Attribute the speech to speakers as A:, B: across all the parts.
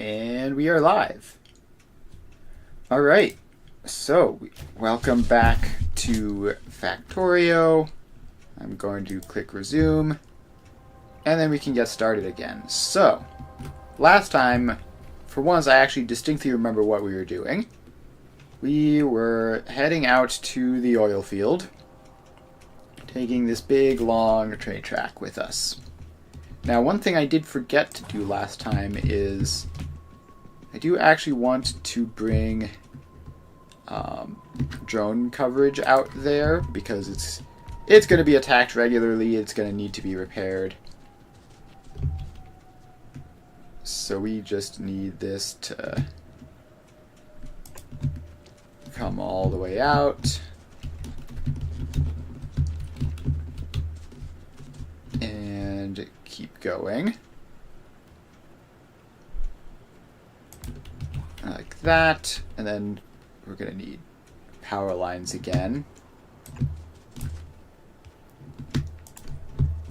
A: And we are live. All right. So, welcome back to Factorio. I'm going to click resume. And then we can get started again. So, last time, for once, I actually distinctly remember what we were doing. We were heading out to the oil field, taking this big, long train track with us. Now, one thing I did forget to do last time is I do actually want to bring drone coverage out there because it's going to be attacked regularly. It's going to need to be repaired. So we just need this to come all the way out. And keep going. Like that. And then we're going to need power lines again.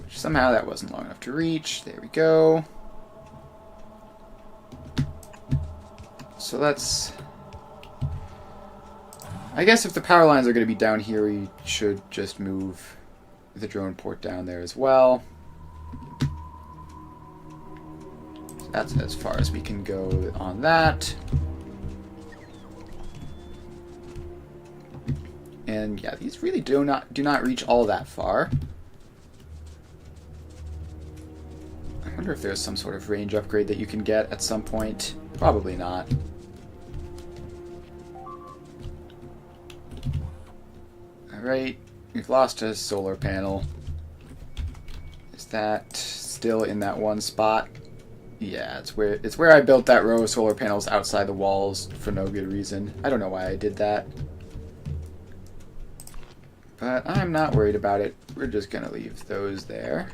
A: Which somehow that wasn't long enough to reach. There we go. So let's... I guess if the power lines are going to be down here, we should just move the drone port down there as well. So that's as far as we can go on that. And yeah, these really do not reach all that far. I wonder if there's some sort of range upgrade that you can get at some point. Probably not. Alright, we've lost a solar panel. Is that still in that one spot? Yeah, it's where I built that row of solar panels outside the walls for no good reason. I don't know why I did that. But I'm not worried about it. We're just going to leave those there.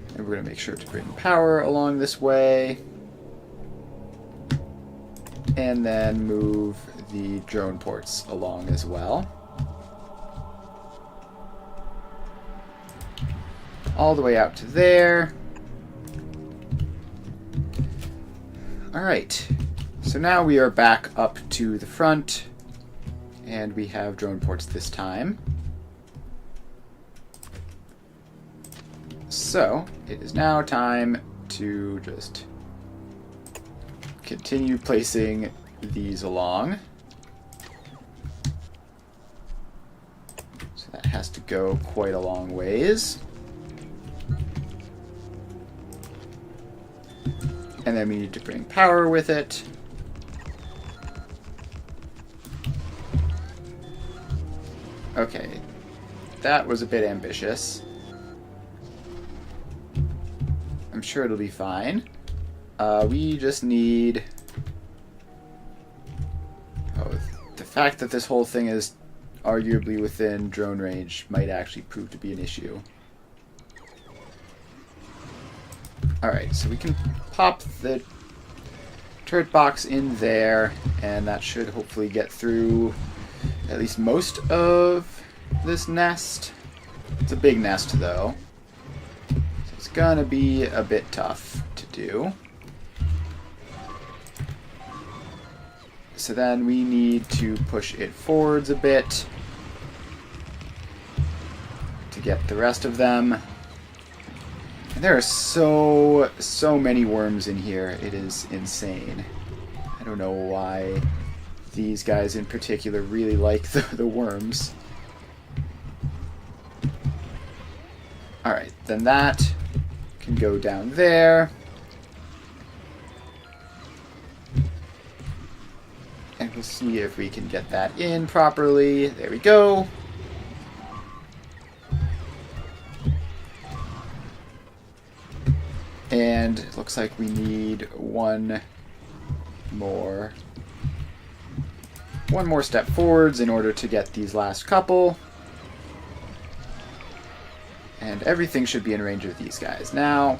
A: And we're going to make sure to bring power along this way. And then move the drone ports along as well. All the way out to there. Alright. So now we are back up to the front. And we have drone ports this time. So, it is now time to just continue placing these along. So that has to go quite a long ways. And then we need to bring power with it. Okay, that was a bit ambitious. I'm sure it'll be fine. We just need... Oh, the fact that this whole thing is arguably within drone range might actually prove to be an issue. Alright, so we can pop the turret box in there, and that should hopefully get through at least most of this nest. It's a big nest, though. So it's gonna be a bit tough to do. So then we need to push it forwards a bit to get the rest of them. And there are so many worms in here. It is insane. I don't know why these guys in particular really like the worms. Alright, then that can go down there. And we'll see if we can get that in properly. There we go. And it looks like we need one more step forwards in order to get these last couple. And everything should be in range of these guys now.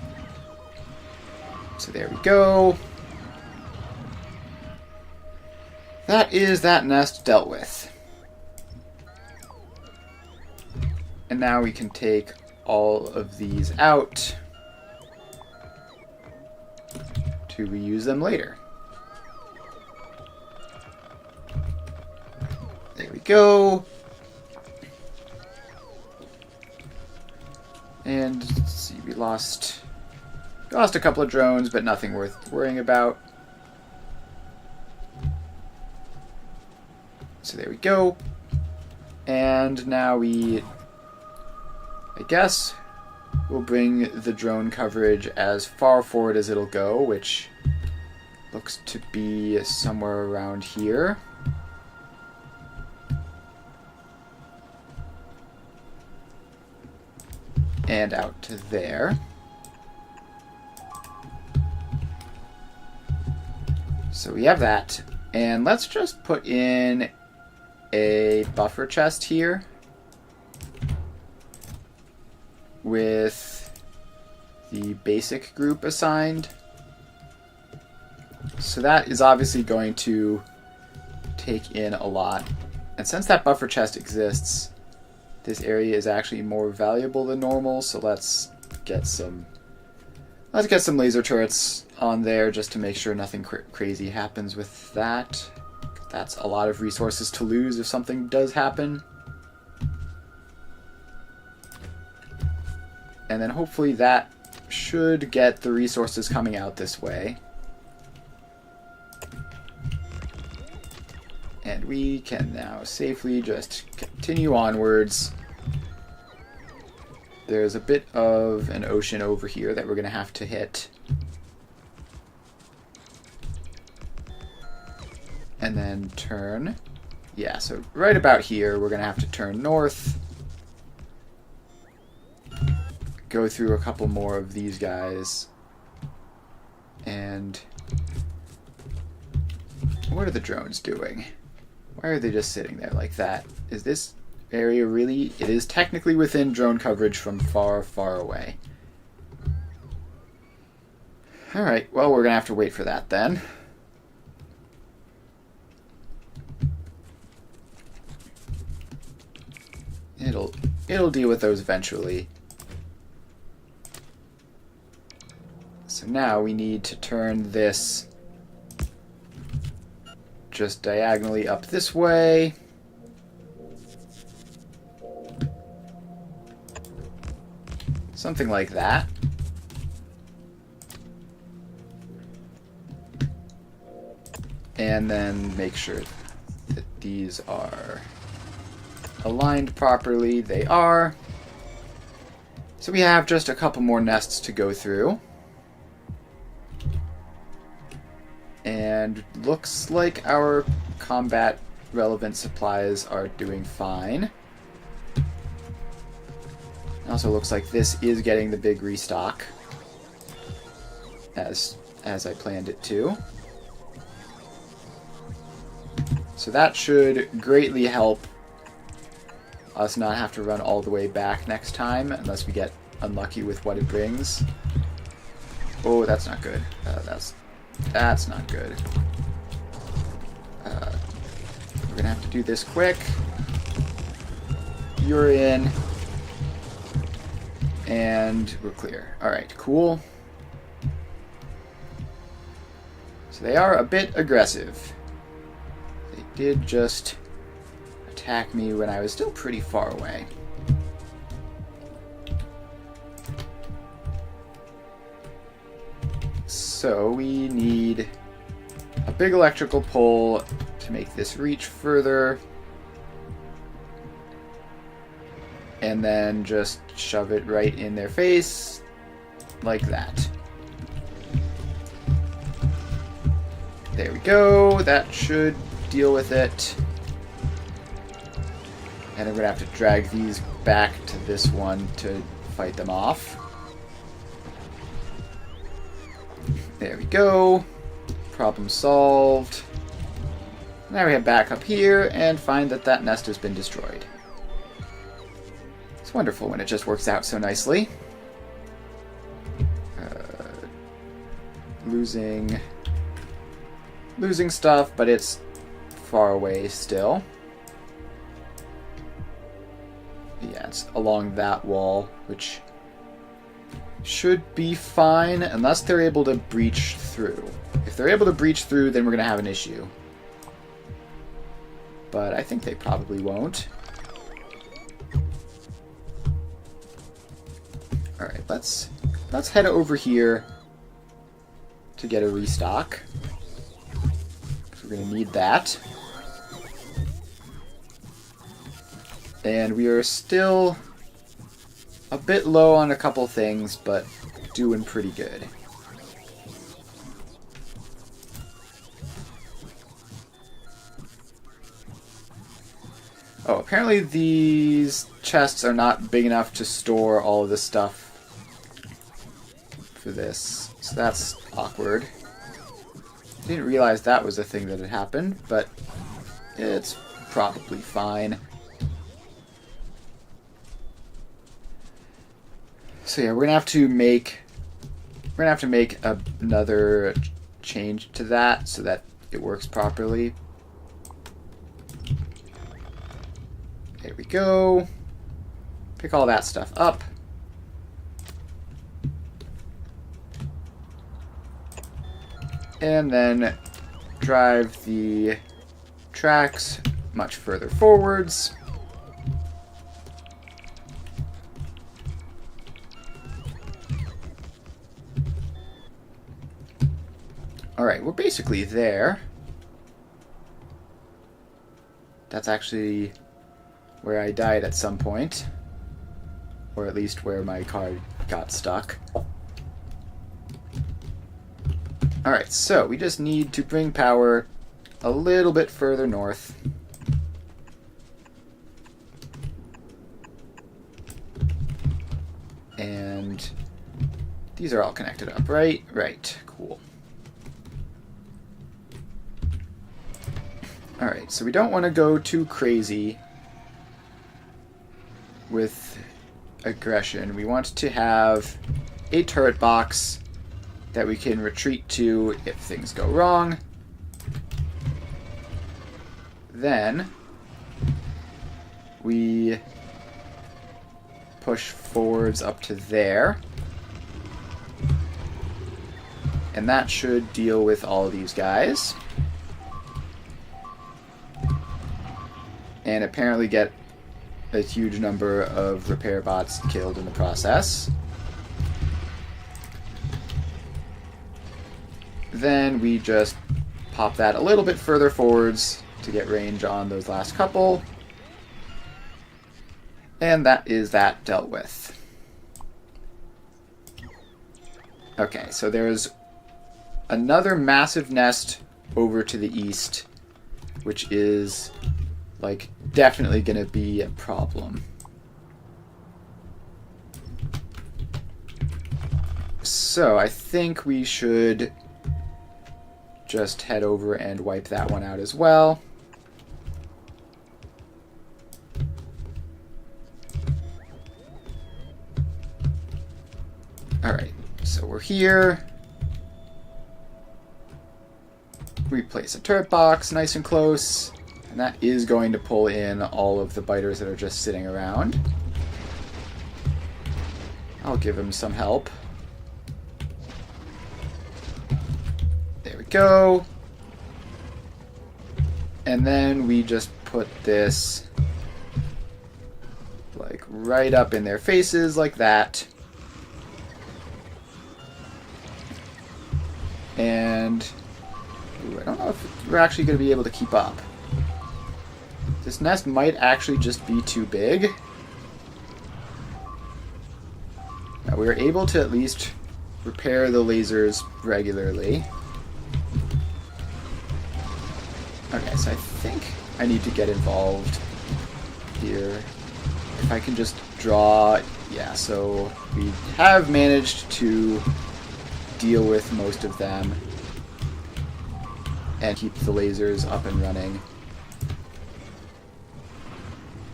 A: So there we go. That is that nest dealt with. And now we can take all of these out. to reuse them later. There we go. And let's see, we lost a couple of drones, but nothing worth worrying about. So there we go. And now I guess we'll bring the drone coverage as far forward as it'll go, which looks to be somewhere around here. And out to there. So we have that. And let's just put in a buffer chest here with the basic group assigned. So that is obviously going to take in a lot. And since that buffer chest exists, this area is actually more valuable than normal, so let's get some laser turrets on there just to make sure nothing crazy happens with that. That's a lot of resources to lose if something does happen. And then hopefully that should get the resources coming out this way. And we can now safely just continue onwards. There's a bit of an ocean over here that we're going to have to hit. And then turn. Yeah, so right about here, we're going to have to turn north. Go through a couple more of these guys. And what are the drones doing? Why are they just sitting there like that? Is this area really... It is technically within drone coverage from far, far away. Alright, well, we're going to have to wait for that then. It'll deal with those eventually. So now we need to turn this just diagonally up this way. Something like that. And then make sure that these are aligned properly. They are. So we have just a couple more nests to go through. And looks like our combat relevant supplies are doing fine. Also looks like this is getting the big restock as I planned it to. So that should greatly help us not have to run all the way back next time unless we get unlucky with what it brings. Oh, that's not good. That's not good. We're gonna have to do this quick. You're in. And we're clear. Alright, cool. So they are a bit aggressive. They did just attack me when I was still pretty far away. So we need a big electrical pole to make this reach further. And then just shove it right in their face, like that. There we go. That should deal with it. And I'm going to have to drag these back to this one to fight them off. There we go. Problem solved. Now we head back up here and find that that nest has been destroyed. It's wonderful when it just works out so nicely. Losing stuff, but it's far away still. Yeah, it's along that wall, which should be fine, unless they're able to breach through. If they're able to breach through, then we're going to have an issue. But I think they probably won't. Alright, let's head over here to get a restock. We're going to need that. And we are still a bit low on a couple things, but doing pretty good. Oh, apparently these chests are not big enough to store all of this stuff for this. So that's awkward. Didn't realize that was a thing that had happened, but it's probably fine. So yeah, we're gonna have to make another change to that so that it works properly. There we go. Pick all that stuff up. And then drive the tracks much further forwards. Alright, we're basically there. That's actually where I died at some point. Or at least where my car got stuck. Alright, so we just need to bring power a little bit further north. And these are all connected up, right? Right, cool. Alright, so we don't want to go too crazy with aggression. We want to have a turret box that we can retreat to if things go wrong. Then we push forwards up to there. And that should deal with all of these guys. And apparently get a huge number of repair bots killed in the process. Then we just pop that a little bit further forwards to get range on those last couple. And that is that dealt with. Okay, so there's another massive nest over to the east, which is like definitely gonna be a problem. So I think we should just head over and wipe that one out as well. Alright, so we're here. We place a turret box nice and close, and that is going to pull in all of the biters that are just sitting around. I'll give him some help. There we go. And then we just put this like right up in their faces like that. And ooh, I don't know if we're actually going to be able to keep up. This nest might actually just be too big. Now we were able to at least repair the lasers regularly. Okay, so I think I need to get involved here. If I can just draw... Yeah, so we have managed to deal with most of them and keep the lasers up and running.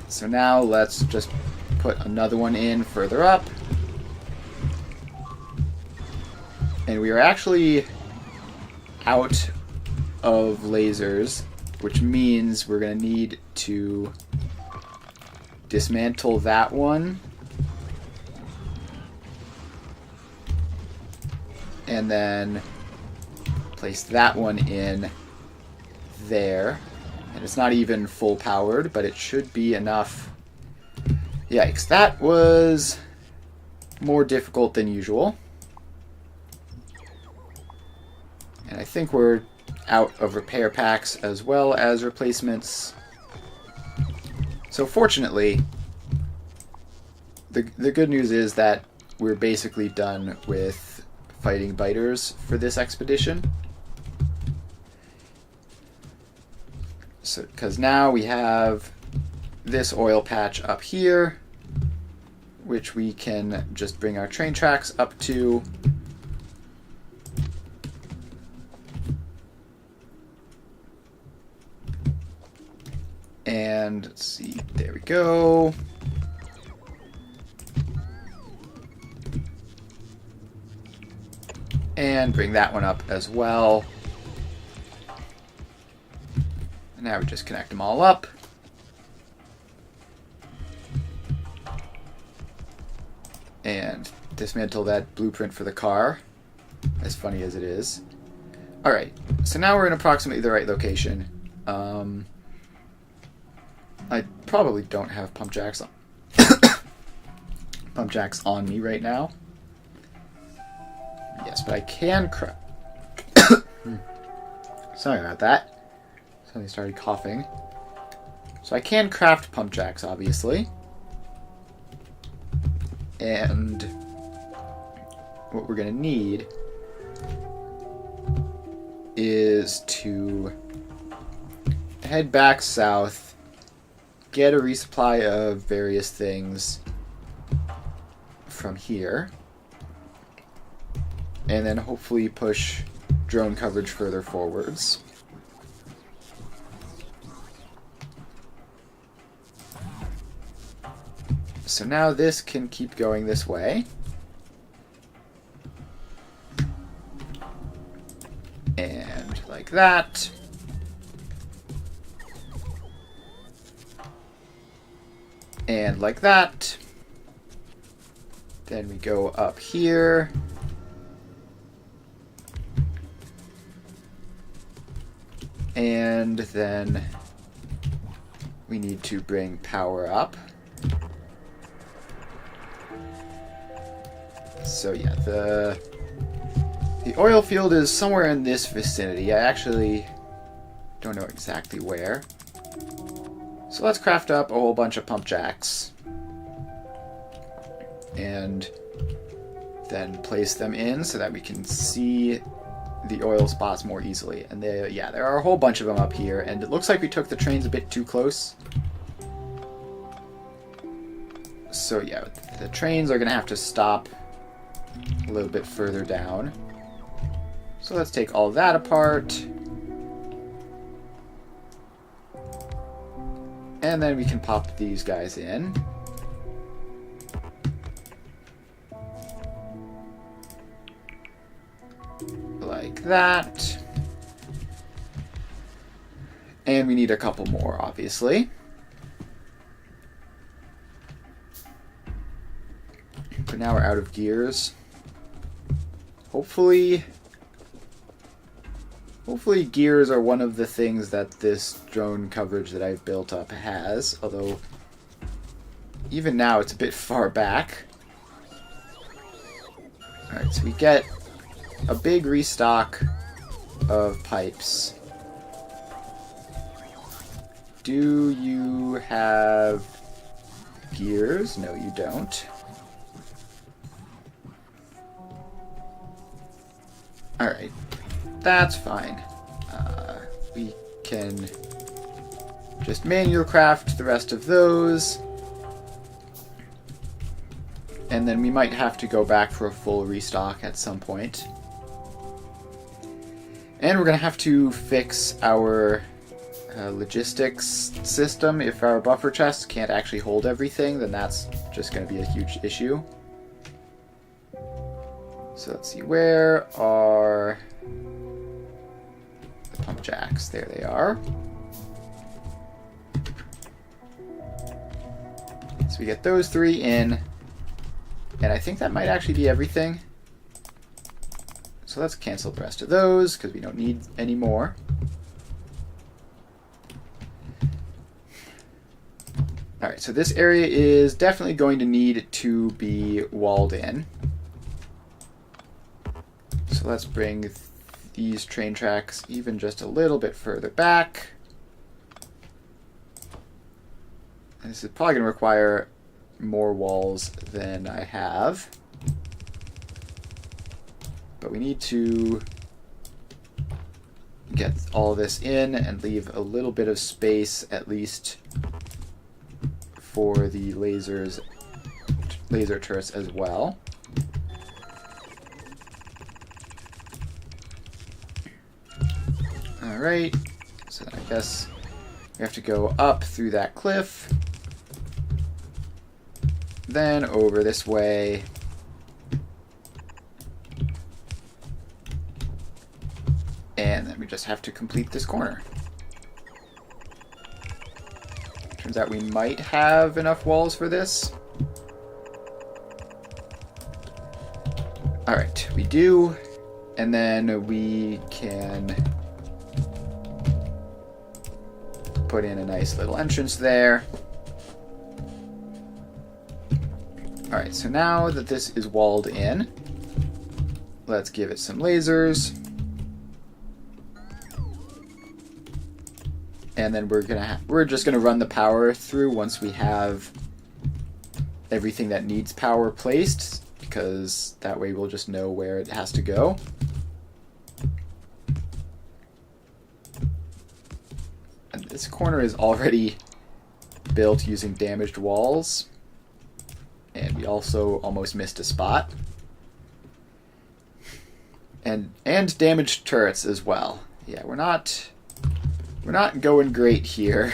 A: So now let's just put another one in further up. And we are actually out of lasers, which means we're going to need to dismantle that one. And then place that one in there. And it's not even full powered, but it should be enough. Yikes, that was more difficult than usual. And I think we're out of repair packs as well as replacements. So fortunately, the good news is that we're basically done with fighting biters for this expedition. So, because now we have this oil patch up here, which we can just bring our train tracks up to. And let's see, there we go. And bring that one up as well. And now we just connect them all up. And dismantle that blueprint for the car, as funny as it is. Alright, so now we're in approximately the right location. I probably don't have pump jacks on me right now. Yes, but I can craft. Sorry about that. Suddenly started coughing. So I can craft pump jacks, obviously. And what we're going to need is to head back south, get a resupply of various things from here, and then hopefully push drone coverage further forwards. So now this can keep going this way. And like that. And like that. Then we go up here. And then we need to bring power up. So yeah, the oil field is somewhere in this vicinity. I actually don't know exactly where. So let's craft up a whole bunch of pump jacks. And then place them in so that we can see the oil spots more easily. And there are a whole bunch of them up here, and it looks like we took the trains a bit too close. So yeah, the trains are going to have to stop a little bit further down. So let's take all that apart. And then we can pop these guys in. Like that. And we need a couple more, obviously. But now we're out of gears. Hopefully gears are one of the things that this drone coverage that I've built up has, although even now it's a bit far back. Alright, so we get a big restock of pipes. Do you have gears? No, you don't. Alright, that's fine. We can just manual craft the rest of those. And then we might have to go back for a full restock at some point. And we're going to have to fix our logistics system. If our buffer chests can't actually hold everything, then that's just going to be a huge issue. So let's see, where are the pump jacks? There they are. So we get those three in, and I think that might actually be everything. So let's cancel the rest of those because we don't need any more. Alright, so this area is definitely going to need to be walled in. So let's bring these train tracks even just a little bit further back. And this is probably going to require more walls than I have. But we need to get all this in and leave a little bit of space at least for the laser turrets as well. Alright, so I guess we have to go up through that cliff, then over this way, and then we just have to complete this corner. Turns out we might have enough walls for this. Alright, we do, and then we can put in a nice little entrance there. Alright, so now that this is walled in, let's give it some lasers. And then we're just gonna run the power through once we have everything that needs power placed, because that way we'll just know where it has to go. And this corner is already built using damaged walls, and we also almost missed a spot. And damaged turrets as well. Yeah, we're not going great here.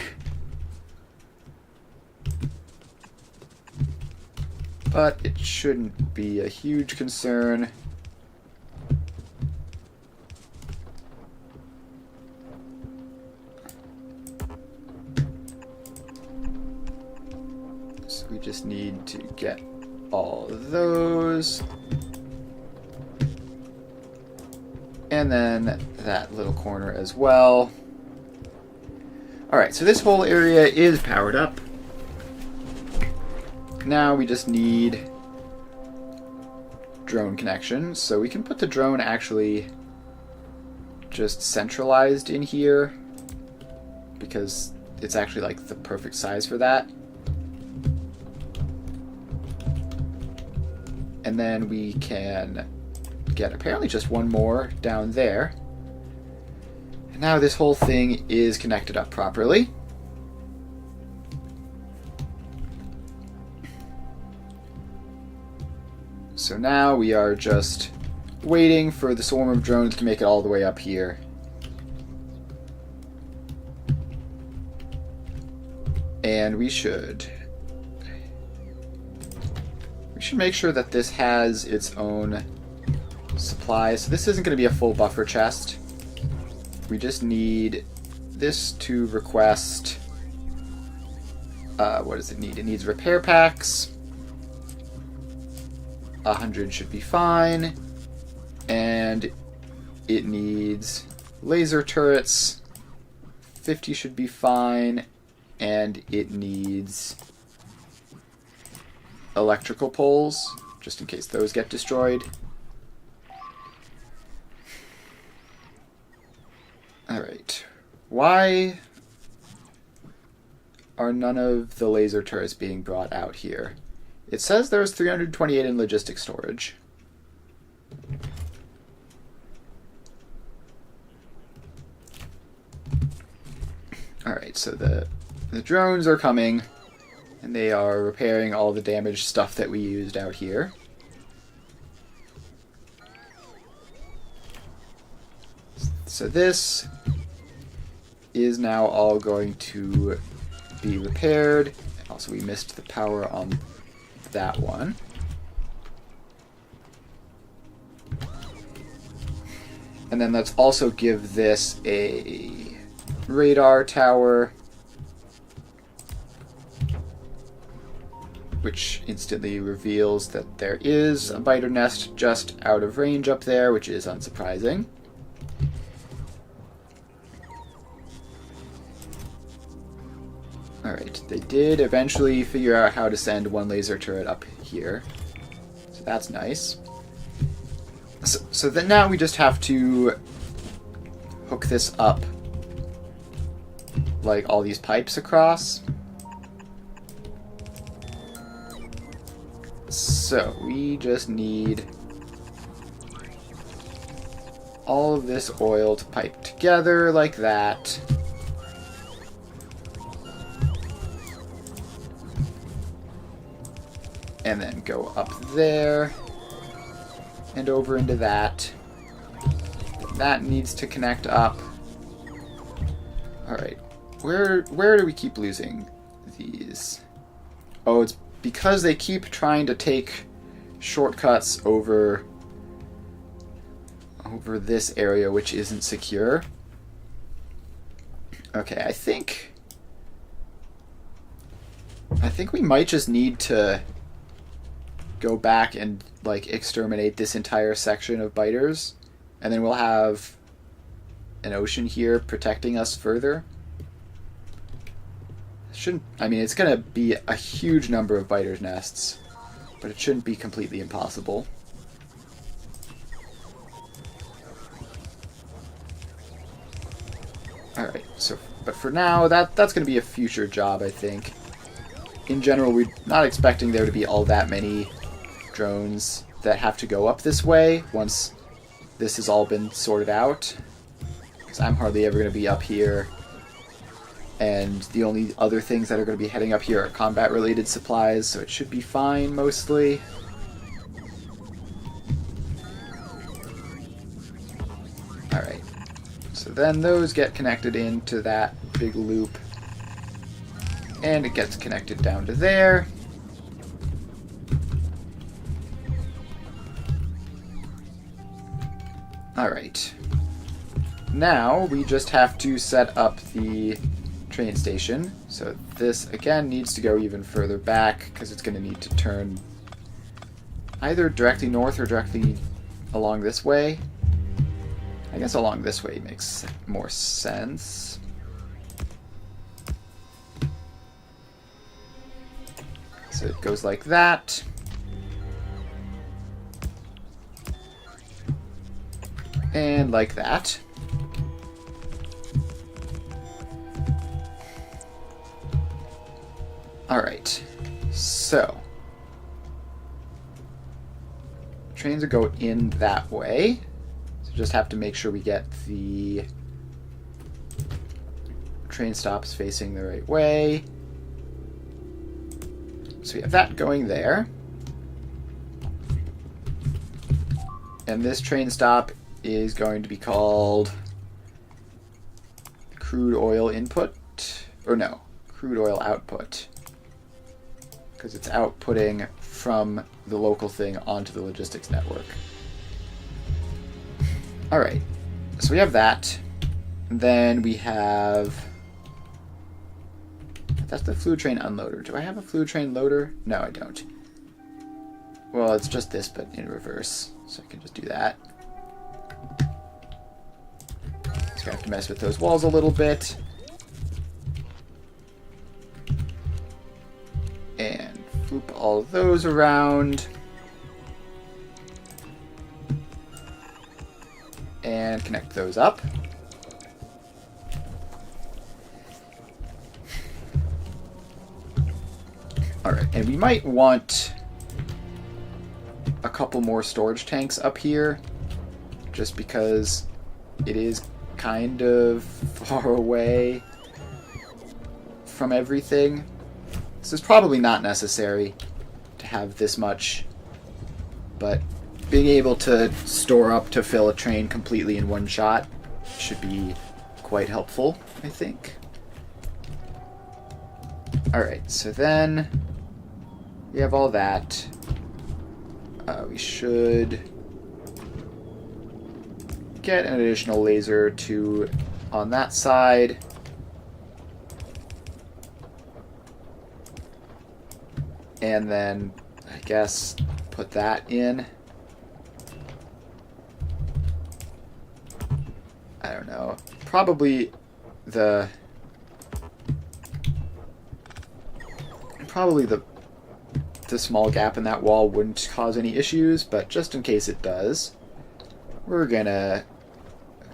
A: But it shouldn't be a huge concern. So we just need to get all of those. And then that little corner as well. Alright, so this whole area is powered up. Now we just need drone connections. So we can put the drone actually just centralized in here, because it's actually like the perfect size for that. And then we can get apparently just one more down there. And now this whole thing is connected up properly. So now we are just waiting for the swarm of drones to make it all the way up here. And we should make sure that this has its own supplies. So this isn't going to be a full buffer chest. We just need this to request, what does it need? It needs repair packs. 100 should be fine. And it needs laser turrets. 50 should be fine. And it needs electrical poles, just in case those get destroyed. Alright. Why are none of the laser turrets being brought out here? It says there's 328 in logistic storage. Alright, so the drones are coming, and they are repairing all the damaged stuff that we used out here. So this is now all going to be repaired. Also, we missed the power on that one. And then let's also give this a radar tower. which instantly reveals that there is a biter nest just out of range up there, which is unsurprising. Alright, they did eventually figure out how to send one laser turret up here. So that's nice. So then now we just have to hook this up like all these pipes across. So we just need all of this oil to pipe together like that. And then go up there and over into that. That needs to connect up. Alright. Where do we keep losing these? Oh, it's because they keep trying to take shortcuts over this area, which isn't secure. Okay, I think we might just need to go back and like exterminate this entire section of biters, and then we'll have an ocean here protecting us further. I mean, it's gonna be a huge number of biters nests, but it shouldn't be completely impossible. Alright, but for now, that's gonna be a future job, I think. In general, we're not expecting there to be all that many drones that have to go up this way once this has all been sorted out, because I'm hardly ever going to be up here, and the only other things that are going to be heading up here are combat related supplies, so it should be fine mostly. Alright, so then those get connected into that big loop, and it gets connected down to there. Alright. Now we just have to set up the train station. So this, again, needs to go even further back because it's going to need to turn either directly north or directly along this way. I guess along this way makes more sense. So it goes like that. And like that. Alright, so trains will go in that way. So just have to make sure we get the train stops facing the right way. So we have that going there. And this train stop is going to be called crude oil input, or no, crude oil output, because it's outputting from the local thing onto the logistics network. Alright, so we have that, and then we have, that's the fluid train unloader. Do I have a fluid train loader? No, I don't. Well, it's just this, but in reverse, so I can just do that. So I have to mess with those walls a little bit. And loop all of those around. And connect those up. Alright, and we might want a couple more storage tanks up here, just because it is kind of far away from everything. This is probably not necessary to have this much, but being able to store up to fill a train completely in one shot should be quite helpful, I think. Alright, so then we have all that. We should get an additional laser to on that side. And then, I guess, put that in. I don't know. Probably the small gap in that wall wouldn't cause any issues, but just in case it does, we're gonna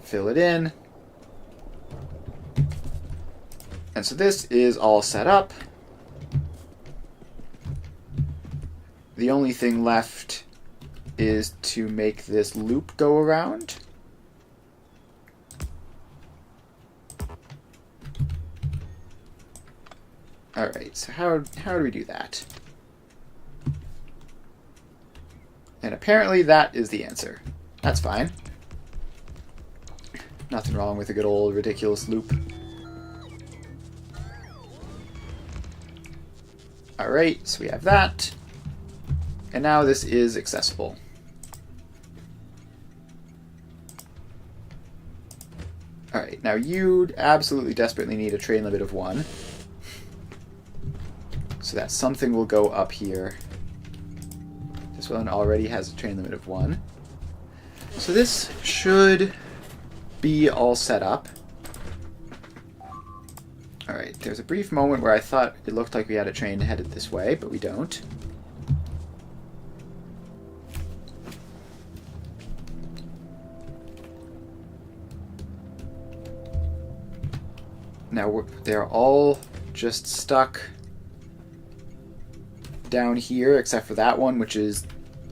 A: fill it in. And so this is all set up. The only thing left is to make this loop go around. Alright, so how do we do that? And apparently that is the answer. That's fine. Nothing wrong with a good old ridiculous loop. Alright, so we have that. And now this is accessible. Alright, now you absolutely desperately need a train limit of 1. So that something will go up here. This one already has a train limit of 1. So this should be all set up. Alright, there's a brief moment where I thought it looked like we had a train headed this way, but we don't. Now they're all just stuck down here, except for that one, which is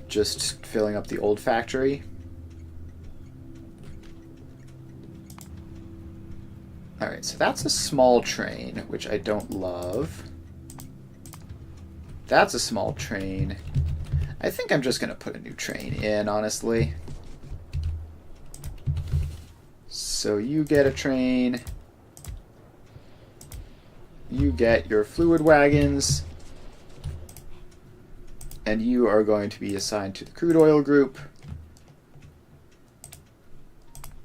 A: just filling up the old factory. Alright, so that's a small train, which I don't love. That's a small train. I think I'm just going to put a new train in, honestly. So you get a train. You get your fluid wagons. And you are going to be assigned to the crude oil group,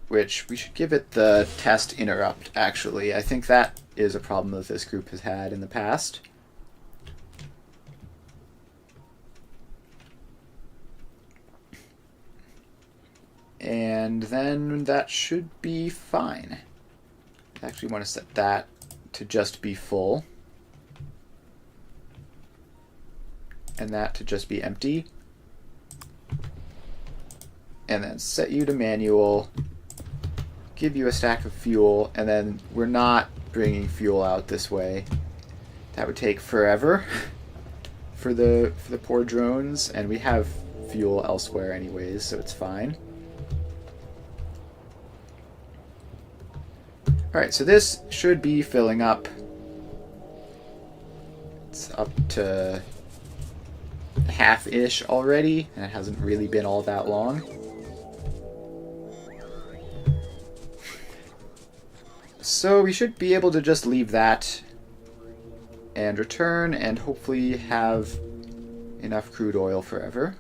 A: which we should give it the test interrupt, actually. I think that is a problem that this group has had in the past. And then that should be fine. I actually want to set that to just be full. And that to just be empty. And then set you to manual, give you a stack of fuel, and then we're not bringing fuel out this way. That would take forever for the poor drones, and we have fuel elsewhere anyways, so it's fine. Alright, so this should be filling up. It's up to half-ish already, and it hasn't really been all that long. So we should be able to just leave that and return and hopefully have enough crude oil forever.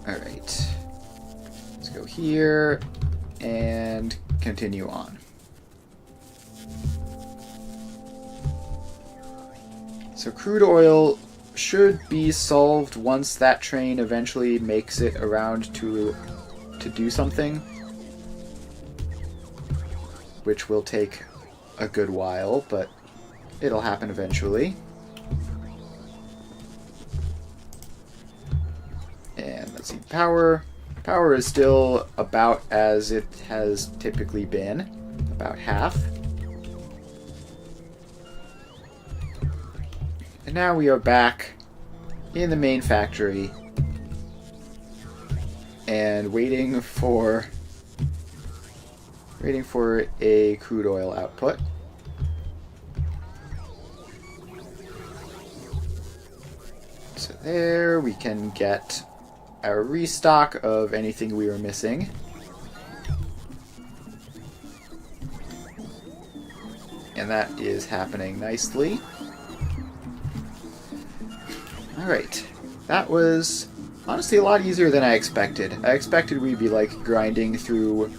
A: Alright. Let's go here and continue on. So crude oil should be solved once that train eventually makes it around to do something, which will take a good while, but it'll happen eventually. And let's see, power is still about as it has typically been, about half. And now we are back in the main factory and waiting for a crude oil output. So there we can get our restock of anything we were missing. And that is happening nicely. Alright, that was honestly a lot easier than I expected. I expected we'd be like grinding through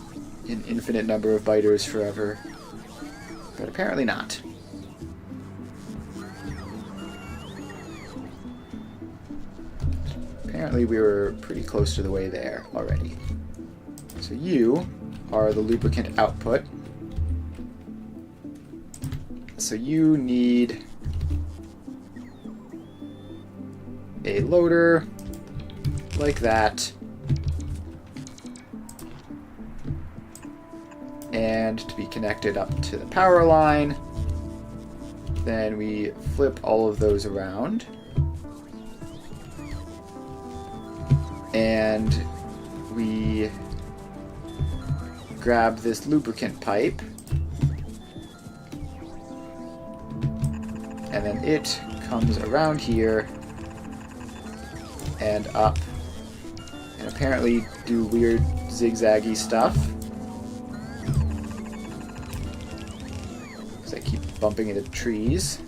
A: an infinite number of biters forever. But apparently not. Apparently we were pretty close to the way there already. So you are the lubricant output. So you need a loader like that. And to be connected up to the power line, then we flip all of those around. And we grab this lubricant pipe, and then it comes around here and up, and apparently do weird zigzaggy stuff. Because I keep bumping into trees.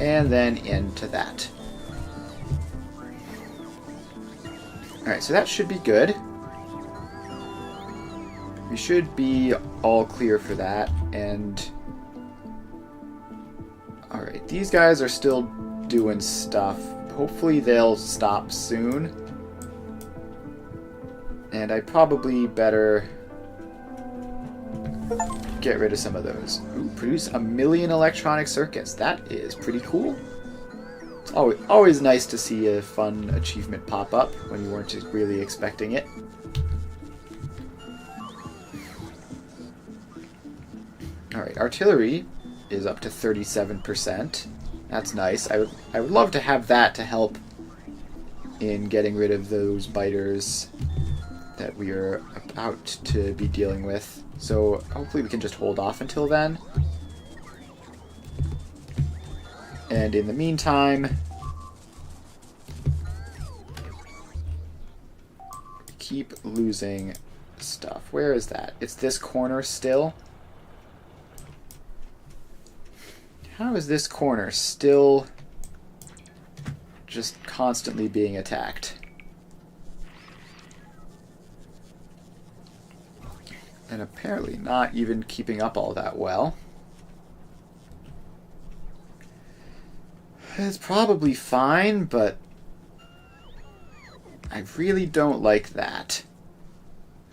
A: And then into that. Alright, so that should be good. We should be all clear for that, and... Alright, these guys are still doing stuff. Hopefully they'll stop soon. And I probably better get rid of some of those. Ooh, produce 1 million electronic circuits. That is pretty cool. It's always nice to see a fun achievement pop up when you weren't really expecting it. Alright, artillery is up to 37%. That's nice. I would love to have that to help in getting rid of those biters that we are about to be dealing with. So hopefully we can just hold off until then. And in the meantime, keep losing stuff. Where is that? It's this corner still? How is this corner still just constantly being attacked? And apparently not even keeping up all that well. It's probably fine, but I really don't like that.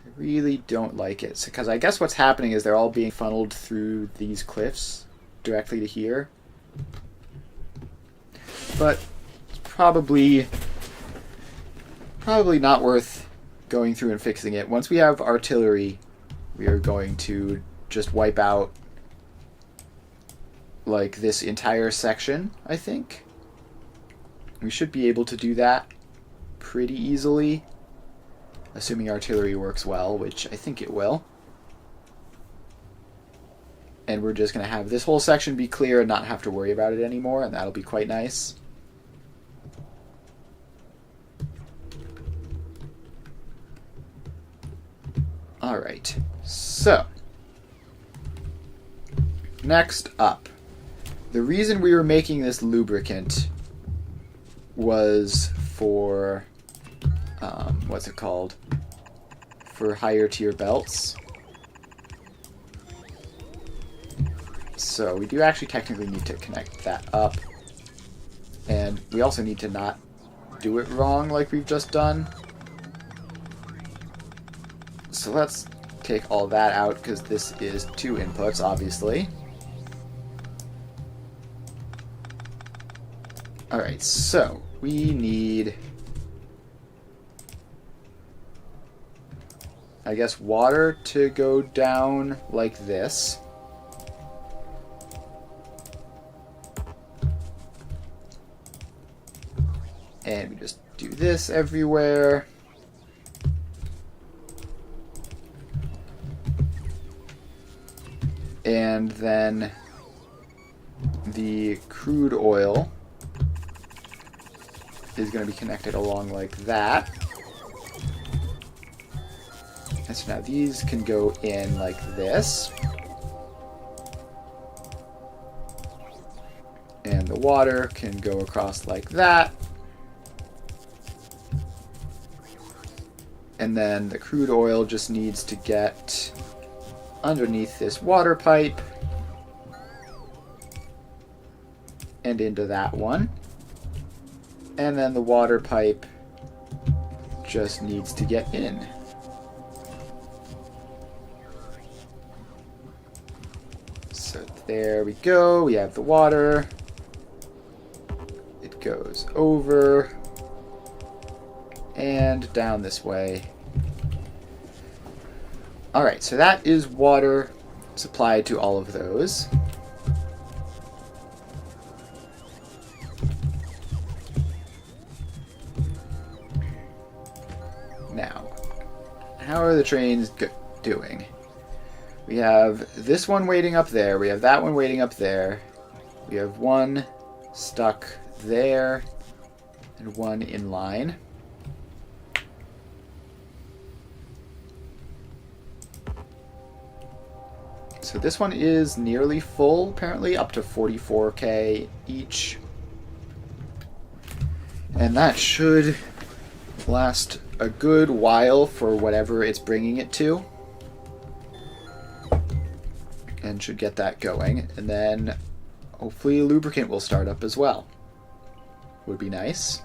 A: I really don't like it. Because I guess what's happening is they're all being funneled through these cliffs directly to here. But it's probably not worth going through and fixing it. Once we have artillery, we are going to just wipe out like this entire section, I think. We should be able to do that pretty easily, assuming artillery works well, which I think it will. And we're just going to have this whole section be clear and not have to worry about it anymore, and that'll be quite nice. Alright, so next up, the reason we were making this lubricant was for, what's it called? For higher tier belts. So we do actually technically need to connect that up. And we also need to not do it wrong like we've just done. So let's take all that out because this is 2 inputs, obviously. Alright, so we need, I guess, water to go down like this. And we just do this everywhere. And then the crude oil is going to be connected along like that. And so now these can go in like this. And the water can go across like that. And then the crude oil just needs to get underneath this water pipe and into that one. And then the water pipe just needs to get in. So there we go. We have the water. It goes over and down this way. Alright, so that is water supplied to all of those. Now, how are the trains doing? We have this one waiting up there. We have that one waiting up there. We have one stuck there and one in line. So this one is nearly full, apparently, up to 44k each. And that should last a good while for whatever it's bringing it to. And should get that going. And then hopefully lubricant will start up as well. Would be nice.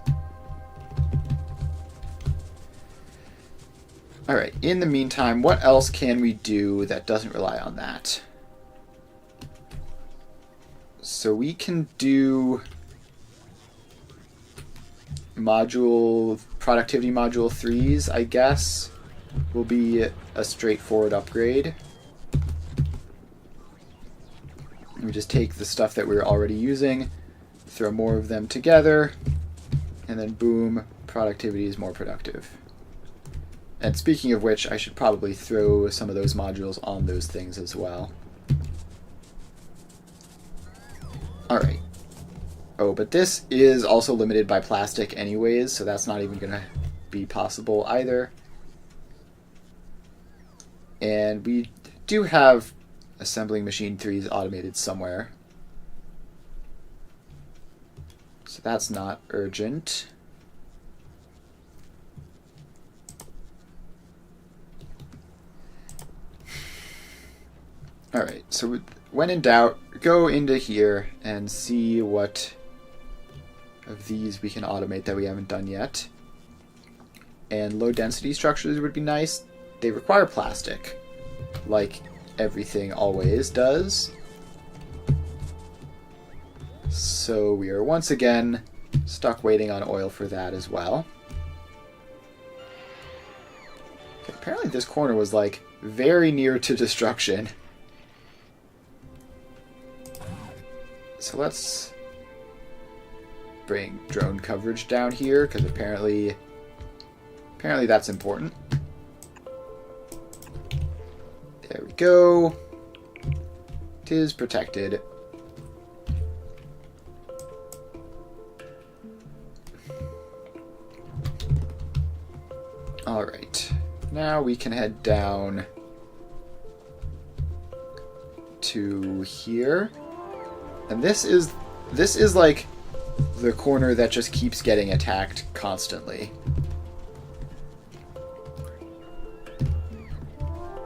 A: Alright, in the meantime, what else can we do that doesn't rely on that? So we can do productivity module 3s, I guess, will be a straightforward upgrade. We just take the stuff that we're already using, throw more of them together, and then boom, productivity is more productive. And speaking of which, I should probably throw some of those modules on those things as well. Alright. Oh, but this is also limited by plastic anyways, so that's not even going to be possible either. And we do have assembling machine 3s automated somewhere. So that's not urgent. Alright, so when in doubt, go into here and see what of these we can automate that we haven't done yet. And low density structures would be nice. They require plastic, like everything always does. So we are once again stuck waiting on oil for that as well. Okay, apparently this corner was like very near to destruction. So let's bring drone coverage down here, because apparently that's important. There we go. It is protected. Alright. Now we can head down to here. And this is like the corner that just keeps getting attacked constantly.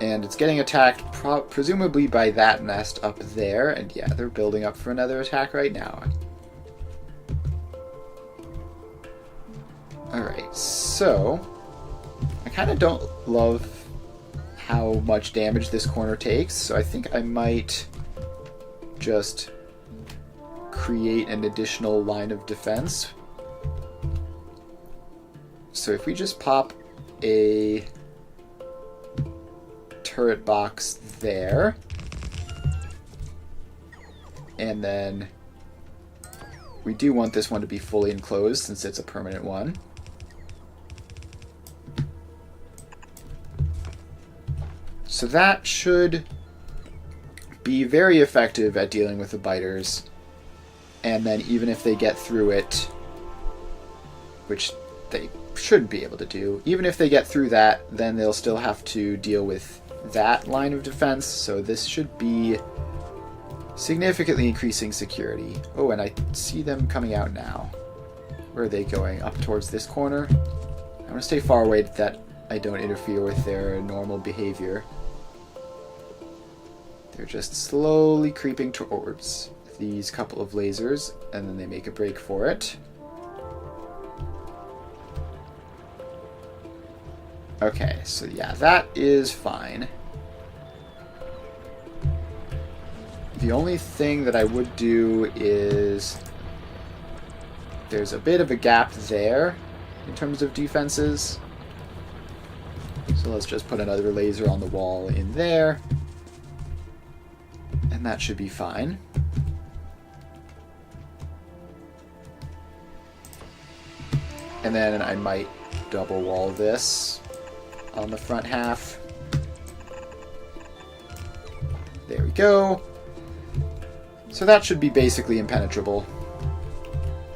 A: And it's getting attacked presumably by that nest up there. And yeah, they're building up for another attack right now. Alright, so I kind of don't love how much damage this corner takes, so I think I might just create an additional line of defense. So if we just pop a turret box there, and then we do want this one to be fully enclosed since it's a permanent one. So that should be very effective at dealing with the biters. And then even if they get through it, which they should be able to do, even if they get through that, then they'll still have to deal with that line of defense. So this should be significantly increasing security. Oh, and I see them coming out now. Where are they going? Up towards this corner? I want to stay far away I don't interfere with their normal behavior. They're just slowly creeping towards these couple of lasers, and then they make a break for it. Okay, so yeah, that is fine. The only thing that I would do is there's a bit of a gap there in terms of defenses. So let's just put another laser on the wall in there. And that should be fine. And then I might double wall this on the front half. There we go. So that should be basically impenetrable.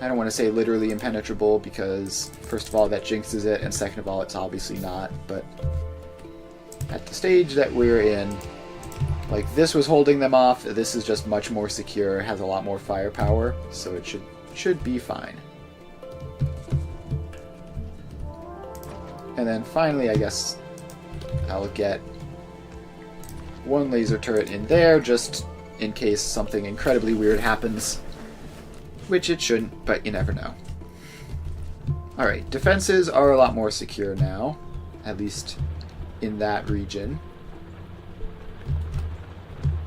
A: I don't want to say literally impenetrable because, first of all, that jinxes it, and second of all, it's obviously not. But at the stage that we're in, like, this was holding them off. This is just much more secure, has a lot more firepower, so it should be fine. And then finally, I guess I'll get one laser turret in there, just in case something incredibly weird happens. Which it shouldn't, but you never know. Alright, defenses are a lot more secure now, at least in that region.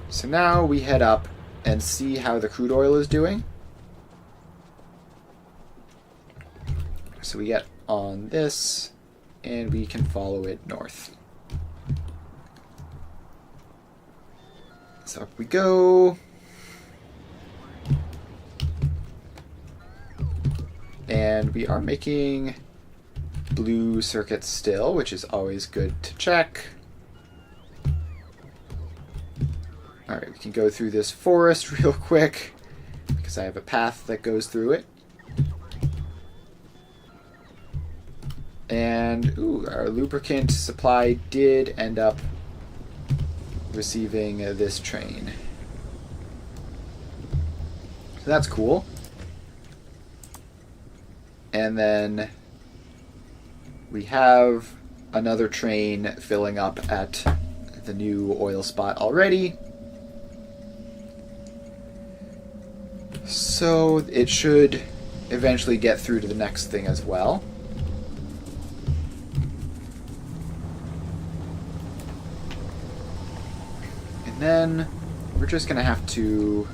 A: So now we head up and see how the crude oil is doing. So we get on this, and we can follow it north. So up we go. And we are making blue circuits still, which is always good to check. Alright, we can go through this forest real quick, because I have a path that goes through it. And, ooh, our lubricant supply did end up receiving this train. So that's cool. And then we have another train filling up at the new oil spot already. So it should eventually get through to the next thing as well. And then we're just going to have to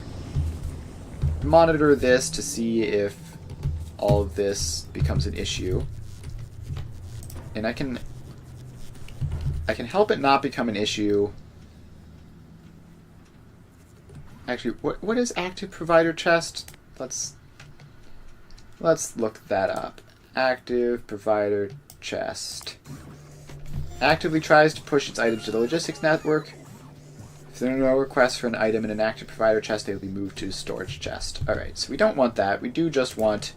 A: monitor this to see if all of this becomes an issue. And I can help it not become an issue. Actually, what is active provider chest? Let's look that up. Active provider chest. Actively tries to push its items to the logistics network. If there are no requests for an item in an active provider chest, they will be moved to a storage chest. Alright, so we don't want that. We do just want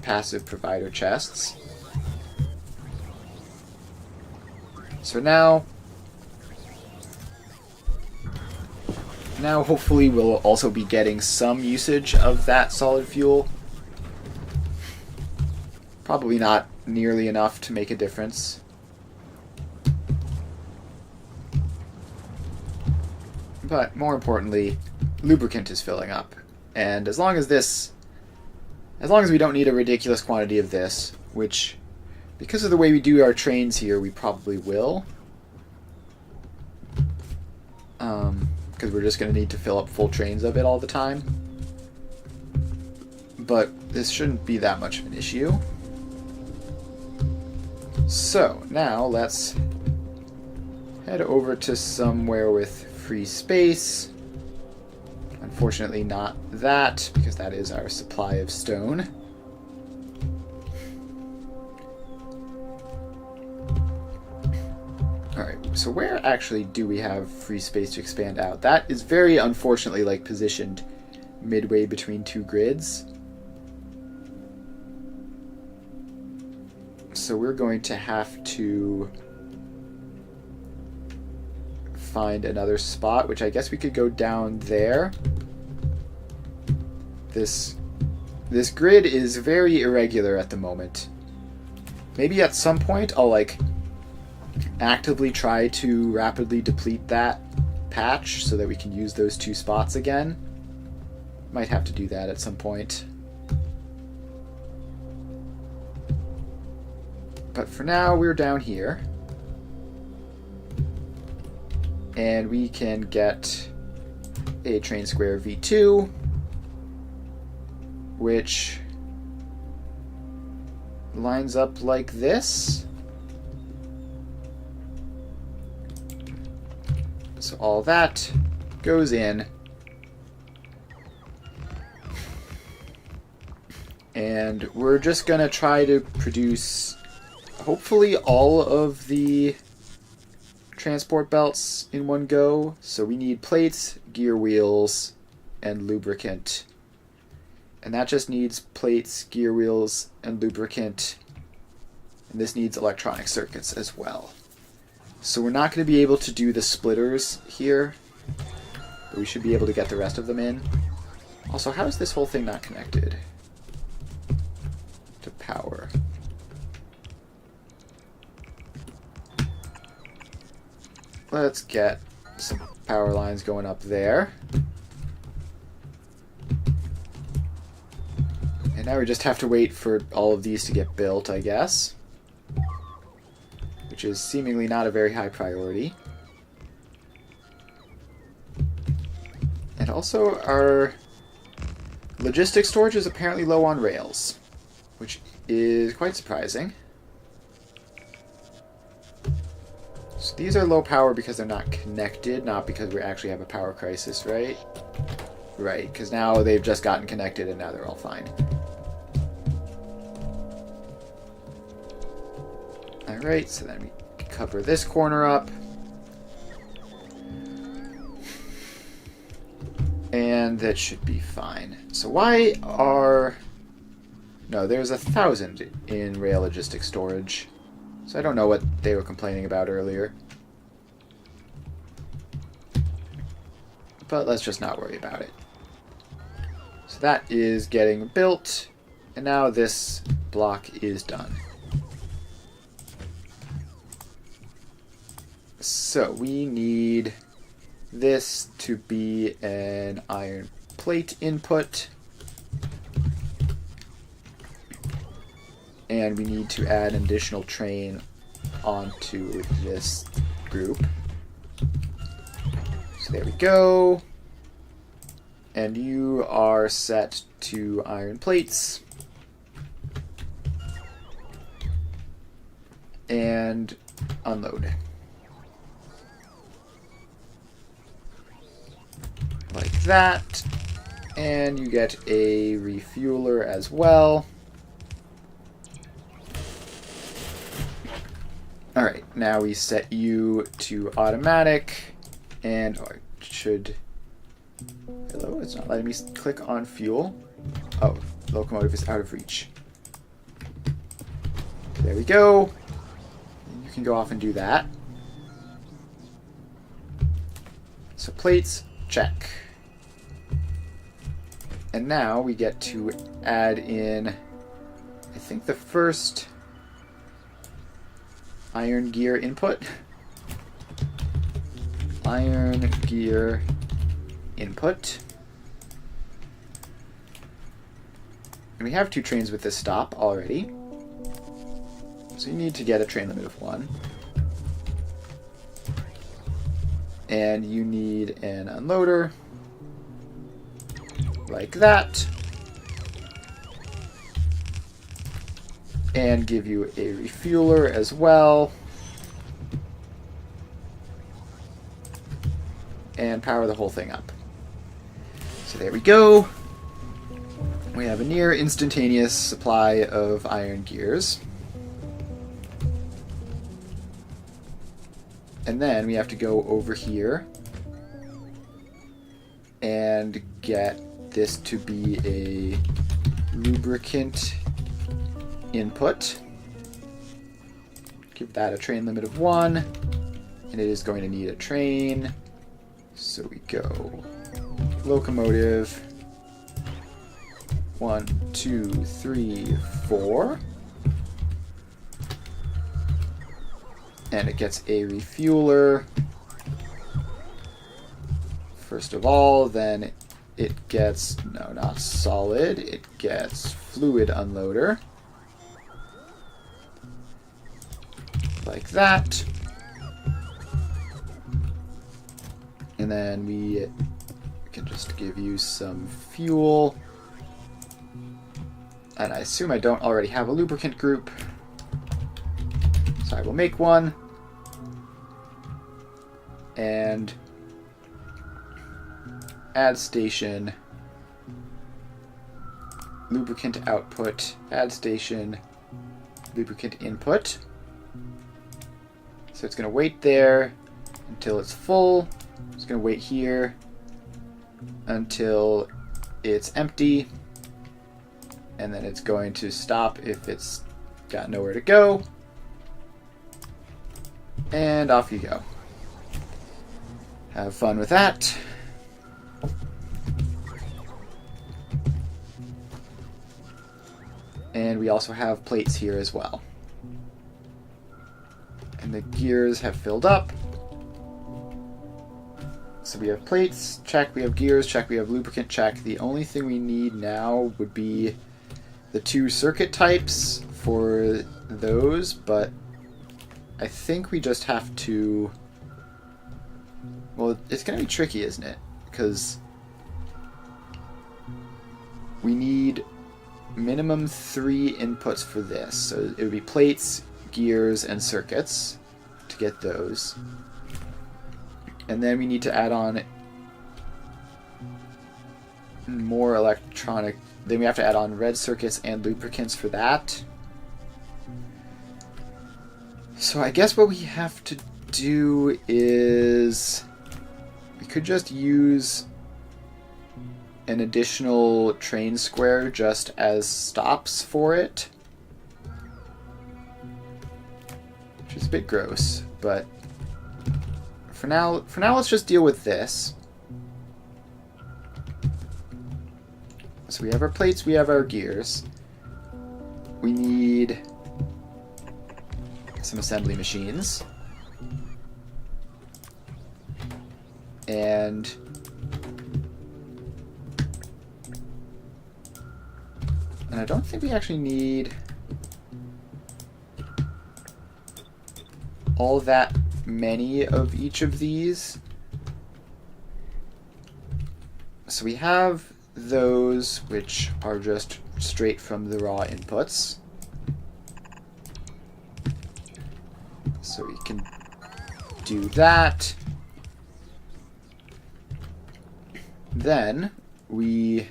A: passive provider chests. So now hopefully we'll also be getting some usage of that solid fuel. Probably not nearly enough to make a difference. But more importantly, lubricant is filling up. And as long as we don't need a ridiculous quantity of this, which, because of the way we do our trains here, we probably will. Because we're just going to need to fill up full trains of it all the time. But this shouldn't be that much of an issue. So, now let's head over to somewhere with free space. Unfortunately not that, because that is our supply of stone. Alright, so where actually do we have free space to expand out? That is very unfortunately like positioned midway between two grids. So we're going to have to find another spot, which I guess we could go down there. This grid is very irregular at the moment. Maybe at some point I'll like actively try to rapidly deplete that patch so that we can use those 2 spots again. Might have to do that at some point. But for now, we're down here. And we can get a train square V2, which lines up like this. So all that goes in. And we're just going to try to produce hopefully all of the transport belts in one go. So we need plates, gear wheels, and lubricant. And that just needs plates, gear wheels, and lubricant. And this needs electronic circuits as well. So we're not going to be able to do the splitters here, but we should be able to get the rest of them in. Also, how is this whole thing not connected to power? Let's get some power lines going up there. And now we just have to wait for all of these to get built, I guess. Which is seemingly not a very high priority. And also, our logistics storage is apparently low on rails, which is quite surprising. So these are low power because they're not connected, not because we actually have a power crisis, right? Right, because now they've just gotten connected and now they're all fine. Alright, so then we cover this corner up. And that should be fine. So why are... No, there's 1,000 in rail logistics storage. So I don't know what they were complaining about earlier. But let's just not worry about it. So that is getting built. And now this block is done. So we need this to be an iron plate input. And we need to add an additional train onto this group. So there we go. And you are set to iron plates. And unload. Like that. And you get a refueler as well. Alright, now we set you to automatic, and I should... Hello, it's not letting me click on fuel. Oh, locomotive is out of reach. There we go. You can go off and do that. So plates, check. And now we get to add in, I think, the first iron gear input. Iron gear input. And we have 2 trains with this stop already. So you need to get a train limit of 1. And you need an unloader. Like that. And give you a refueler as well. And power the whole thing up. So there we go. We have a near instantaneous supply of iron gears. And then we have to go over here and get this to be a lubricant input. Give that a train limit of 1, and it is going to need a train. So we go locomotive 1, 2, 3, 4. And it gets a refueler first of all, then it gets, no, not solid, it gets fluid unloader. Like that. And then we can just give you some fuel. And I assume I don't already have a lubricant group, so I will make one. And add station, lubricant output, add station, lubricant input. So it's going to wait there until it's full. It's going to wait here until it's empty. And then it's going to stop if it's got nowhere to go. And off you go. Have fun with that. And we also have plates here as well. And the gears have filled up. So we have plates, check. We have gears, check. We have lubricant, check. The only thing we need now would be the 2 circuit types for those, but I think we just have to... Well, it's going to be tricky, isn't it? Because we need minimum 3 inputs for this. So it would be plates, gears, and circuits to get those. And then we need to add on more electronic. Then we have to add on red circuits and lubricants for that. So I guess what we have to do is we could just use an additional train square just as stops for it, which is a bit gross, but for now let's just deal with this. So we have our plates, we have our gears. We need some assembly machines. And I don't think we actually need all that many of each of these. So we have those which are just straight from the raw inputs. So we can do that. Then we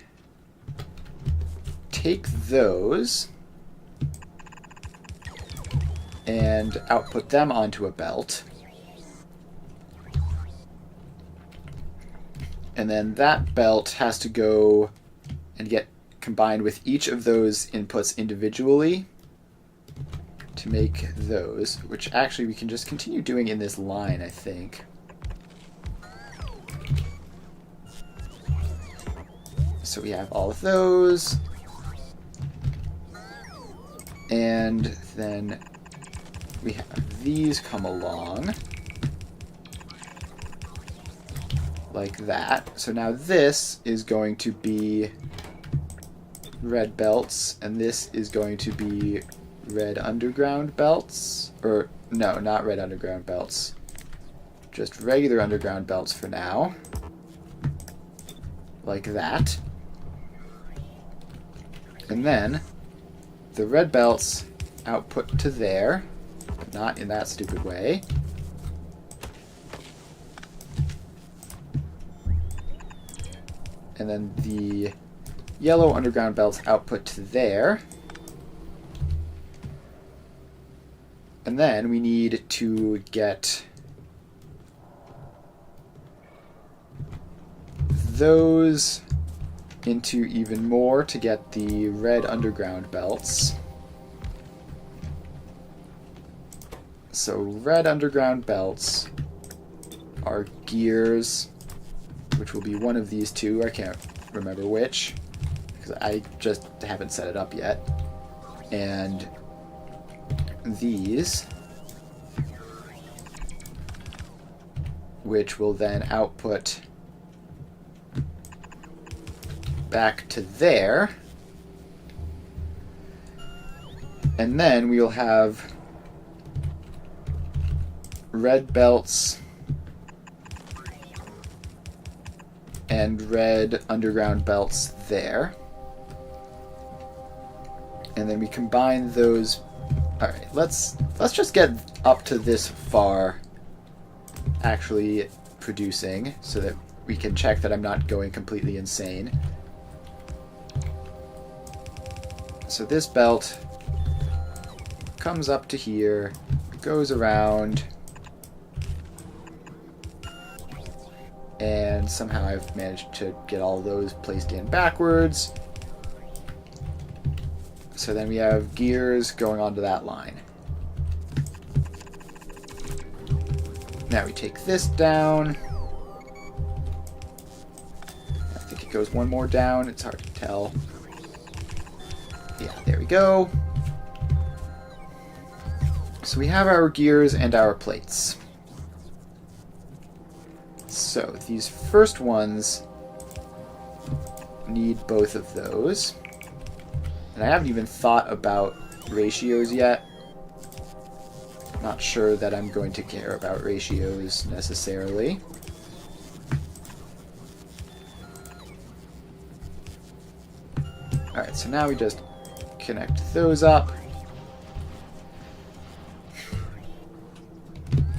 A: take those and output them onto a belt. And then that belt has to go and get combined with each of those inputs individually to make those, which actually we can just continue doing in this line, I think. So we have all of those. And then we have these come along like that. So now this is going to be red belts, and this is going to be red underground belts. Or, no, not red underground belts. Just regular underground belts for now. Like that. And then the red belts output to there, but not in that stupid way. And then the yellow underground belts output to there. And then we need to get those into even more to get the red underground belts. So red underground belts are gears, which will be one of these two. I can't remember which, because I just haven't set it up yet. And these which will then output back to there. And then we'll have red belts and red underground belts there. And then we combine those. Alright, let's just get up to this far actually producing so that we can check that I'm not going completely insane. So this belt comes up to here, goes around, and somehow I've managed to get all those placed in backwards. So then we have gears going onto that line. Now we take this down. I think it goes one more down. It's hard to tell. Yeah, there we go. So we have our gears and our plates. So these first ones need both of those. And I haven't even thought about ratios yet. Not sure that I'm going to care about ratios necessarily. Alright, so now we just connect those up.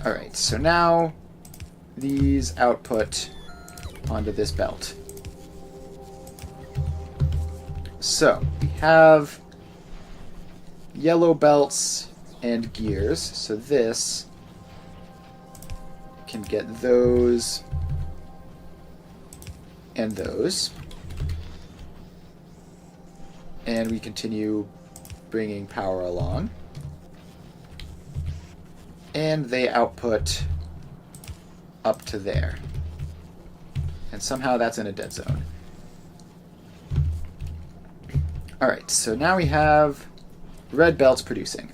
A: Alright, so now these output onto this belt. So we have yellow belts and gears, so this can get those and those. And we continue bringing power along. And they output up to there. And somehow that's in a dead zone. Alright, so now we have red belts producing.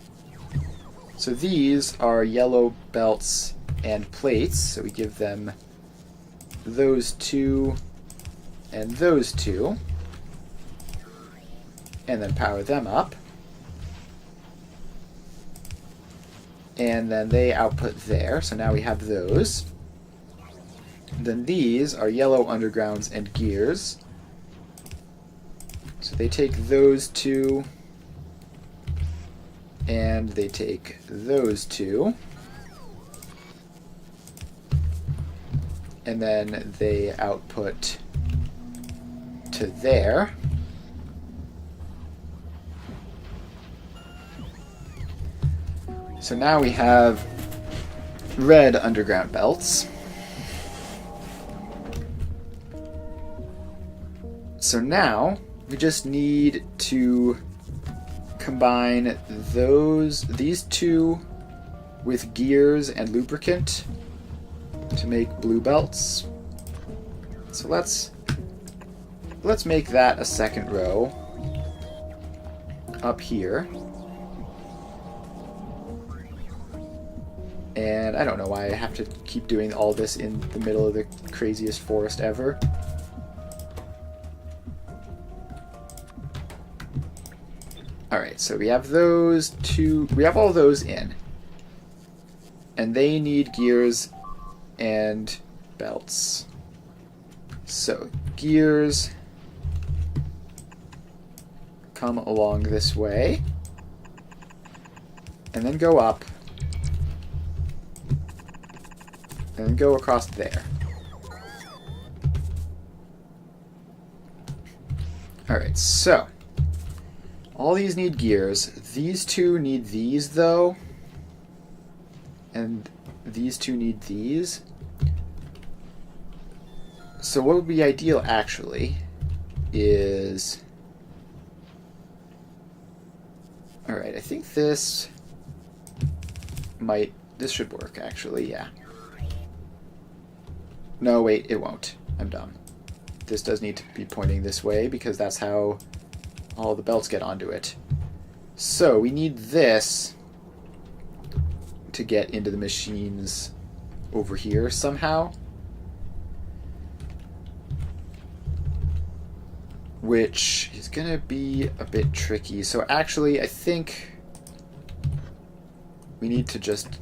A: So these are yellow belts and plates, so we give them those two and those two, and then power them up. And then they output there, so now we have those. Then these are yellow undergrounds and gears. So they take those two, and they take those two, and then they output to there. So now we have red underground belts. So now we just need to combine these two with gears and lubricant to make blue belts. So let's make that a second row up here. And I don't know why I have to keep doing all this in the middle of the craziest forest ever. Alright, so we have those two, we have all those in. And they need gears and belts. So, gears come along this way. And then go up. And then go across there. Alright, so all these need gears. These two need these, though. And these two need these. So what would be ideal, actually, is... Alright, I think this might... This should work, actually, yeah. No, wait, it won't. I'm dumb. This does need to be pointing this way, because that's how all the belts get onto it. So we need this to get into the machines over here somehow. Which is going to be a bit tricky. So actually, I think we need to just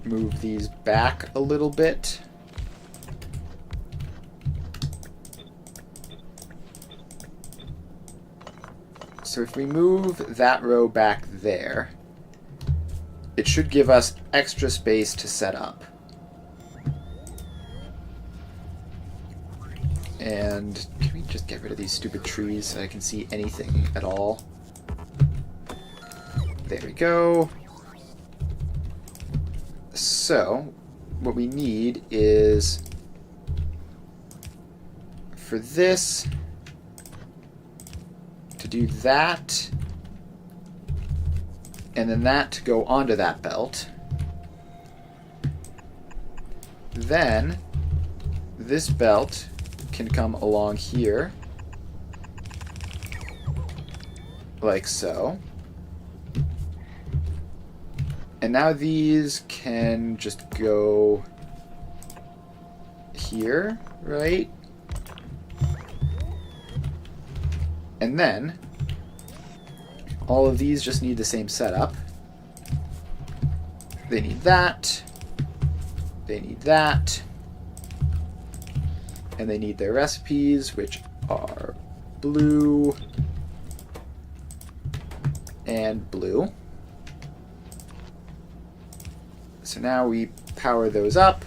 A: move these back a little bit. So if we move that row back there, it should give us extra space to set up. And can we just get rid of these stupid trees so I can see anything at all? There we go. So, what we need is for this to do that, and then that to go onto that belt. Then this belt can come along here, like so. And now these can just go here, right? And then all of these just need the same setup. They need that. They need that. And they need their recipes, which are blue and blue. So now we power those up.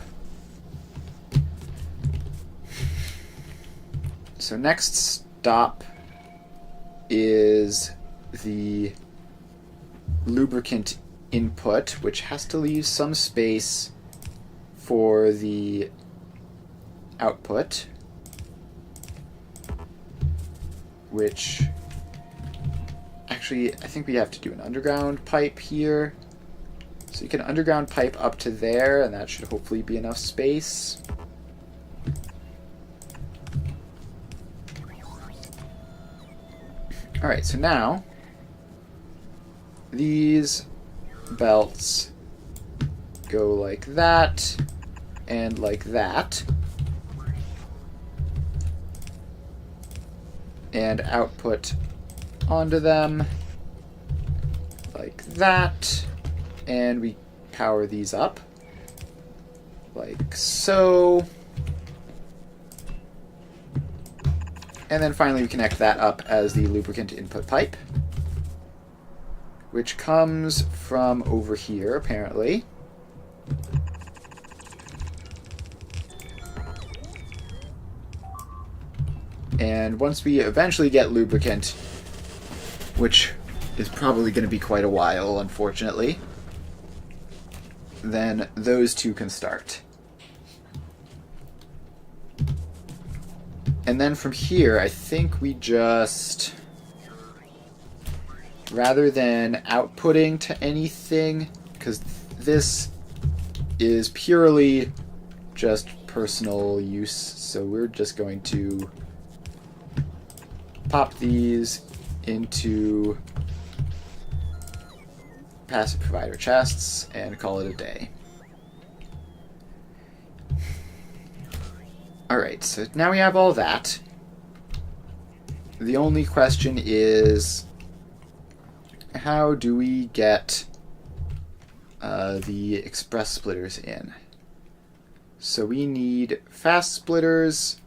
A: So next stop is the lubricant input, which has to leave some space for the output, which actually I think we have to do an underground pipe here. So you can underground pipe up to there, and that should hopefully be enough space. Alright, so now these belts go like that and like that. And output onto them like that. And we power these up like so. And then finally we connect that up as the lubricant input pipe, which comes from over here, apparently. And once we eventually get lubricant, which is probably going to be quite a while, unfortunately, then those two can start. And then from here, I think we just, rather than outputting to anything, because this is purely just personal use, so we're just going to pop these into passive provider chests and call it a day. Alright, so now we have all that. The only question is, how do we get the express splitters in? So we need fast splitters,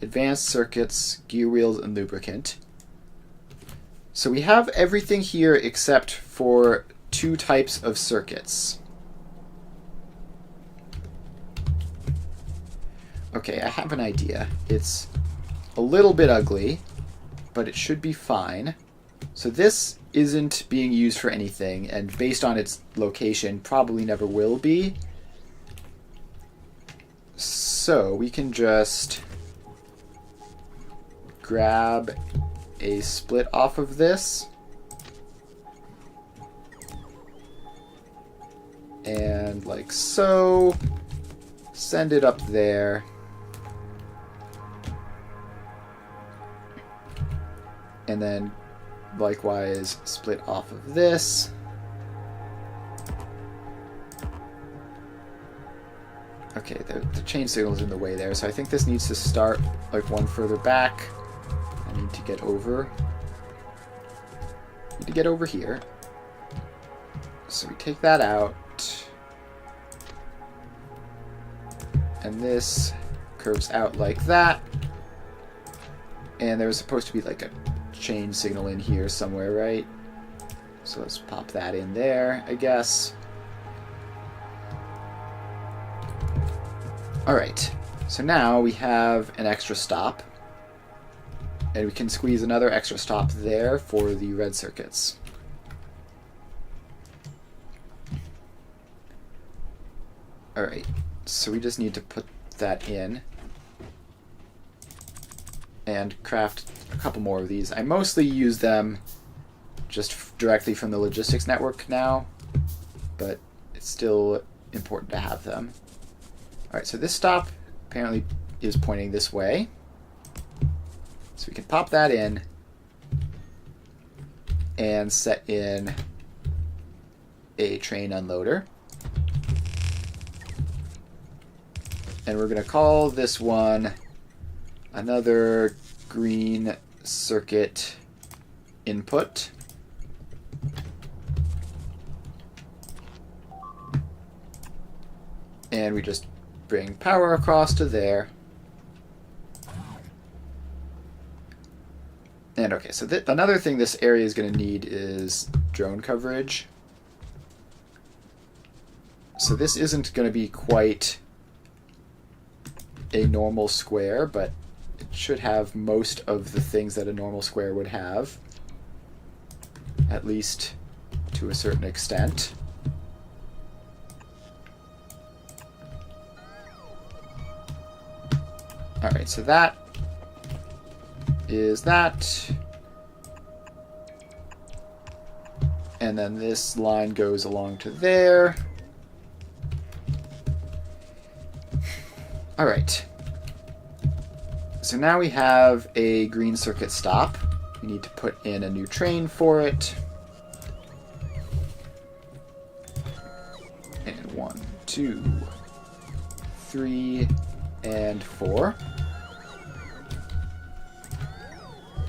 A: advanced circuits, gear wheels, and lubricant. So we have everything here except for two types of circuits. Okay, I have an idea. It's a little bit ugly, but it should be fine. So this isn't being used for anything, and based on its location, probably never will be. So we can just grab a split off of this and like so, send it up there. And then likewise split off of this. Okay, the chain signal is in the way there, so I think this needs to start like one further back. I need to get over. Need to get over here. So we take that out. And this curves out like that. And there was supposed to be like a chain signal in here somewhere, right? So let's pop that in there, I guess. Alright, so now we have an extra stop. And we can squeeze another extra stop there for the red circuits. Alright, so we just need to put that in. And craft a couple more of these. I mostly use them just directly from the logistics network now, but it's still important to have them. Alright, so this stop apparently is pointing this way. So we can pop that in and set in a train unloader. And we're going to call this one another green circuit input. And we just bring power across to there. And okay, so another thing this area is going to need is drone coverage. So this isn't going to be quite a normal square, but it should have most of the things that a normal square would have, at least to a certain extent. Alright, so that is that. And then this line goes along to there. Alright. So now we have a green circuit stop. We need to put in a new train for it. And 1, 2, 3, and 4.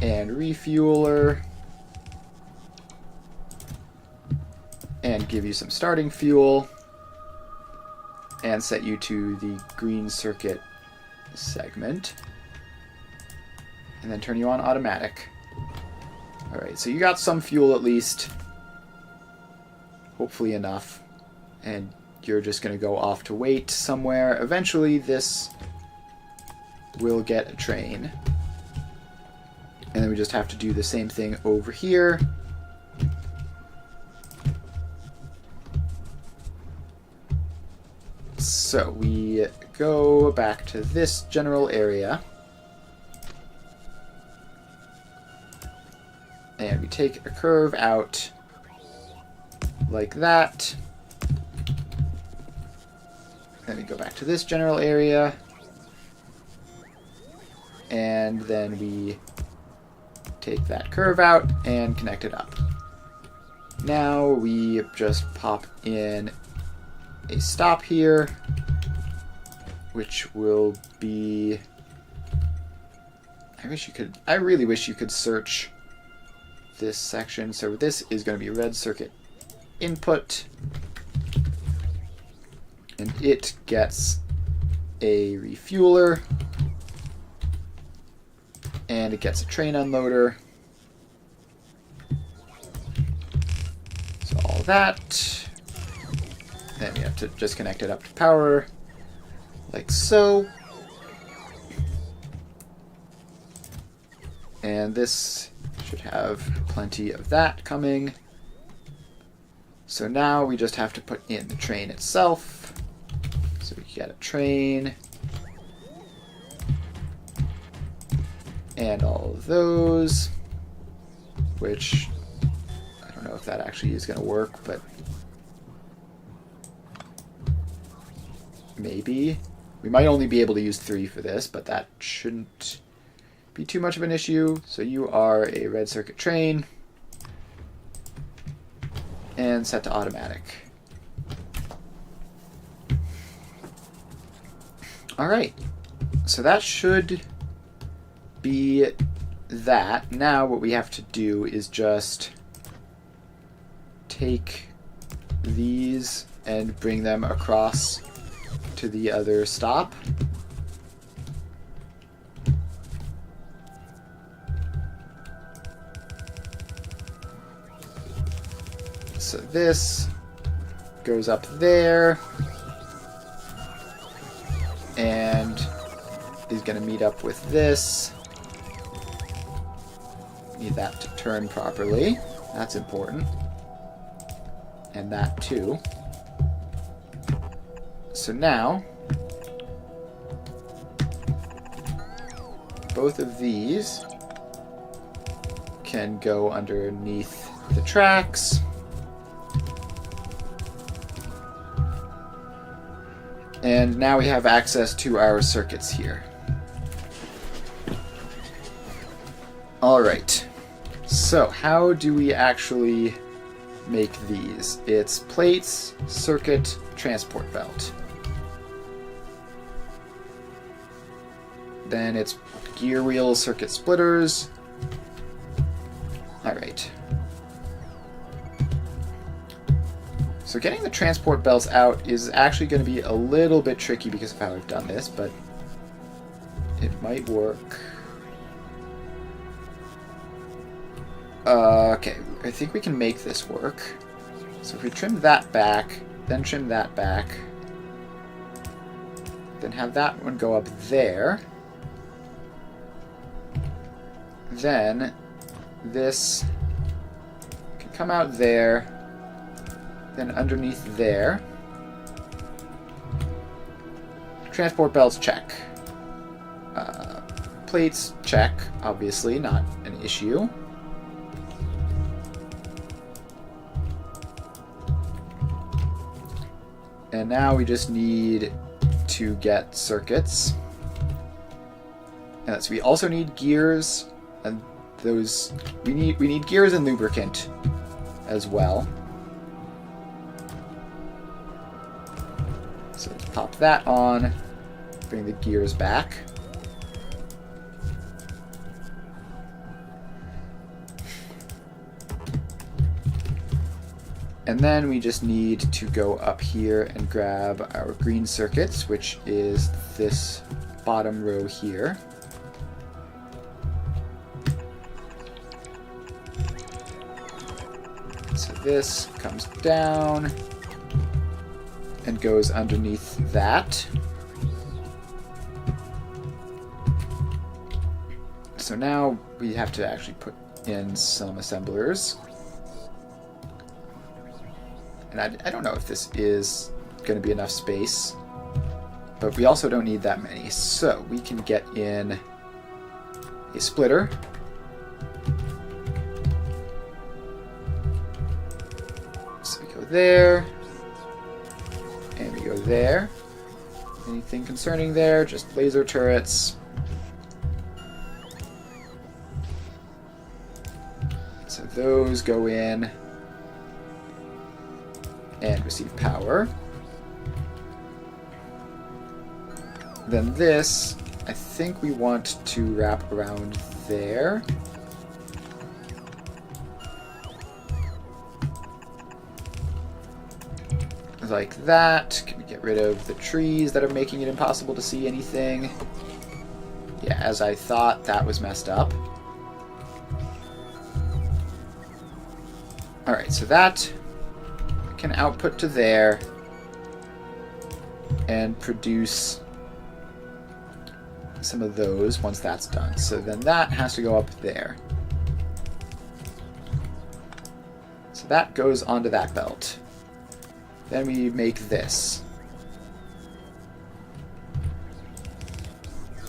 A: And refueler. And give you some starting fuel. And set you to the green circuit segment. And then turn you on automatic. Alright, so you got some fuel at least. Hopefully enough. And you're just going to go off to wait somewhere. Eventually this will get a train. And then we just have to do the same thing over here. So we go back to this general area. And we take a curve out like that. Then we go back to this general area. And then we take that curve out and connect it up. Now we just pop in a stop here, which will be... I really wish you could search this section. So this is going to be red circuit input, and it gets a refueler, and it gets a train unloader. So all that. Then we have to just connect it up to power, like so. And this should have plenty of that coming. So now we just have to put in the train itself. So we get a train. And all of those, which I don't know if that actually is going to work, but maybe. We might only be able to use 3 for this, but that shouldn't be too much of an issue. So you are a red circuit train. And set to automatic. Alright, so that should be that. Now what we have to do is just take these and bring them across to the other stop. So this goes up there and is going to meet up with this. Need that to turn properly. That's important. And that too. So now, both of these can go underneath the tracks. And now we have access to our circuits here. Alright, so how do we actually make these? It's plates, circuit, transport belt. Then it's gear wheel, circuit splitters. Alright. So getting the transport belts out is actually going to be a little bit tricky because of how I've done this, but it might work. Okay, I think we can make this work. So if we trim that back, then trim that back, then have that one go up there, then this can come out there, then underneath there. Transport belts, check. Plates, check. Obviously, not an issue. And now we just need to get circuits. So we also need gears, and those we need gears and lubricant as well. So let's pop that on, bring the gears back. And then we just need to go up here and grab our green circuits, which is this bottom row here. So this comes down and goes underneath that. So now we have to actually put in some assemblers. And I don't know if this is going to be enough space, but we also don't need that many. So we can get in a splitter. So we go there, and we go there. Anything concerning there, just laser turrets. So those go in and receive power. Then this, I think we want to wrap around there. Like that. Can we get rid of the trees that are making it impossible to see anything? Yeah, as I thought, that was messed up. Alright, so that can output to there and produce some of those once that's done. So then that has to go up there. So that goes onto that belt. Then we make this.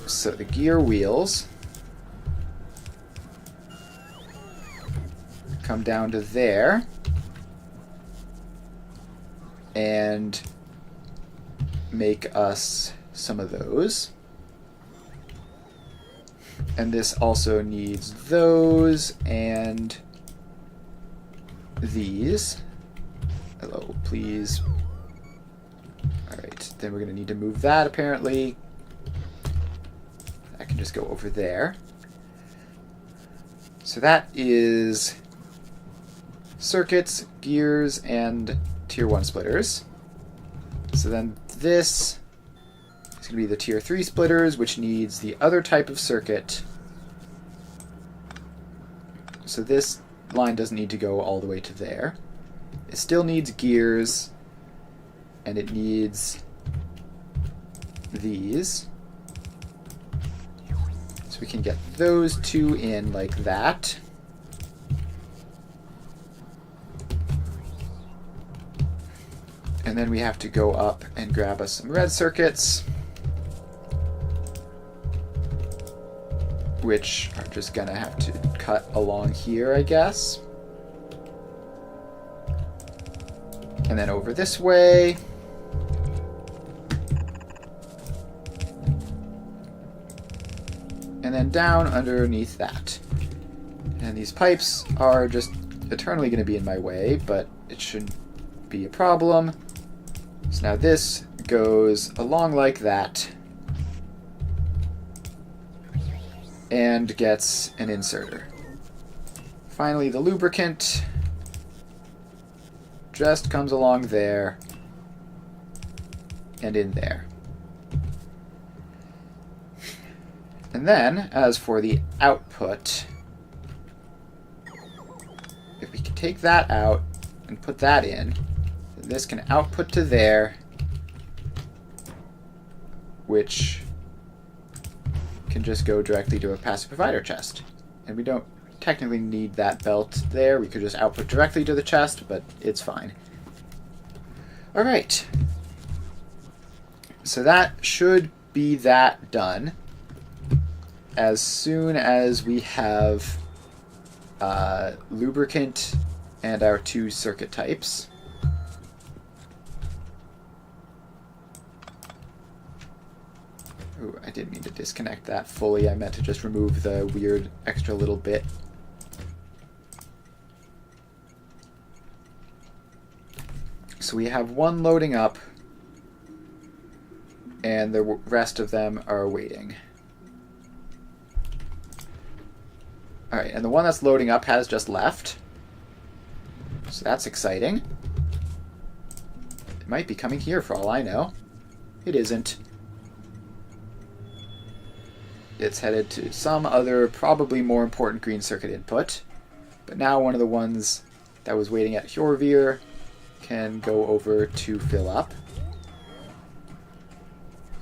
A: So the gear wheels come down to there and make us some of those. And this also needs those and these. Hello, please. Alright, then we're going to need to move that apparently. just go over there. So that is circuits, gears, and tier 1 splitters. So then this is going to be the tier 3 splitters, which needs the other type of circuit. So this line doesn't need to go all the way to there. It still needs gears, and it needs these. So we can get those two in like that. And then we have to go up and grab us some red circuits, which are just gonna have to cut along here, I guess. And then over this way. And then down underneath that. And these pipes are just eternally going to be in my way, but it shouldn't be a problem. So now this goes along like that and gets an inserter. Finally, the lubricant just comes along there and in there. And then, as for the output, if we can take that out and put that in, this can output to there, which can just go directly to a passive provider chest. And we don't technically need that belt there. We could just output directly to the chest, but it's fine. Alright. So that should be that done. As soon as we have lubricant and our 2 circuit types. Ooh, I didn't mean to disconnect that fully. I meant to just remove the weird extra little bit. So we have one loading up, and the rest of them are waiting. Alright, and the one that's loading up has just left. So that's exciting. It might be coming here for all I know. It isn't. It's headed to some other, probably more important green circuit input. But now one of the ones that was waiting at Hjorvir can go over to fill up.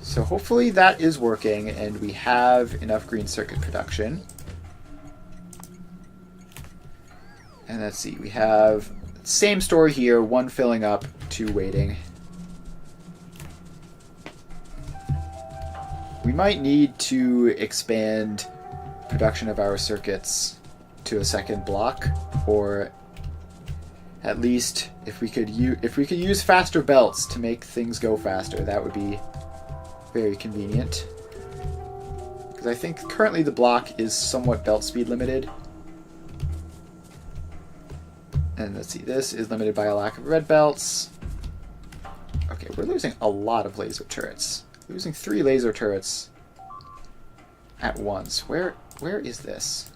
A: So hopefully that is working and we have enough green circuit production. And let's see, we have same story here, 1 filling up, 2 waiting. We might need to expand production of our circuits to a second block, or at least if we could use faster belts to make things go faster, that would be very convenient. Because I think currently the block is somewhat belt speed limited. And let's see, this is limited by a lack of red belts. Okay, we're losing a lot of laser turrets. Losing 3 laser turrets at once. Where is this?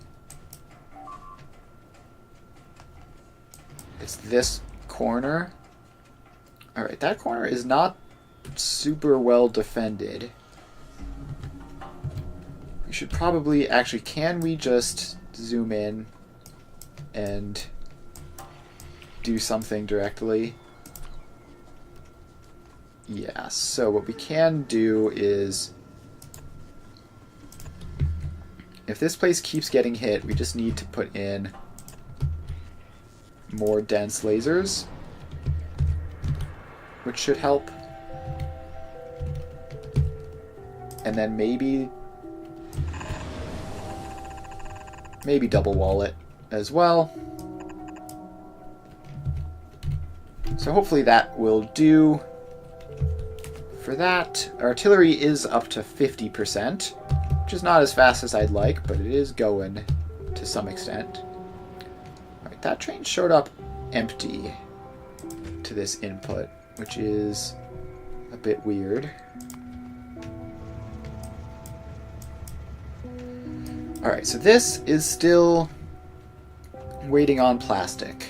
A: It's this corner. Alright, that corner is not super well defended. We should probably... Actually, can we just zoom in and do something directly? Yeah, so what we can do is, if this place keeps getting hit, we just need to put in more dense lasers, which should help. And then maybe double wall it as well. So hopefully that will do. For that, artillery is up to 50%, which is not as fast as I'd like, but it is going to some extent. Alright, that train showed up empty to this input, which is a bit weird. Alright, so this is still waiting on plastic.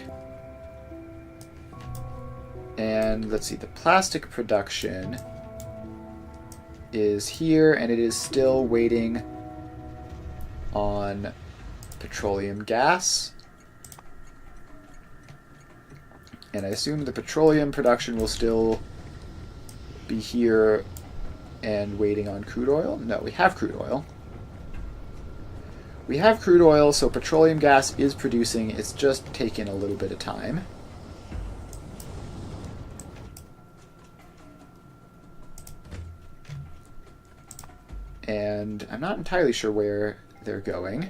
A: And let's see, the plastic production is here, and it is still waiting on petroleum gas. And I assume the petroleum production will still be here and waiting on crude oil. No, we have crude oil. We have crude oil, so petroleum gas is producing. It's just taken a little bit of time. And I'm not entirely sure where they're going.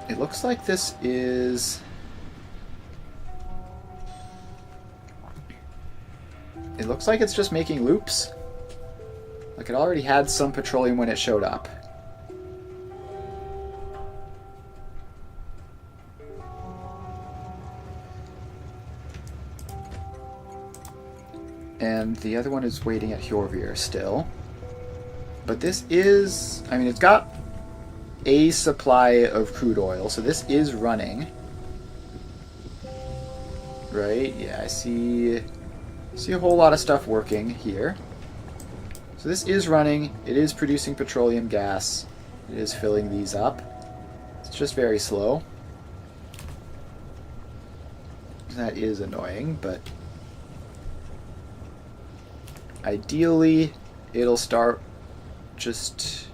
A: It looks like this is... It looks like it's just making loops. Like it already had some petroleum when it showed up. And the other one is waiting at Hjorvir still. But this is... I mean, it's got a supply of crude oil, so this is running. Right? Yeah, I see a whole lot of stuff working here. So this is running. It is producing petroleum gas. It is filling these up. It's just very slow. That is annoying, but ideally it'll start just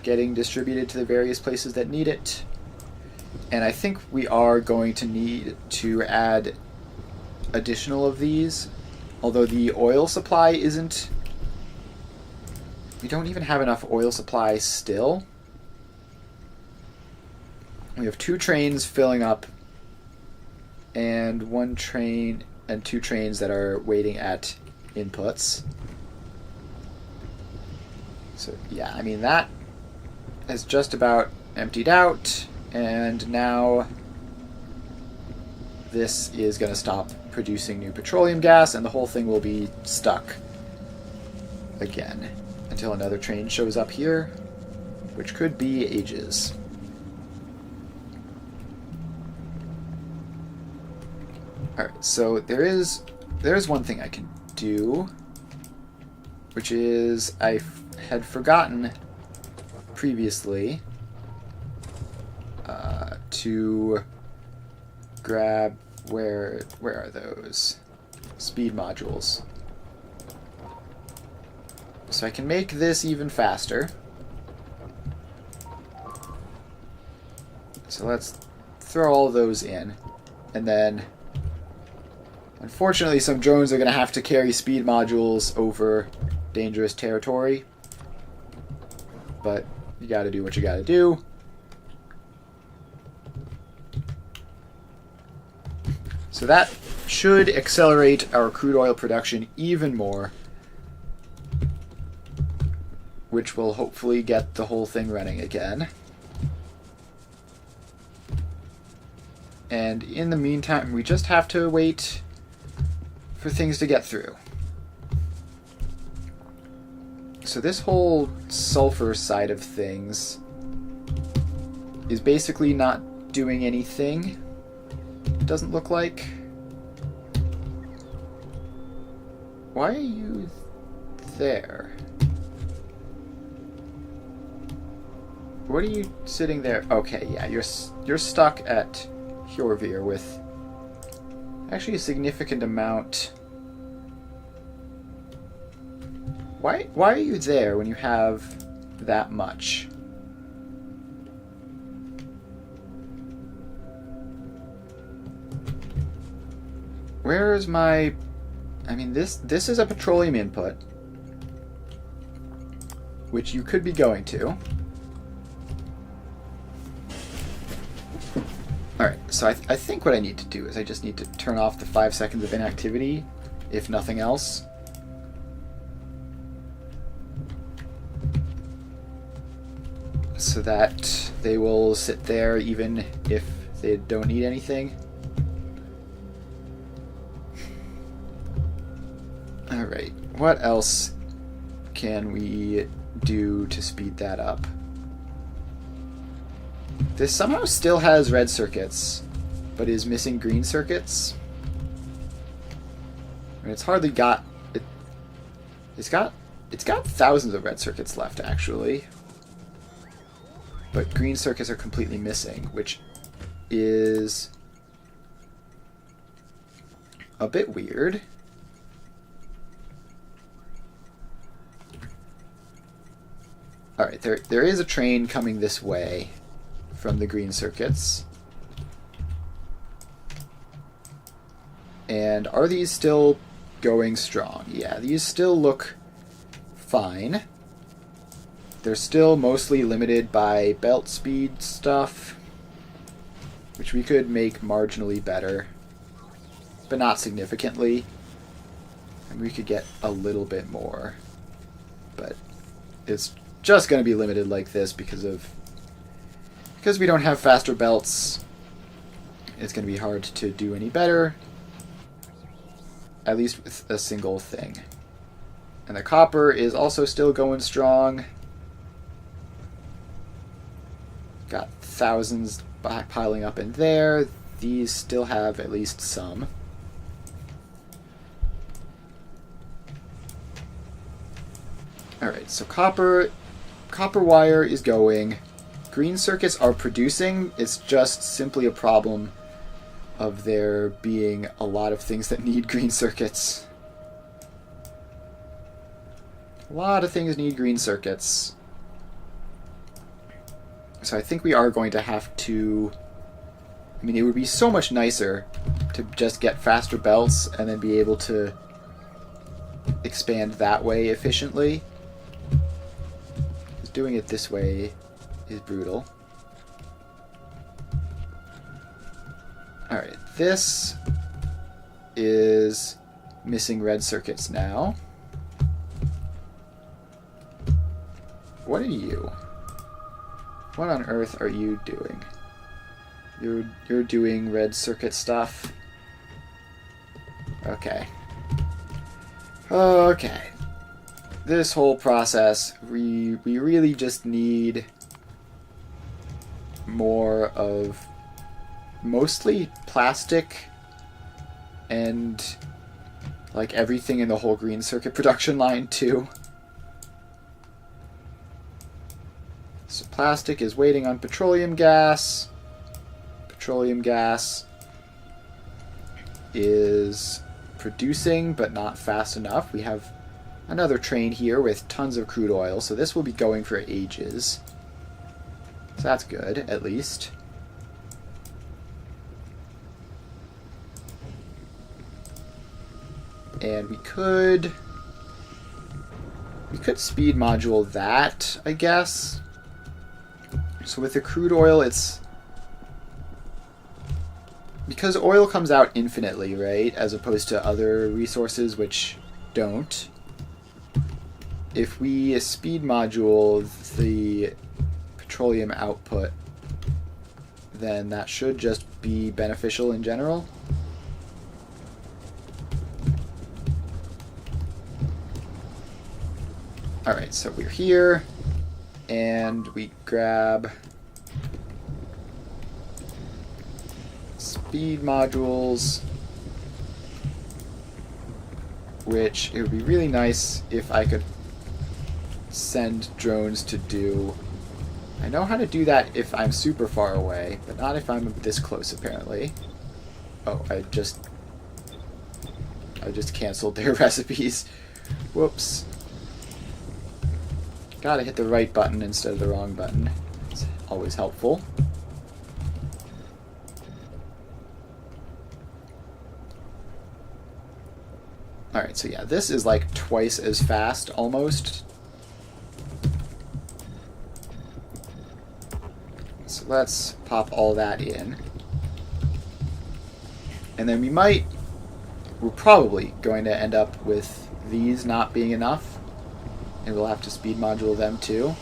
A: getting distributed to the various places that need it. And I think we are going to need to add additional of these, although the oil supply isn't... We don't even have enough oil supply still. We have 2 trains filling up and 1 train and 2 trains that are waiting at inputs. So yeah, I mean that has just about emptied out, and now this is going to stop producing new petroleum gas, and the whole thing will be stuck again until another train shows up here, which could be ages. Alright, so there's one thing I can do, which is I had forgotten previously to grab... Where are those? Speed modules. So I can make this even faster. So let's throw all of those in. And then, unfortunately, some drones are going to have to carry speed modules over dangerous territory. But you got to do what you got to do. So that should accelerate our crude oil production even more, which will hopefully get the whole thing running again. And in the meantime, we just have to wait for things to get through. So this whole sulfur side of things is basically not doing anything. It doesn't look like. Why are you there? What are you sitting there? Okay, yeah, you're stuck at Hjorvir with actually a significant amount. Why are you there when you have that much? Where is my... I mean, this is a petroleum input, which you could be going to. Alright, so I think what I need to do is I just need to turn off the 5 seconds of inactivity, if nothing else. So that they will sit there even if they don't need anything. Alright, what else can we do to speed that up? This somehow still has red circuits, but is missing green circuits. I mean, it's hardly got it. It's got thousands of red circuits left, actually, but green circuits are completely missing, which is a bit weird. All right, there is a train coming this way from the green circuits. And are these still going strong? Yeah, these still look fine. They're still mostly limited by belt speed stuff, which we could make marginally better, but not significantly. And we could get a little bit more, but it's just going to be limited like this because we don't have faster belts. It's going to be hard to do any better, at least with a single thing. And the copper is also still going strong. Got thousands piling up in there. These still have at least some. Alright, so copper wire is going. Green circuits are producing. It's just simply a problem of there being a lot of things that need green circuits. A lot of things need green circuits. So I think we are going to have to... I mean, it would be so much nicer to just get faster belts and then be able to expand that way efficiently. Just doing it this way is brutal. Alright, this is missing red circuits now. What are you? What on earth are you doing? You're doing red circuit stuff? Okay. Okay. This whole process, we really just need more of mostly plastic and like everything in the whole green circuit production line too. So plastic is waiting on petroleum gas. Petroleum gas is producing but not fast enough. We have another train here with tons of crude oil, so this will be going for ages. So that's good, at least. And we could speed module that, I guess. So with the crude oil, it's... because oil comes out infinitely, right? As opposed to other resources which don't. If we speed module the petroleum output, then that should just be beneficial in general. Alright, so we're here, and we grab speed modules, which it would be really nice if I could send drones to do. I know how to do that if I'm super far away, but not if I'm this close, apparently. Oh, I just canceled their recipes. Whoops. Gotta hit the right button instead of the wrong button. It's always helpful. Alright, so yeah, this is like twice as fast, almost. So let's pop all that in. And then we're probably going to end up with these not being enough. And we'll have to speed module them too.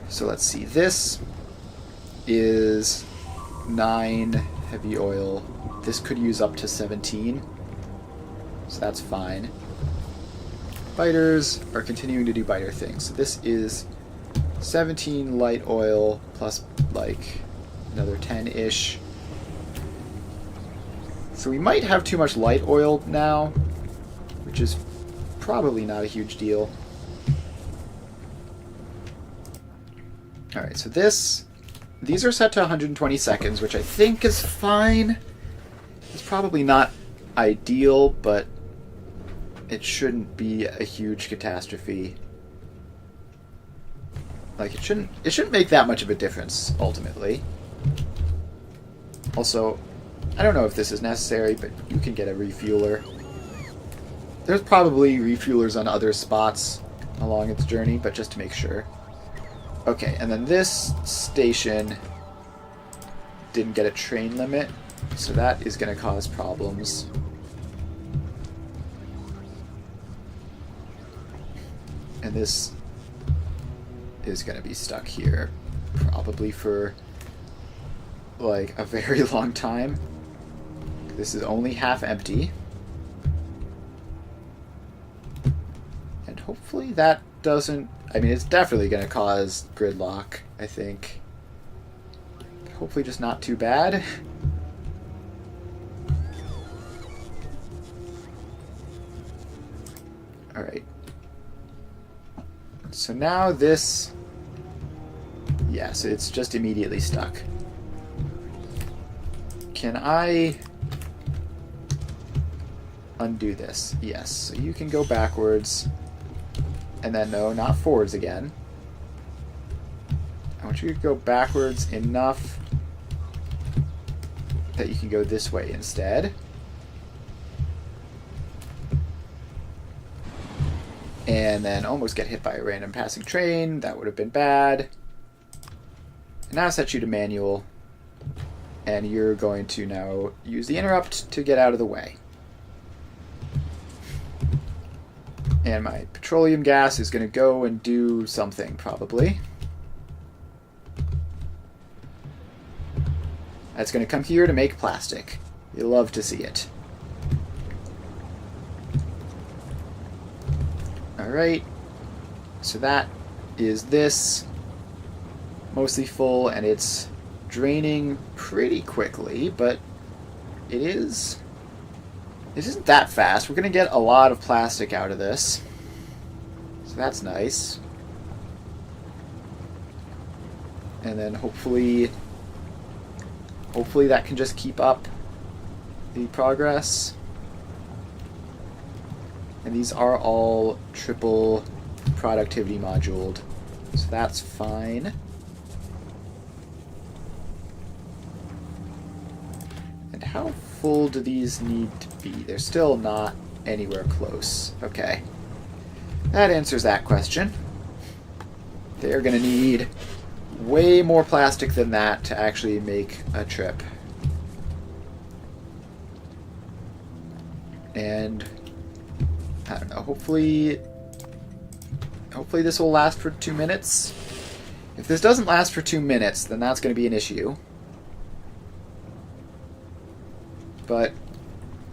A: So let's see, this is 9 heavy oil. this could use up to 17. So that's fine. Biters are continuing to do biter things. So this is 17 light oil plus like another 10-ish. So we might have too much light oil now, which is probably not a huge deal. Alright, so these are set to 120 seconds, which I think is fine. It's probably not ideal, but it shouldn't be a huge catastrophe. Like, it shouldn't make that much of a difference, ultimately. Also, I don't know if this is necessary, but you can get a refueler. There's probably refuelers on other spots along its journey, but just to make sure. Okay, and then this station didn't get a train limit, so that is going to cause problems. And this is going to be stuck here probably for like a very long time. This is only half empty. And hopefully that doesn't... I mean, it's definitely going to cause gridlock, I think. Hopefully just not too bad. Alright. So now this... Yes, it's just immediately stuck. Can I undo this? Yes. So you can go backwards. And then, no, not forwards again. I want you to go backwards enough that you can go this way instead. And then almost get hit by a random passing train. That would have been bad. And now set you to manual. And you're going to now use the interrupt to get out of the way. And my petroleum gas is going to go and do something, probably. That's going to come here to make plastic. You'll love to see it. Alright. So that is this. Mostly full, and it's draining pretty quickly, but it is... It isn't that fast. We're going to get a lot of plastic out of this. So that's nice. And then hopefully that can just keep up the progress. And these are all triple productivity moduled. So that's fine. And how full do these need to be? They're still not anywhere close. Okay. That answers that question. They're going to need way more plastic than that to actually make a trip. And I don't know, hopefully this will last for 2 minutes. If this doesn't last for 2 minutes, then that's going to be an issue. But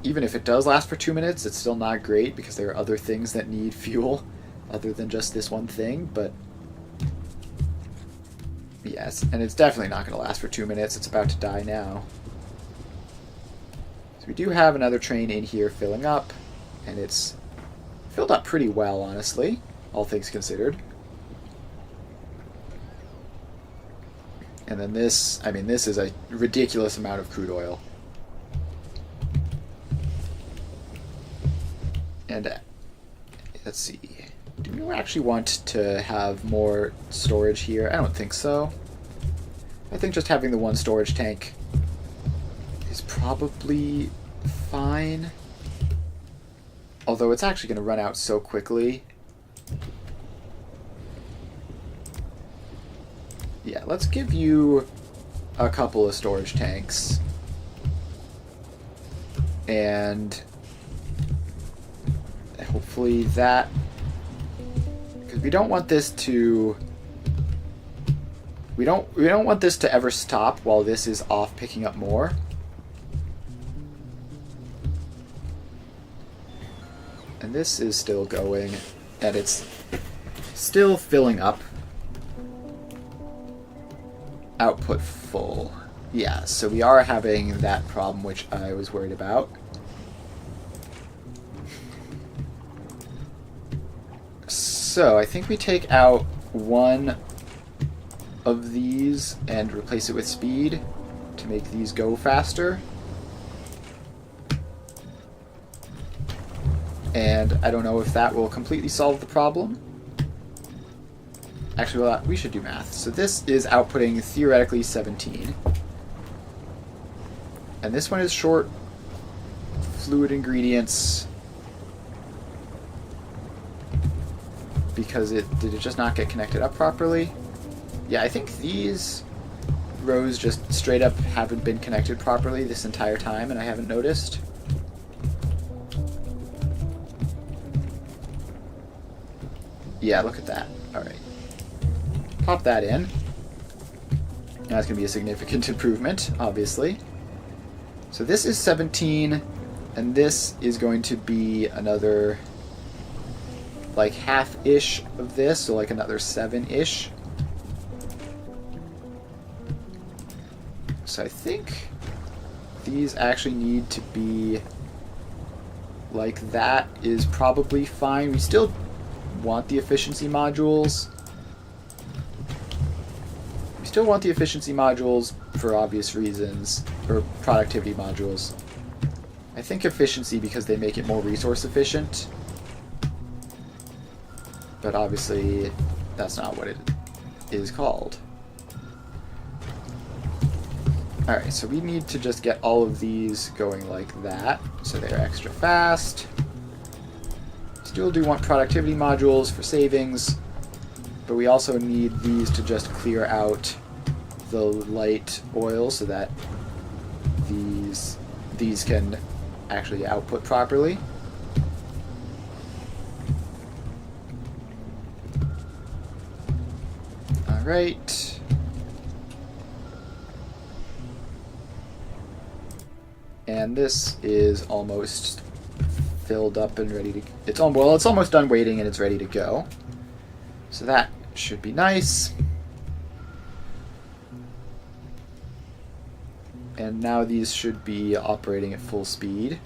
A: even if it does last for 2 minutes, it's still not great because there are other things that need fuel other than just this one thing. But yes, and it's definitely not going to last for 2 minutes. It's about to die now. So we do have another train in here filling up, and it's filled up pretty well, honestly, all things considered. And then this, I mean, this is a ridiculous amount of crude oil. And let's see, do we actually want to have more storage here? I don't think so. I think just having the one storage tank is probably fine. Although it's actually going to run out so quickly. Yeah, let's give you a couple of storage tanks. And hopefully that... Because we don't want this to... We don't want this to ever stop while this is off picking up more. And this is still going, and it's still filling up. Output full. Yeah, so we are having that problem which I was worried about. So I think we take out one of these and replace it with speed to make these go faster. And I don't know if that will completely solve the problem. Actually, well, we should do math. So this is outputting theoretically 17. And this one is short fluid ingredients because did it just not get connected up properly? Yeah, I think these rows just straight up haven't been connected properly this entire time and I haven't noticed. Yeah, look at that. Alright. Pop that in. Now that's going to be a significant improvement, obviously. So this is 17, and this is going to be another, like, half-ish of this, so like another 7-ish. So I think these actually need to be like that is probably fine. We still want the efficiency modules. We still want the efficiency modules for obvious reasons, or productivity modules. I think efficiency because they make it more resource efficient. But obviously that's not what it is called. Alright, so we need to just get all of these going like that, so they're extra fast. Still do want productivity modules for savings, but we also need these to just clear out the light oil so that these can actually output properly. Alright. And this is almost filled up and ready to... It's almost done waiting and it's ready to go. So that should be nice. And now these should be operating at full speed.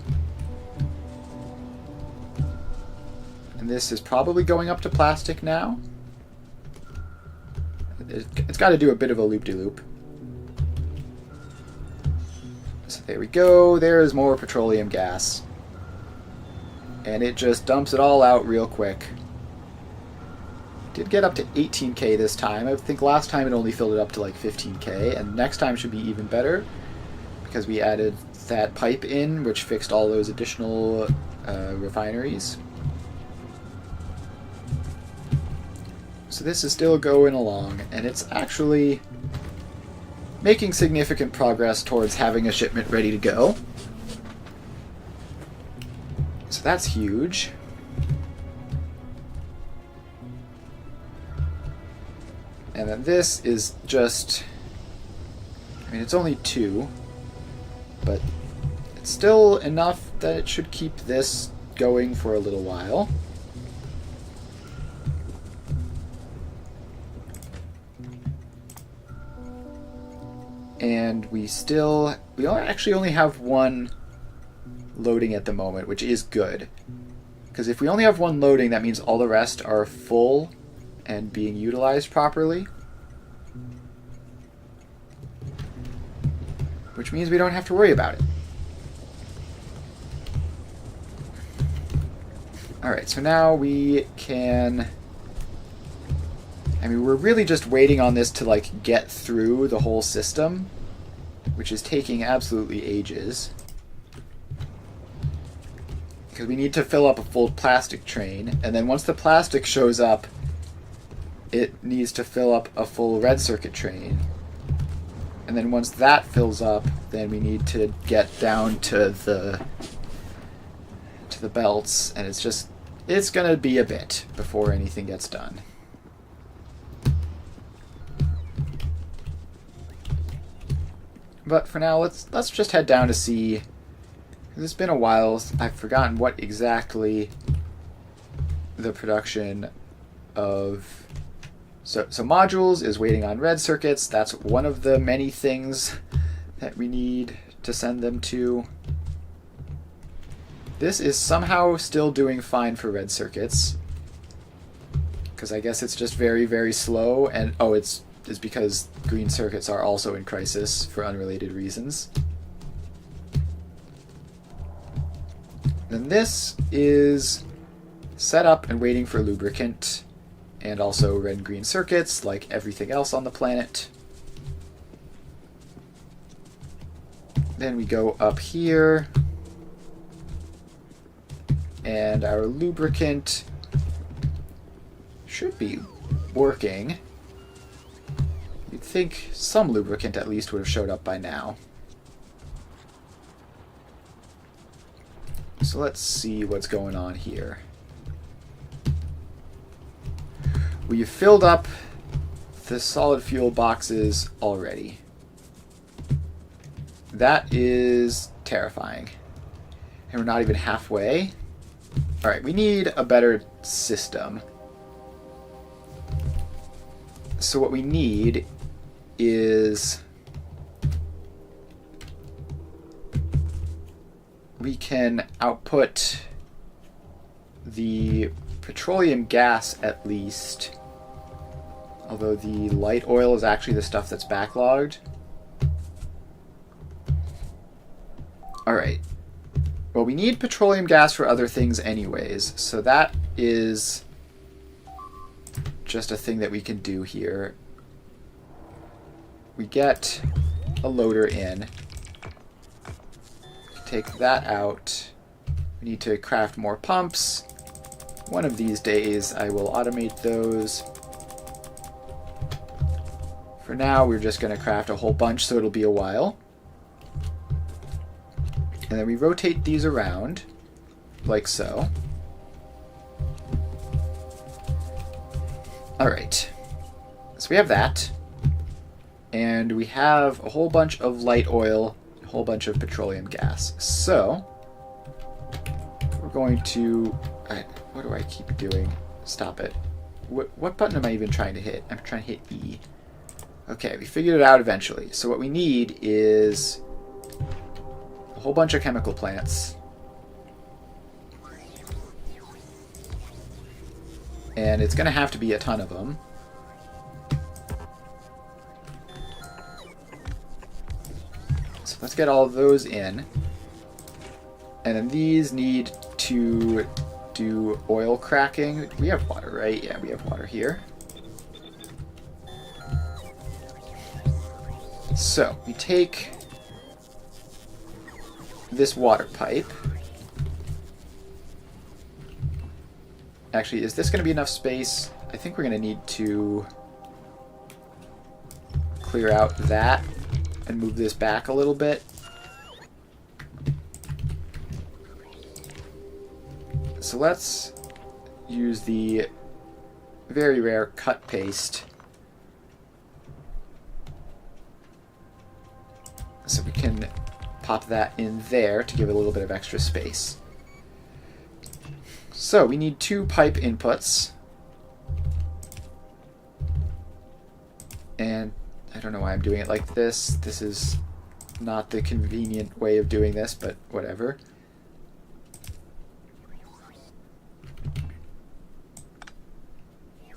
A: And this is probably going up to plastic now. It's got to do a bit of a loop-de-loop. So there we go. There's more petroleum gas. And it just dumps it all out real quick. Did get up to 18k this time. I think last time it only filled it up to like 15k, and next time should be even better because we added that pipe in, which fixed all those additional refineries. So this is still going along, and it's actually making significant progress towards having a shipment ready to go. So that's huge. And then this is just... I mean, it's only 2, but it's still enough that it should keep this going for a little while. And we actually only have one loading at the moment, which is good. Because if we only have one loading, that means all the rest are full and being utilized properly. Which means we don't have to worry about it. Alright, so now we can... I mean, we're really just waiting on this to, like, get through the whole system, which is taking absolutely ages. Because we need to fill up a full plastic train, and then once the plastic shows up, it needs to fill up a full red circuit train. And then once that fills up, then we need to get down to the belts, and it's gonna be a bit before anything gets done. But for now, let's just head down to see. It's been a while. I've forgotten what exactly the production of... So modules is waiting on red circuits. That's one of the many things that we need to send them to. This is somehow still doing fine for red circuits, because I guess it's just very, very slow, and oh, it's because green circuits are also in crisis for unrelated reasons. Then this is set up and waiting for lubricant, and also red and green circuits, like everything else on the planet. Then we go up here, and our lubricant should be working. You'd think some lubricant at least would have showed up by now. So let's see what's going on here. We've filled up the solid fuel boxes already. That is terrifying. And we're not even halfway. Alright, we need a better system. So what we need is... we can output the petroleum gas at least, although the light oil is actually the stuff that's backlogged. Alright. Well, we need petroleum gas for other things anyways, so that is just a thing that we can do here. We get a loader in. Take that out. We need to craft more pumps. One of these days I will automate those. For now we're just going to craft a whole bunch, so it'll be a while. And then we rotate these around, like so. Alright. So we have that. And we have a whole bunch of light oil, a whole bunch of petroleum gas. So, we're going to... what do I keep doing? Stop it. What button am I even trying to hit? I'm trying to hit E. Okay, we figured it out eventually. So what we need is a whole bunch of chemical plants. And it's going to have to be a ton of them. So let's get all of those in. And then these need to do oil cracking. We have water, right? Yeah, we have water here. So we take this water pipe. Actually, is this going to be enough space? I think we're going to need to clear out that and move this back a little bit. So let's use the very rare cut paste. So we can pop that in there to give it a little bit of extra space. So we need 2 pipe inputs. And I don't know why I'm doing it like this. This is not the convenient way of doing this, but whatever.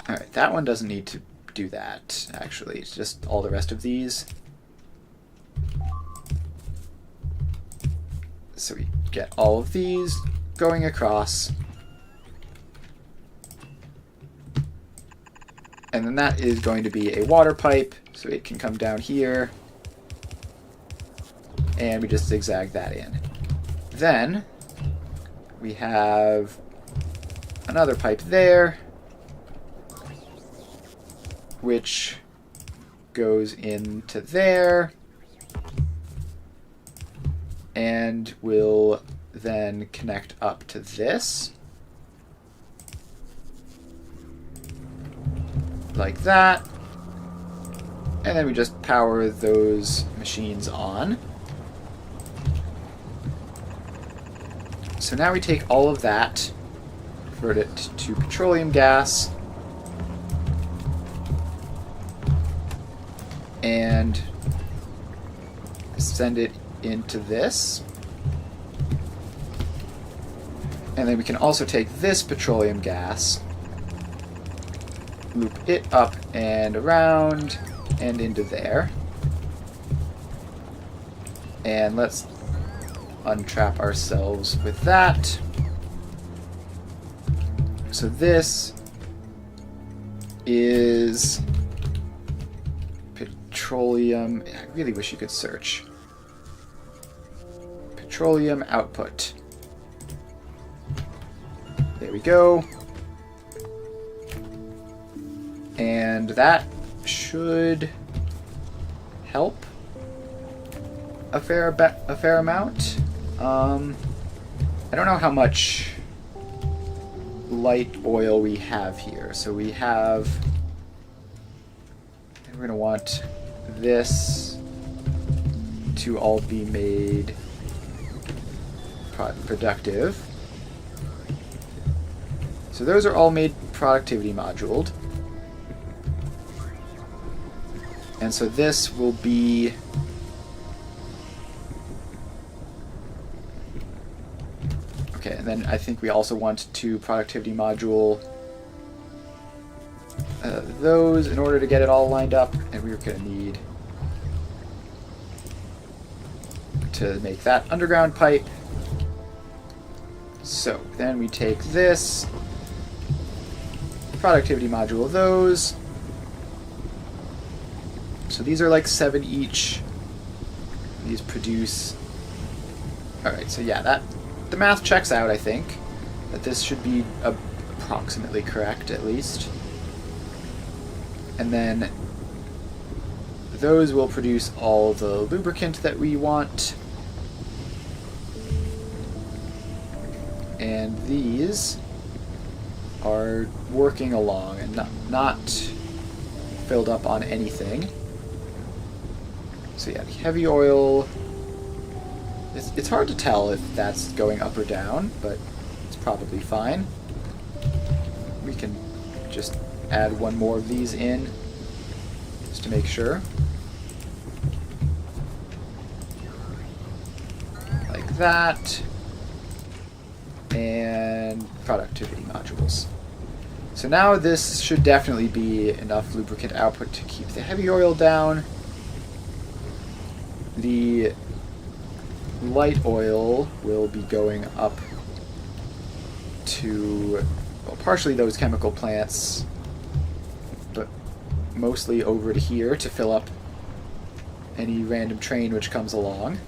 A: Alright, that one doesn't need to do that, actually. It's just all the rest of these. So we get all of these going across. And then that is going to be a water pipe, so it can come down here. And we just zigzag that in. Then we have another pipe there, which goes into there and will then connect up to this. Like that. And then we just power those machines on. So now we take all of that, convert it to petroleum gas. And send it into this. And then we can also take this petroleum gas, loop it up and around and into there. And let's untrap ourselves with that. So this is petroleum. I really wish you could search. Petroleum output. There we go. And that should help a fair amount. I don't know how much light oil we have here. So we have, and we're going to want this to all be made productive. So those are all made productivity moduled. And so this will be okay, and then I think we also want to productivity module those in order to get it all lined up, and we're going to need to make that underground pipe. So then we take this, productivity module those. So these are like 7 each. These produce. Alright, so yeah, that the math checks out, I think. That this should be approximately correct, at least. And then those will produce all the lubricant that we want. And these are working along and not filled up on anything. So yeah, the heavy oil, it's hard to tell if that's going up or down, but it's probably fine. We can just add one more of these in, just to make sure. Like that. And productivity modules. So now this should definitely be enough lubricant output to keep the heavy oil down. The light oil will be going up to, well, partially those chemical plants, but mostly over to here to fill up any random train which comes along.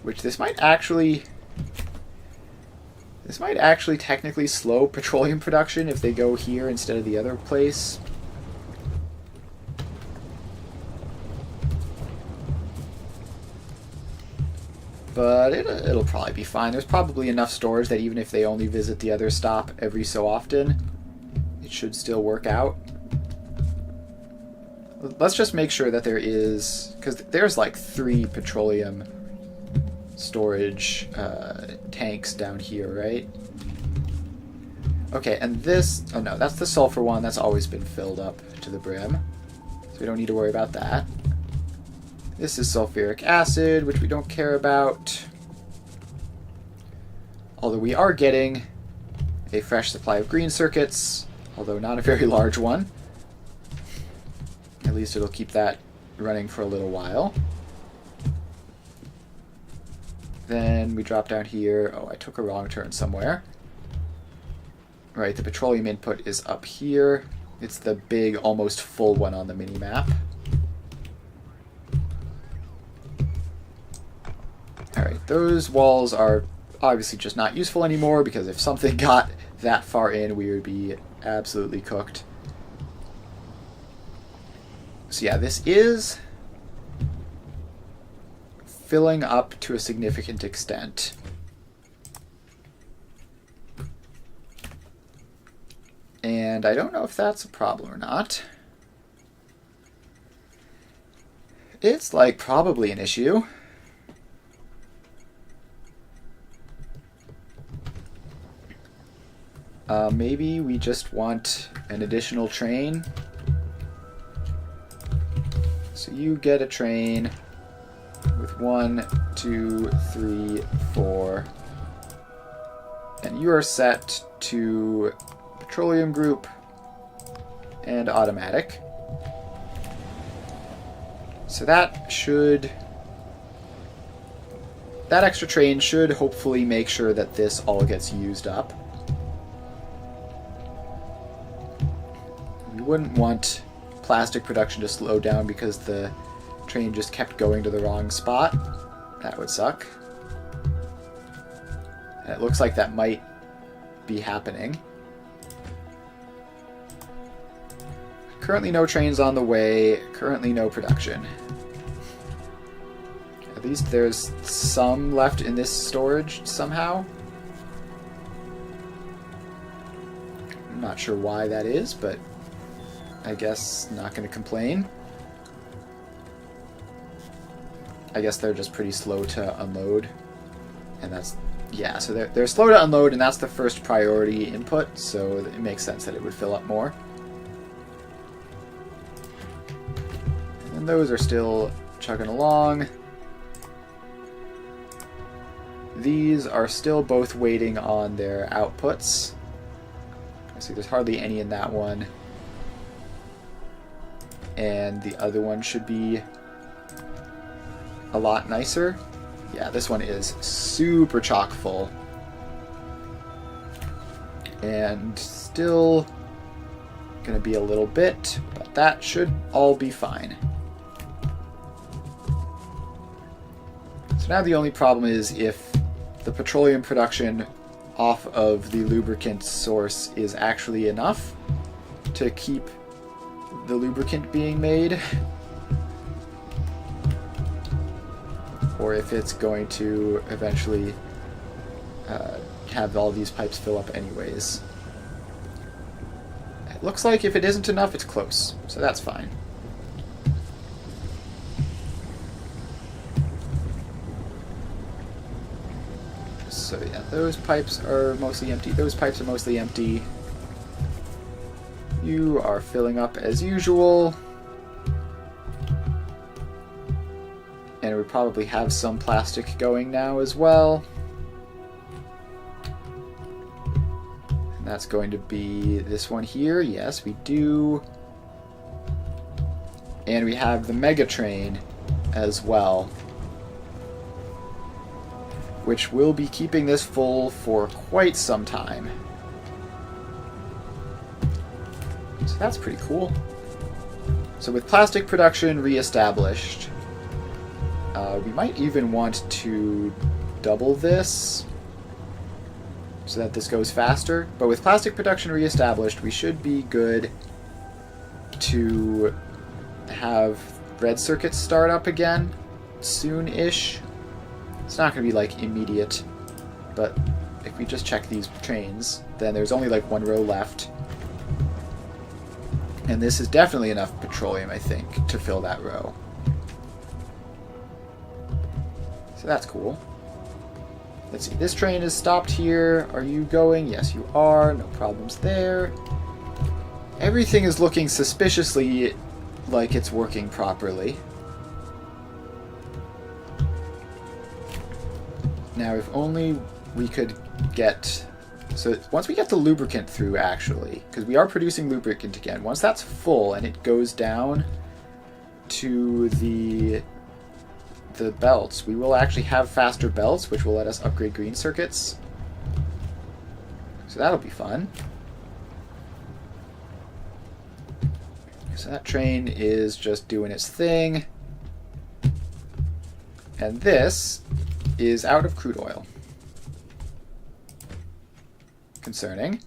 A: Which this might actually technically slow petroleum production if they go here instead of the other place. But it'll probably be fine. There's probably enough stores that even if they only visit the other stop every so often, it should still work out. Let's just make sure that there is, because there's like 3 petroleum storage tanks down here, right? Okay, and this, oh no, that's the sulfur one. That's always been filled up to the brim, so we don't need to worry about that. This is sulfuric acid, which we don't care about. Although we are getting a fresh supply of green circuits, although not a very large one. At least it'll keep that running for a little while. Then we drop down here. Oh, I took a wrong turn somewhere. Right, the petroleum input is up here. It's the big, almost full one on the mini-map. Alright, those walls are obviously just not useful anymore, because if something got that far in, we would be absolutely cooked. So yeah, this is filling up to a significant extent. And I don't know if that's a problem or not. It's like probably an issue. Maybe we just want an additional train. So you get a train with 1, 2, 3, 4. And you are set to petroleum group and automatic. So that extra train should hopefully make sure that this all gets used up. We wouldn't want plastic production to slow down because the train just kept going to the wrong spot. That would suck. And it looks like that might be happening. Currently no trains on the way, currently no production. At least there's some left in this storage somehow. I'm not sure why that is, but I guess not going to complain. I guess they're just pretty slow to unload. And that's, yeah, so they're slow to unload, and that's the first priority input, so it makes sense that it would fill up more. And those are still chugging along. These are still both waiting on their outputs. I see there's hardly any in that one. And the other one should be a lot nicer. Yeah, this one is super chock full. And still gonna be a little bit, but that should all be fine. So now the only problem is if the petroleum production off of the lubricant source is actually enough to keep the lubricant being made, or if it's going to eventually have all these pipes fill up anyways. It looks like if it isn't enough, it's close, so that's fine. So yeah, those pipes are mostly empty. Those pipes are mostly empty. You are filling up as usual. And we probably have some plastic going now as well. And that's going to be this one here. Yes, we do. And we have the mega train as well, which will be keeping this full for quite some time. So that's pretty cool. So with plastic production reestablished, we might even want to double this so that this goes faster. But with plastic production reestablished, we should be good to have red circuits start up again soon-ish. It's not going to be like immediate, but if we just check these trains, then there's only like one row left. And this is definitely enough petroleum, I think, to fill that row. So that's cool. Let's see, this train is stopped here. Are you going? Yes, you are. No problems there. Everything is looking suspiciously like it's working properly. Now, if only we could get... So once we get the lubricant through, actually, because we are producing lubricant again, once that's full and it goes down to the belts, we will actually have faster belts, which will let us upgrade green circuits. So that'll be fun. So that train is just doing its thing. And this is out of crude oil. Concerning.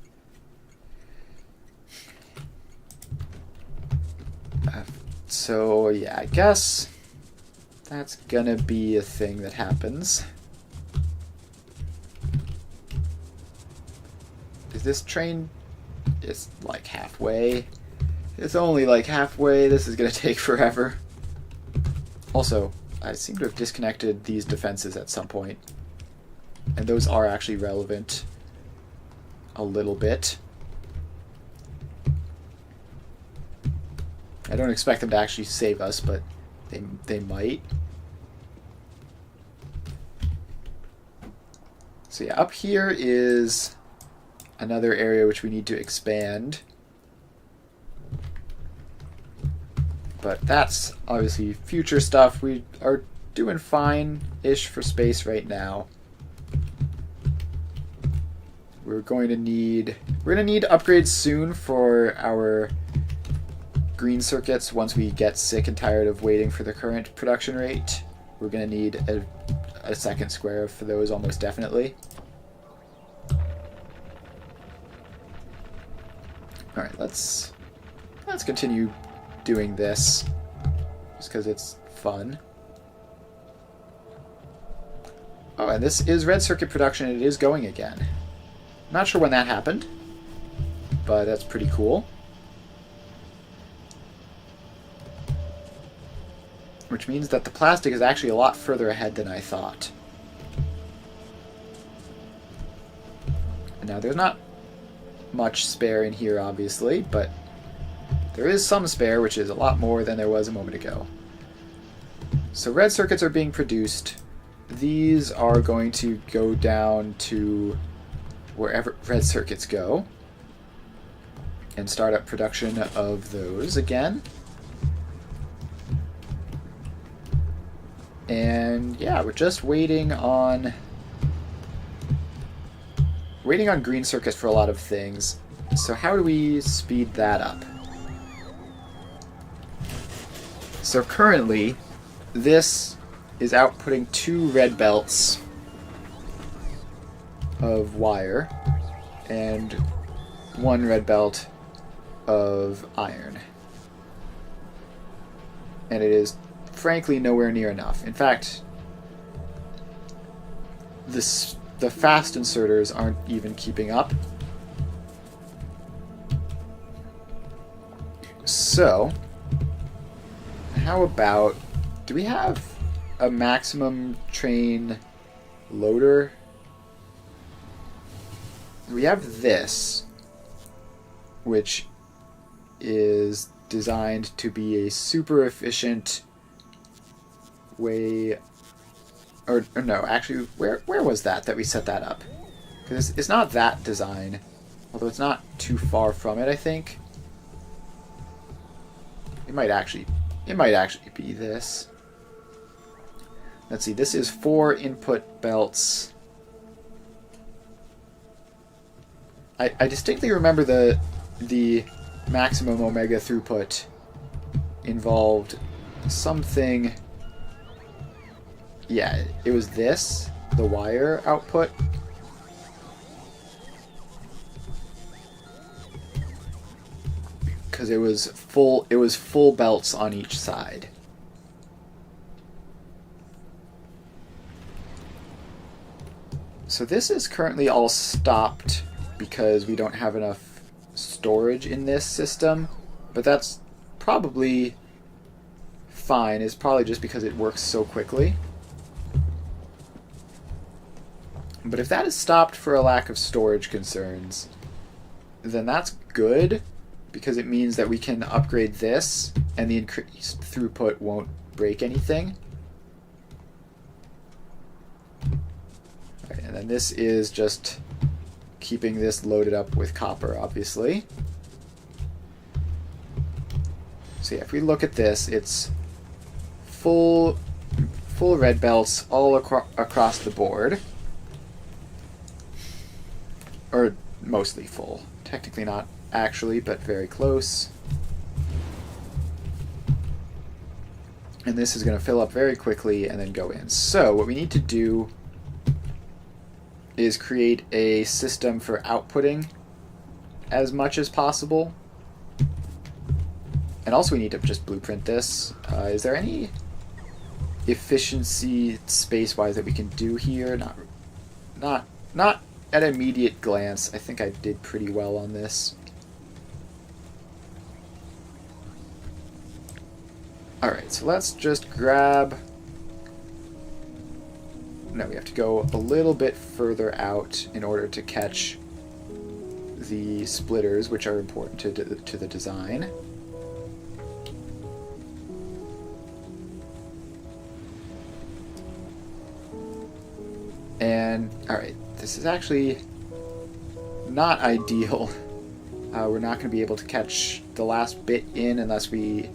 A: So yeah, I guess that's gonna be a thing that happens. Is this train... It's like halfway. It's only like halfway. This is gonna take forever. Also, I seem to have disconnected these defenses at some point. And those are actually relevant. a little bit. I don't expect them to actually save us, but they might. So yeah, up here is another area which we need to expand. But that's obviously future stuff. We are doing fine-ish for space right now. We're going to need upgrades soon for our green circuits. Once we get sick and tired of waiting for the current production rate, we're going to need a second square for those almost definitely. All right, let's continue doing this just because it's fun. Oh, and this is red circuit production, and it is going again. Not sure when that happened, but that's pretty cool. Which means that the plastic is actually a lot further ahead than I thought. And now there's not much spare in here, obviously, but there is some spare, which is a lot more than there was a moment ago. So red circuits are being produced. These are going to go down to wherever red circuits go and start up production of those again. And yeah, we're just waiting on green circuits for a lot of things. So how do we speed that up? So currently, this is outputting 2 red belts of wire and 1 red belt of iron. And it is frankly nowhere near enough. In fact, the fast inserters aren't even keeping up. So, how about, do we have a maximum train loader? We have this, which is designed to be a super efficient way, or no, actually, where was that we set that up? Because it's not that design, although it's not too far from it, I think. It might actually be this. Let's see, this is 4 input belts. I distinctly remember the maximum omega throughput involved something. Yeah, it was this, the wire output. Because it was full belts on each side. So this is currently all stopped because we don't have enough storage in this system, but that's probably fine. It's probably just because it works so quickly. But if that is stopped for a lack of storage concerns, then that's good, because it means that we can upgrade this and the increased throughput won't break anything. Right, and then this is just keeping this loaded up with copper, obviously. So yeah, if we look at this, it's full red belts all across the board. Or mostly full. Technically not actually, but very close. And this is going to fill up very quickly and then go in. So what we need to do is create a system for outputting as much as possible. And also we need to just blueprint this. Is there any efficiency space-wise that we can do here? Not at immediate glance. I think I did pretty well on this. Alright, so let's just grab... No, we have to go a little bit further out in order to catch the splitters, which are important to the design. And, alright, this is actually not ideal. We're not going to be able to catch the last bit in unless we...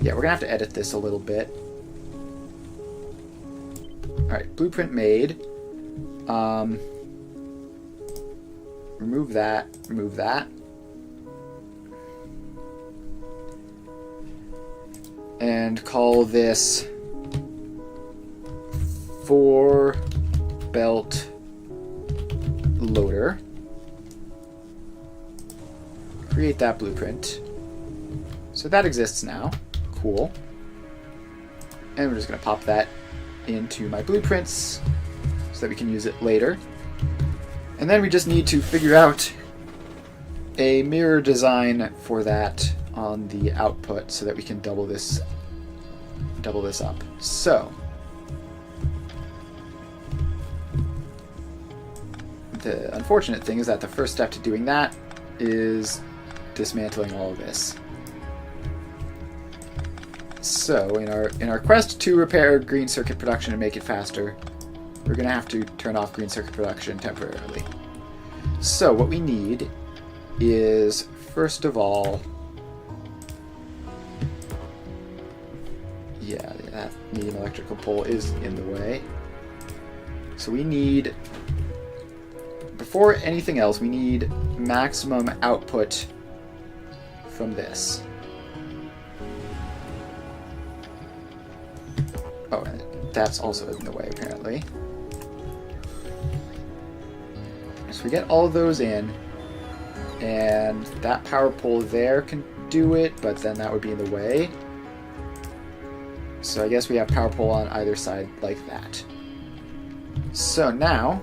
A: Yeah, we're going to have to edit this a little bit. Alright, blueprint made. Remove that. Remove that. And call this 4-belt loader. Create that blueprint. So that exists now. Cool. And we're just going to pop that into my blueprints so that we can use it later. And then we just need to figure out a mirror design for that on the output so that we can double this up. So the unfortunate thing is that the first step to doing that is dismantling all of this. So in our quest to repair green circuit production and make it faster, we're going to have to turn off green circuit production temporarily. So what we need is, first of all, yeah, that medium electrical pole is in the way. So we need, before anything else, we need maximum output from this. Oh, and that's also in the way, apparently. So we get all of those in, and that power pole there can do it, but then that would be in the way. So I guess we have power pole on either side like that. So now,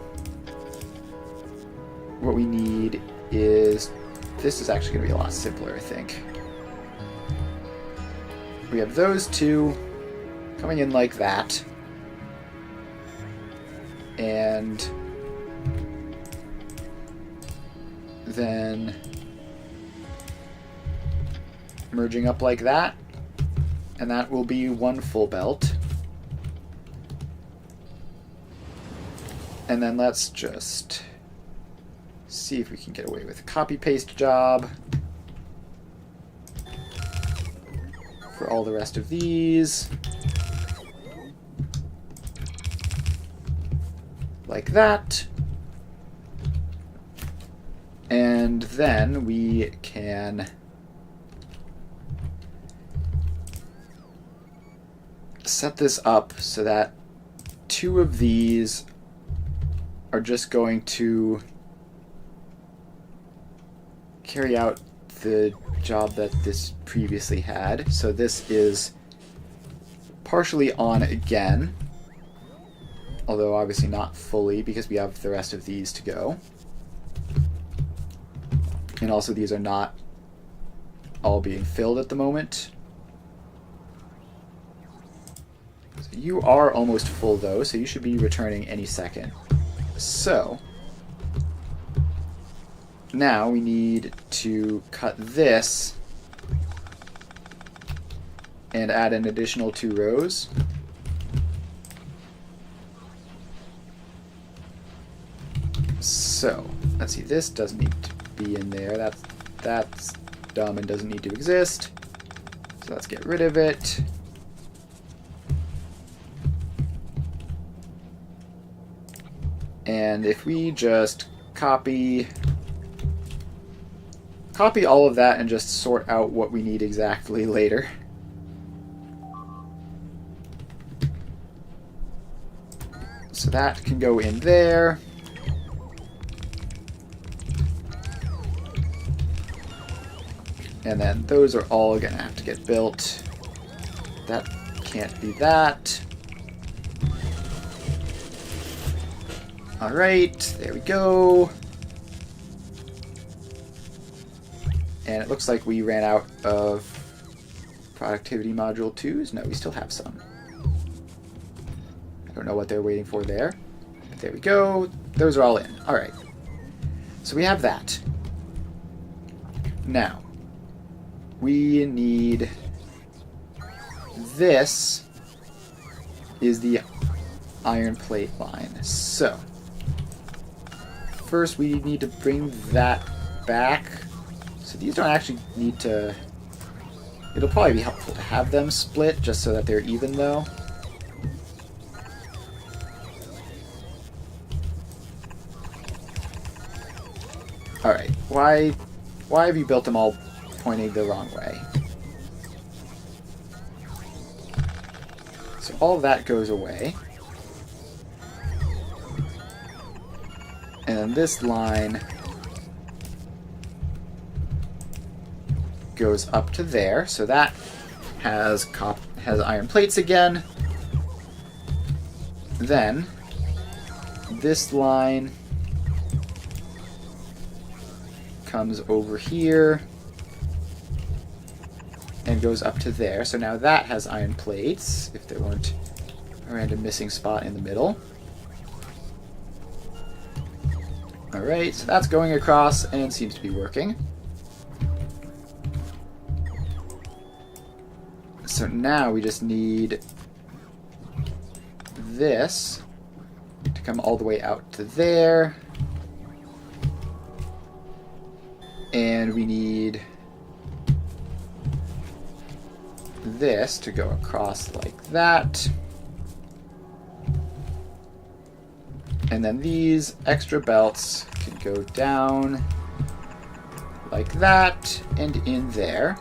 A: what we need is, this is actually going to be a lot simpler, I think. We have those two coming in like that, and then merging up like that, and that will be one full belt. And then let's just see if we can get away with a copy-paste job for all the rest of these. Like that. And then we can set this up so that two of these are just going to carry out the job that this previously had. So this is partially on again, although obviously not fully because we have the rest of these to go. And also these are not all being filled at the moment. So you are almost full though, so you should be returning any second. So now we need to cut this and add an additional 2 rows. So let's see, this doesn't need to be in there. That's dumb and doesn't need to exist. So let's get rid of it. And if we just copy all of that and just sort out what we need exactly later. So that can go in there. And then those are all going to have to get built. That can't be that. Alright, there we go. And it looks like we ran out of productivity module 2s. No, we still have some. I don't know what they're waiting for there. But there we go. Those are all in. Alright. So we have that. Now, we need... This is the iron plate line. So, first we need to bring that back. So these don't actually need to... It'll probably be helpful to have them split just so that they're even, though. Alright, why have you built them all pointing the wrong way? So all of that goes away. And then this line goes up to there, so that has iron plates again. Then this line comes over here and goes up to there, so now that has iron plates, if there weren't a random missing spot in the middle. Alright, so that's going across and seems to be working. So now we just need this to come all the way out to there. And we need this to go across like that. And then these extra belts can go down like that and in there.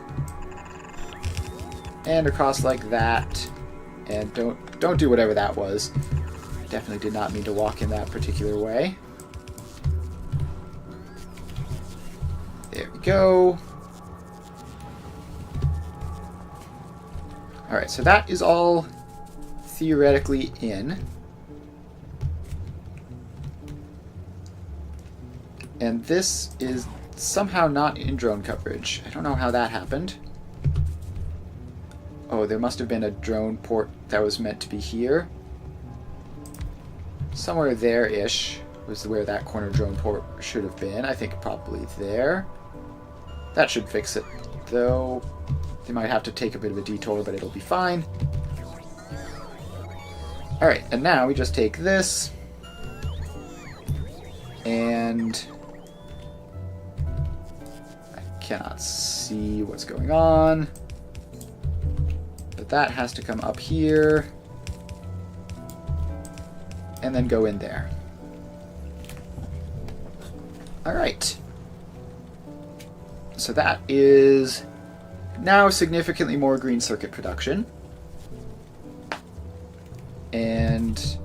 A: And across like that. And don't do whatever that was. Definitely did not mean to walk in that particular way. There we go. Alright, so that is all theoretically in. And this is somehow not in drone coverage. I don't know how that happened. Oh, there must have been a drone port that was meant to be here. Somewhere there-ish was where that corner drone port should have been. I think probably there. That should fix it, though. They might have to take a bit of a detour, but it'll be fine. Alright, and now we just take this and I cannot see what's going on, but that has to come up here and then go in there. Alright. So that is now significantly more green circuit production. And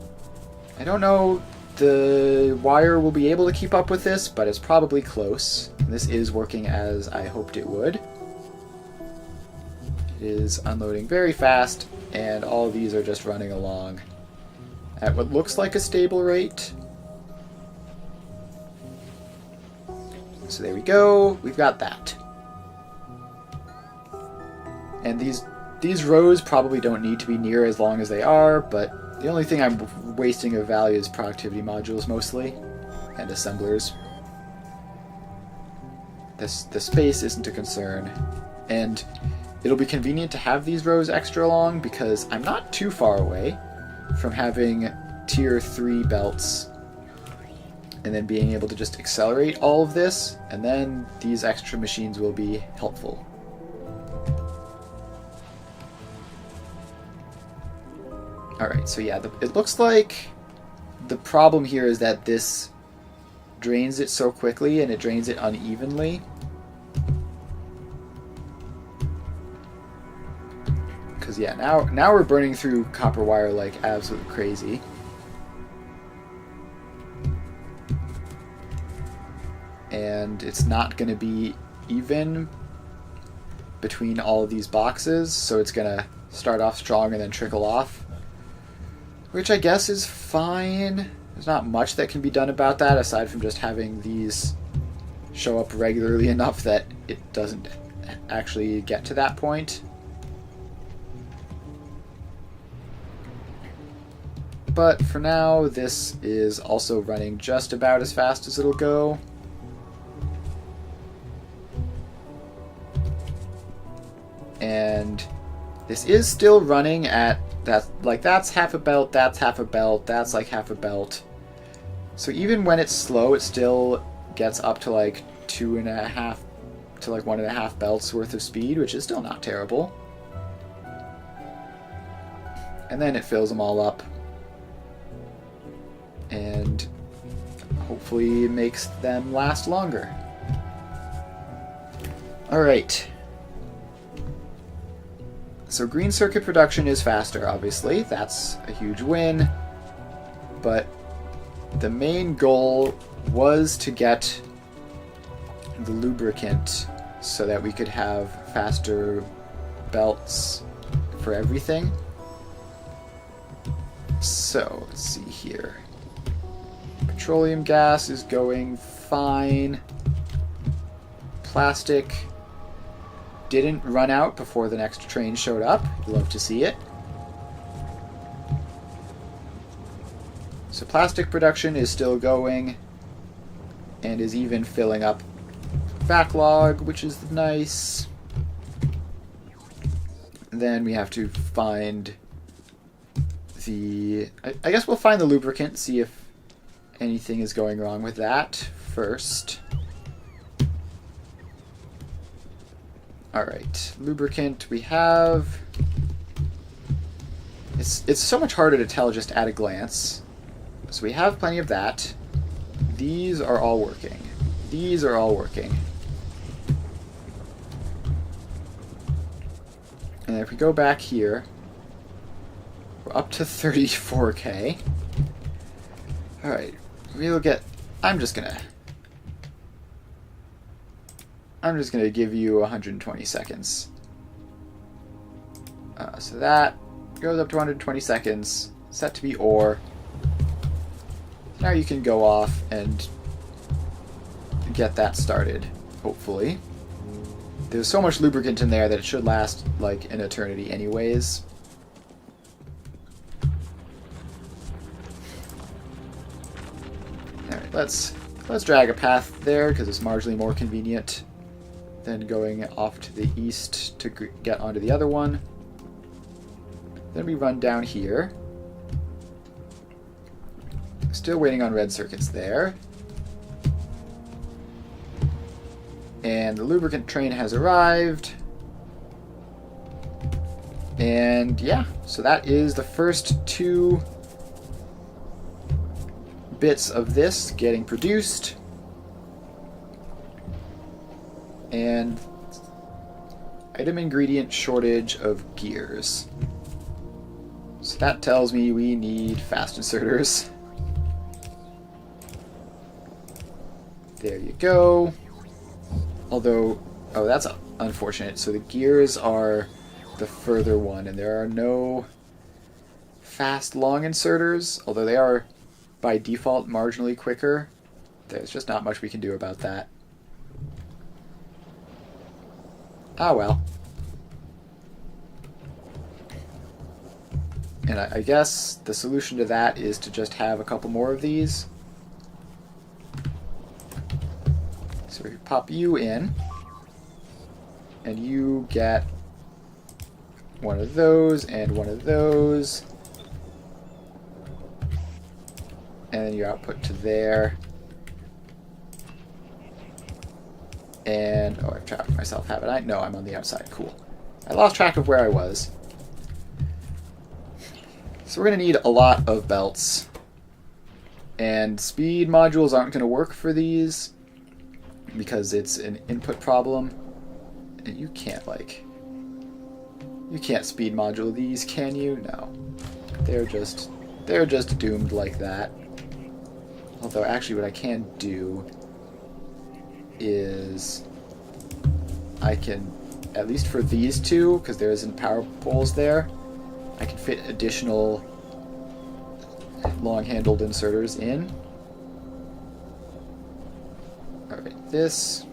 A: I don't know, the wire will be able to keep up with this, but it's probably close. This is working as I hoped it would. It is unloading very fast, and all of these are just running along at what looks like a stable rate. So there we go, we've got that. And these rows probably don't need to be near as long as they are, but the only thing I'm wasting of value is productivity modules mostly, and assemblers. The space isn't a concern, and it'll be convenient to have these rows extra long because I'm not too far away from having tier 3 belts and then being able to just accelerate all of this, and then these extra machines will be helpful. Alright, so yeah, it looks like the problem here is that this drains it so quickly and it drains it unevenly. Because yeah, now we're burning through copper wire like absolutely crazy. And it's not going to be even between all of these boxes, so it's going to start off strong and then trickle off. Which I guess is fine. There's not much that can be done about that aside from just having these show up regularly enough that it doesn't actually get to that point. But for now, this is also running just about as fast as it'll go. And this is still running at that, like, that's half a belt, that's half a belt, that's like half a belt. So even when it's slow, it still gets up to like 2.5 to like 1.5 belts worth of speed, which is still not terrible. And then it fills them all up. And hopefully makes them last longer. Alright. So green circuit production is faster, obviously. That's a huge win. But the main goal was to get the lubricant so that we could have faster belts for everything. So, let's see here. Petroleum gas is going fine. Plastic didn't run out before the next train showed up. Love to see it. So plastic production is still going and is even filling up backlog, which is nice. And then we have to find the... I guess we'll find the lubricant, see if anything is going wrong with that first. Alright, lubricant we have. It's so much harder to tell just at a glance. So we have plenty of that. These are all working. These are all working. And if we go back here, we're up to 34k. Alright, we'll get... I'm just gonna give you 120 seconds. So that goes up to 120 seconds. Set to be ore. Now you can go off and get that started, hopefully. There's so much lubricant in there that it should last like an eternity anyways. Alright, let's drag a path there because it's marginally more convenient than going off to the east to get onto the other one. Then we run down here. Still waiting on red circuits there. And the lubricant train has arrived. And yeah, so that is the first 2 bits of this getting produced. And item ingredient shortage of gears. So that tells me we need fast inserters. There you go. Although, oh, that's unfortunate. So the gears are the further one, and there are no fast long inserters, although they are by default marginally quicker. There's just not much we can do about that. Ah, well. And I guess the solution to that is to just have a couple more of these. So we pop you in, and you get one of those and one of those, and then you output to there. And, oh, I've trapped myself, haven't I? No, I'm on the outside. Cool. I lost track of where I was. So we're going to need a lot of belts. And speed modules aren't going to work for these because it's an input problem. And you can't, like... You can't speed module these, can you? No. They're just doomed like that. Although, actually, what I can do is I can, at least for these 2, because there isn't power poles there, I can fit additional long-handled inserters in. Alright, this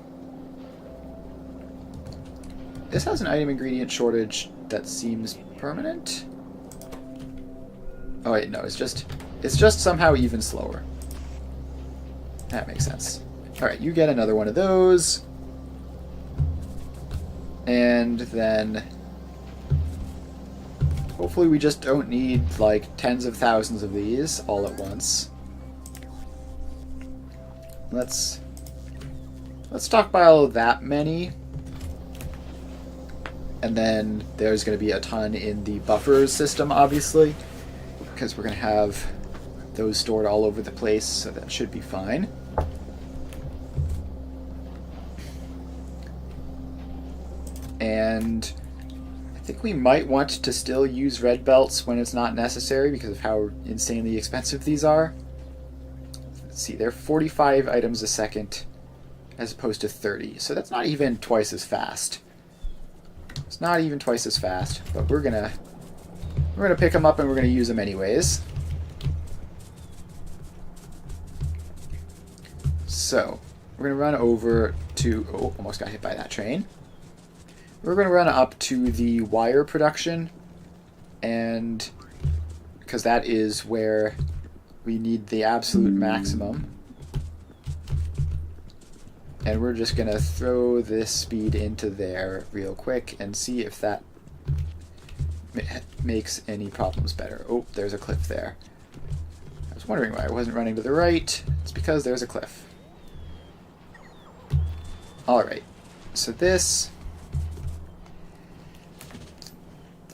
A: has an item ingredient shortage that seems permanent. Oh wait, no, it's just somehow even slower. That makes sense. Alright, you get another one of those. And then Hopefully we just don't need like tens of thousands of these all at once. Let's stockpile that many. And then there's going to be a ton in the buffers system, obviously, because we're going to have those stored all over the place, so that should be fine. And I think we might want to still use red belts when it's not necessary because of how insanely expensive these are. Let's see, they're 45 items a second as opposed to 30, so that's not even twice as fast. It's not even twice as fast, but we're gonna pick them up and we're gonna use them anyways. So we're gonna run over to almost got hit by that train. We're gonna run up to the wire production, and because that is where we need the absolute maximum. And we're just going to throw this speed into there real quick and see if that makes any problems better. Oh, there's a cliff there. I was wondering why I wasn't running to the right. It's because there's a cliff. Alright, so this...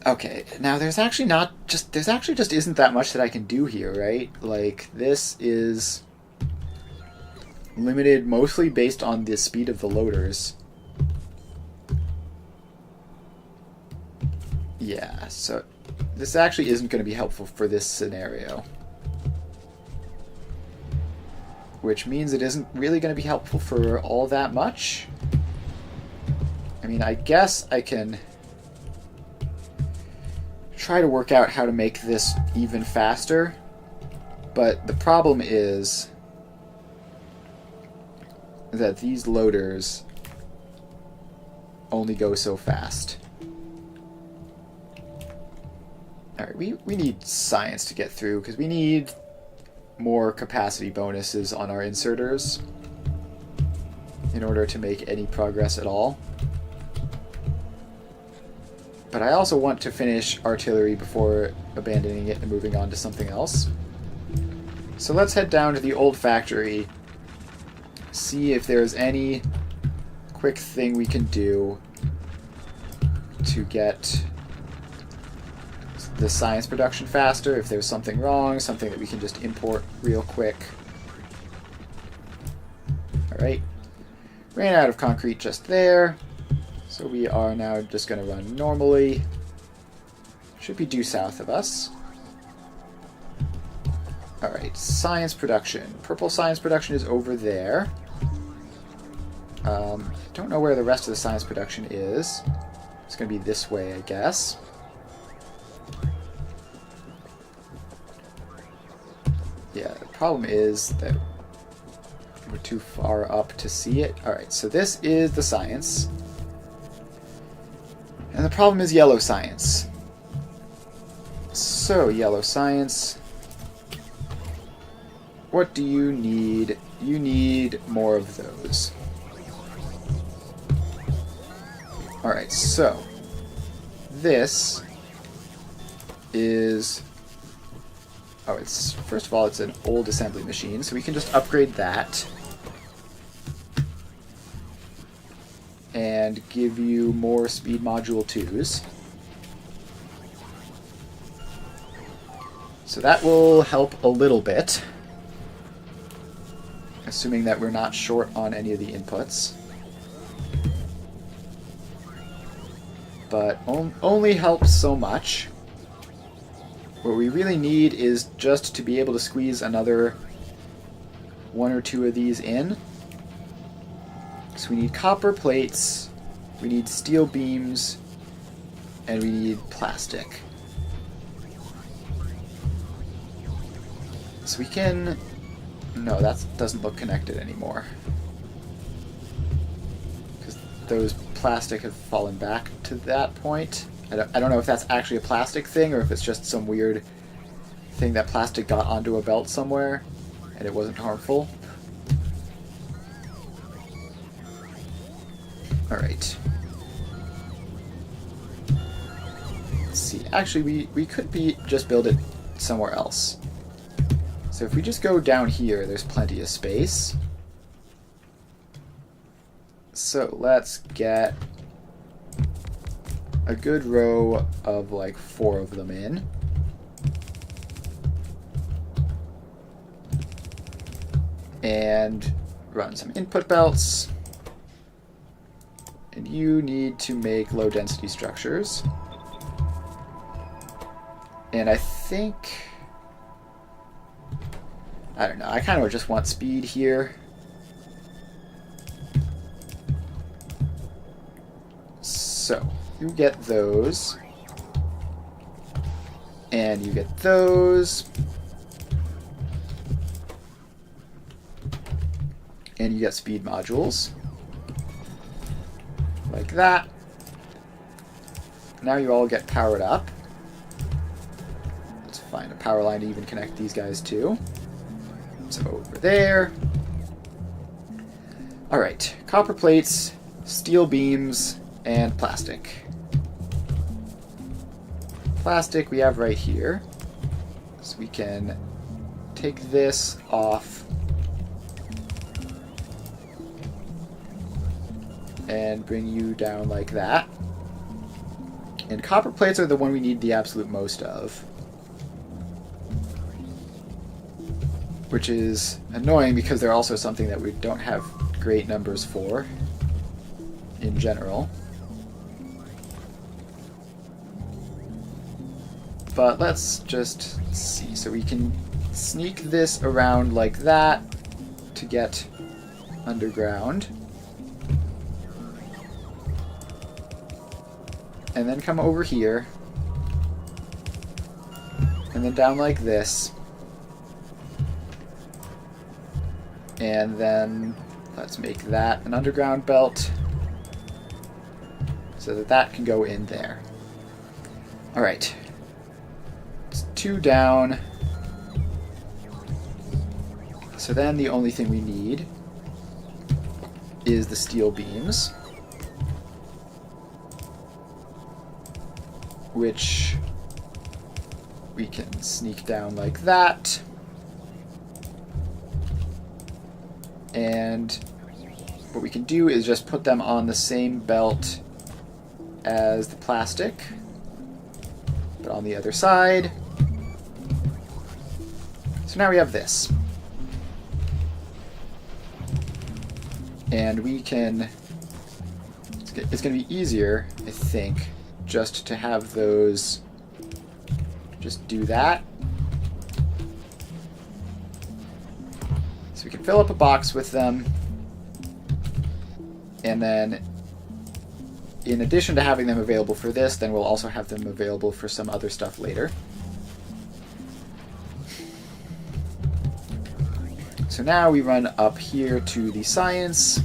A: Okay, now there's actually just isn't that much that I can do here, right? Like, this is limited mostly based on the speed of the loaders. Yeah, so this actually isn't going to be helpful for this scenario. Which means it isn't really going to be helpful for all that much. I mean, I guess I can try to work out how to make this even faster, but the problem is that these loaders only go so fast. Alright, we need science to get through, because we need more capacity bonuses on our inserters in order to make any progress at all. But I also want to finish artillery before abandoning it and moving on to something else. So let's head down to the old factory, see if there's any quick thing we can do to get the science production faster, if there's something wrong, something that we can just import real quick. Alright. Ran out of concrete just there, so we are now just going to run normally. Should be due south of us. Alright, science production. Purple science production is over there. I don't know where the rest of the science production is. It's going to be this way, I guess. Yeah, the problem is that we're too far up to see it. Alright, so this is the science. And the problem is yellow science. So, yellow science. What do you need? You need more of those. Alright, so this is... Oh, it's first of all, it's an old assembly machine, so we can just upgrade that. And give you more speed module 2s. So that will help a little bit. Assuming that we're not short on any of the inputs. But only helps so much. What we really need is just to be able to squeeze another 1 or 2 of these in. So we need copper plates, we need steel beams, and we need plastic. So we can... No, that doesn't look connected anymore. Because those plastic have fallen back to that point. I don't know if that's actually a plastic thing or if it's just some weird thing that plastic got onto a belt somewhere and it wasn't harmful. Alright. Let's see. actually, we could just build it somewhere else. So if we just go down here, there's plenty of space. So let's get a good row of like 4 of them in. And run some input belts. And you need to make low density structures. And I think, I don't know, I kind of just want speed here. So, you get those. And you get those. And you get speed modules. Like that. Now you all get powered up. Let's find a power line to even connect these guys to. So over there. Alright, copper plates, steel beams, and plastic. Plastic we have right here. So we can take this off and bring you down like that. And copper plates are the one we need the absolute most of. Which is annoying because they're also something that we don't have great numbers for in general. But let's just see. So we can sneak this around like that to get underground. And then come over here. And then down like this. And then let's make that an underground belt so that that can go in there. Alright. It's 2 down. So then the only thing we need is the steel beams, which we can sneak down like that. And what we can do is just put them on the same belt as the plastic, but on the other side. So now we have this. And we can, it's going to be easier, I think, just to have those, just do that. So we can fill up a box with them, and then in addition to having them available for this, then we'll also have them available for some other stuff later. So now we run up here to the science,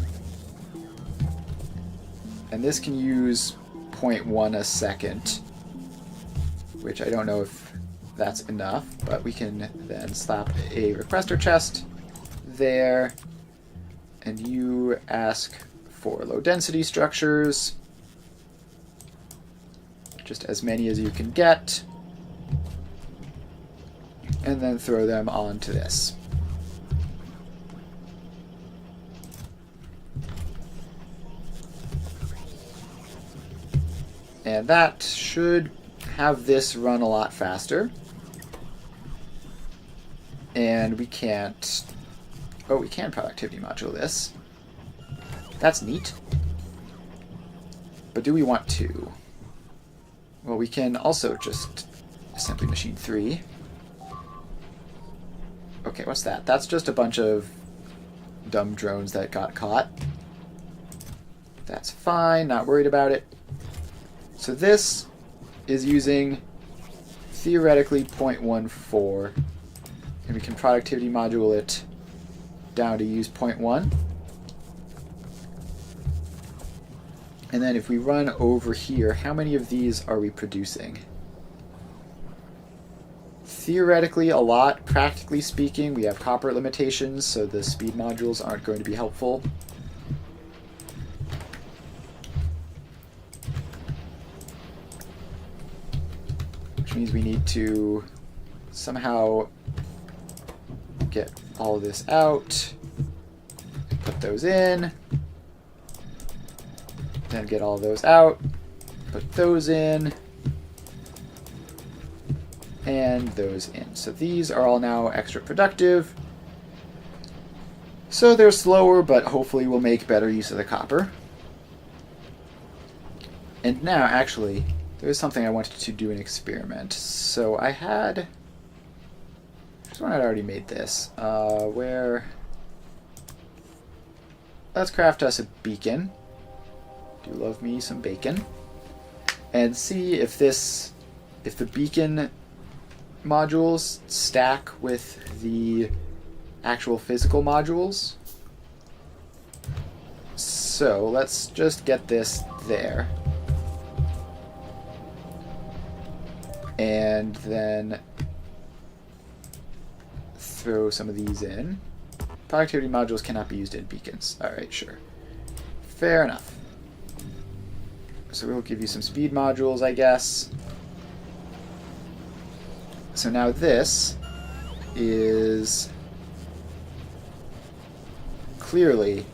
A: and this can use 0.1 a second, which I don't know if that's enough, but we can then slap a requester chest there, and you ask for low density structures, just as many as you can get, and then throw them onto this. And that should have this run a lot faster. And we can't... Oh, we can productivity module this. That's neat. But do we want to? Well, we can also just assembly machine 3. Okay, what's that? That's just a bunch of dumb drones that got caught. That's fine, not worried about it. So this is using theoretically 0.14, and we can productivity module it down to use 0.1. And then if we run over here, how many of these are we producing? Theoretically a lot. Practically speaking, we have copper limitations, so the speed modules aren't going to be helpful. which means we need to somehow get all this out, put those in, then get all those out, put those in, and those in. So these are all now extra productive. So they're slower, but hopefully will make better use of the copper. And now, actually, there's something I wanted to do an experiment. So I had... This one I'd already made this. Let's craft us a beacon. Do love me some bacon. And see if the beacon modules stack with the actual physical modules. So let's just get this there. And then throw some of these in. Productivity modules cannot be used in beacons. Alright, sure. Fair enough. So we'll give you some speed modules, I guess. So now this is clearly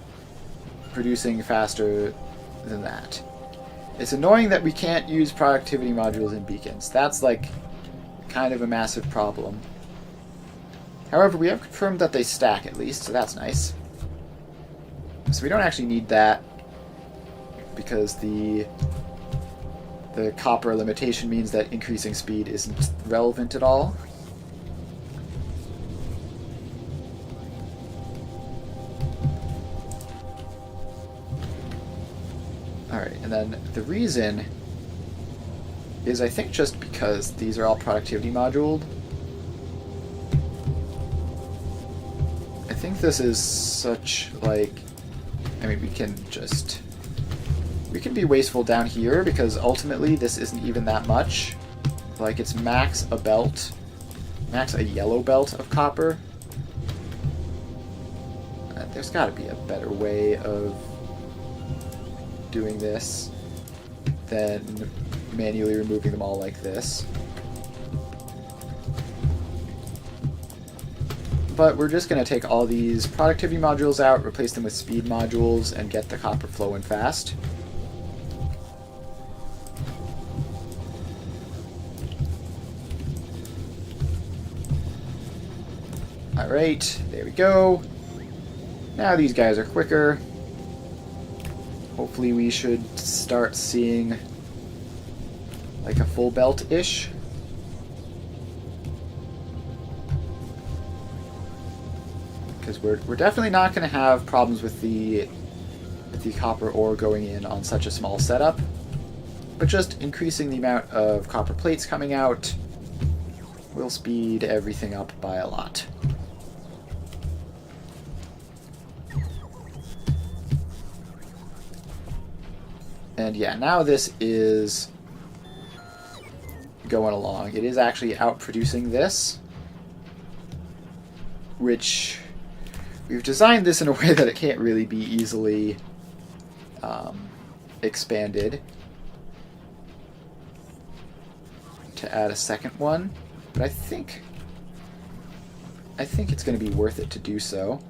A: producing faster than that. It's annoying that we can't use productivity modules in beacons. That's like kind of a massive problem. However, we have confirmed that they stack at least, so that's nice. So we don't actually need that because the copper limitation means that increasing speed isn't relevant at all. Alright, and then the reason is I think just because these are all productivity moduled. I think this is such, like, I mean, we can be wasteful down here because ultimately this isn't even that much. Like, it's max a yellow belt of copper. There's got to be a better way of doing this than manually removing them all like this. But we're just going to take all these productivity modules out, replace them with speed modules, and get the copper flowing fast. Alright, there we go. Now these guys are quicker. Hopefully we should start seeing like a full belt-ish. Because we're definitely not going to have problems with the copper ore going in on such a small setup. But just increasing the amount of copper plates coming out will speed everything up by a lot. And yeah, now this is going along. It is actually outproducing this, which we've designed this in a way that it can't really be easily expanded to add a second one. But I think it's going to be worth it to do so.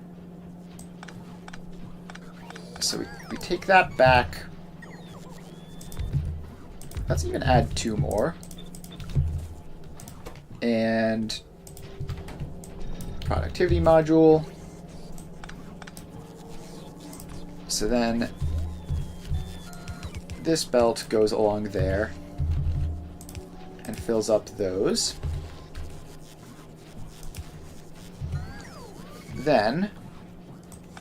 A: So we take that back. Let's even add 2 more. And productivity module. So then this belt goes along there and fills up those. Then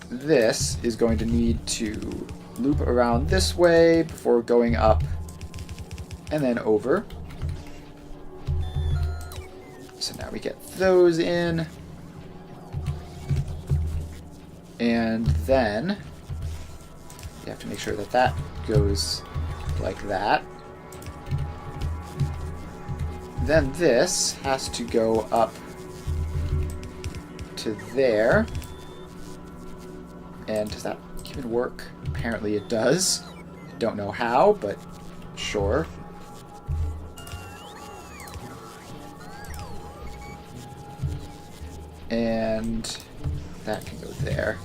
A: this is going to need to loop around this way before going up and then over. So now we get those in. And then you have to make sure that that goes like that. Then this has to go up to there. And does that even work? Apparently it does. I don't know how, but sure. And that can go there.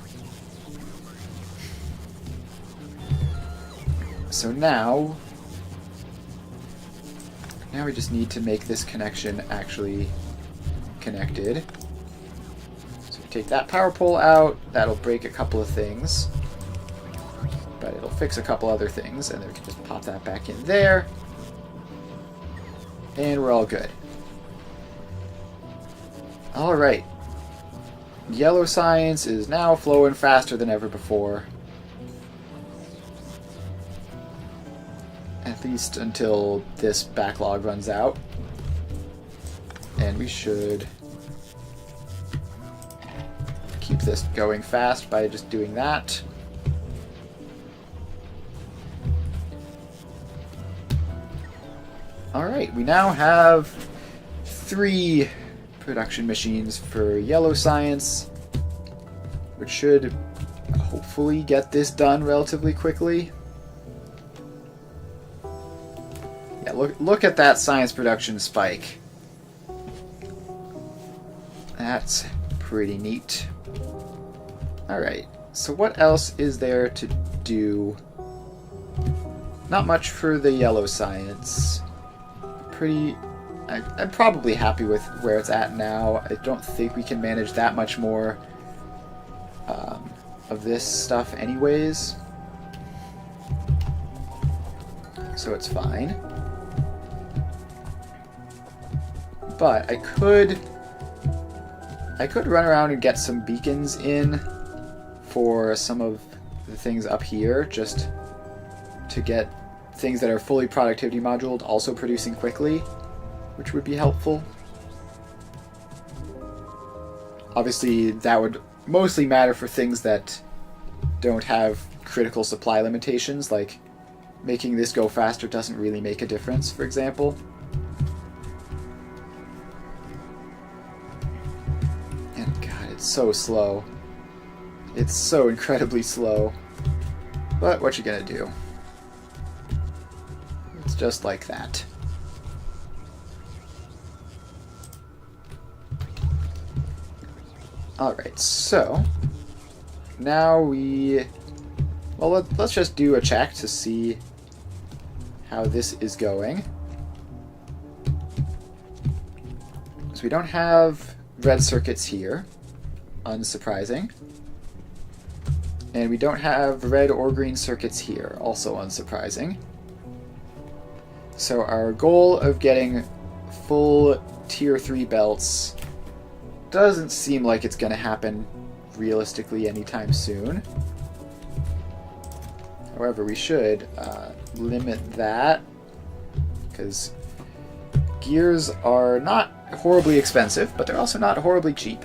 A: So now we just need to make this connection actually connected. So we take that power pole out, that'll break a couple of things, but it'll fix a couple other things, and then we can just pop that back in there, and we're all good. Alright. Yellow science is now flowing faster than ever before. At least until this backlog runs out. And we should keep this going fast by just doing that. Alright, we now have 3 production machines for yellow science, which should hopefully get this done relatively quickly. Yeah, look at that science production spike. That's pretty neat. Alright, so what else is there to do? Not much for the yellow science. I'm probably happy with where it's at now. I don't think we can manage that much more of this stuff anyways. So it's fine. But I could run around and get some beacons in for some of the things up here, just to get things that are fully productivity moduled also producing quickly, which would be helpful. Obviously, that would mostly matter for things that don't have critical supply limitations, like making this go faster doesn't really make a difference, for example. And God, it's so slow. It's so incredibly slow. But what you gonna do? It's just like that. Alright, so now let's just do a check to see how this is going. So we don't have red circuits here, unsurprising. And we don't have red or green circuits here, also unsurprising. So our goal of getting full tier 3 belts doesn't seem like it's going to happen realistically anytime soon. However, we should limit that, because gears are not horribly expensive, but they're also not horribly cheap.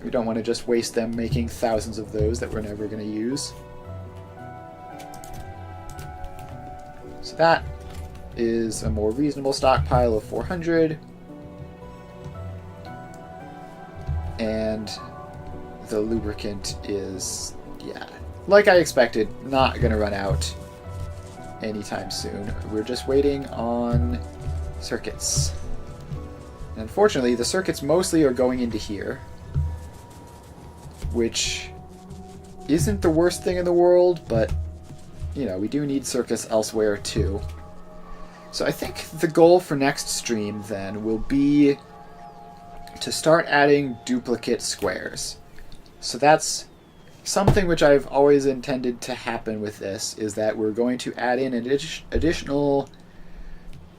A: We don't want to just waste them making thousands of those that we're never going to use. So that is a more reasonable stockpile of 400. And the lubricant is, yeah, like I expected, not going to run out anytime soon. We're just waiting on circuits. And unfortunately, the circuits mostly are going into here, which isn't the worst thing in the world, but, you know, we do need circuits elsewhere too. So I think the goal for next stream, then, will be to start adding duplicate squares. So that's something which I've always intended to happen with this, is that we're going to add in additional,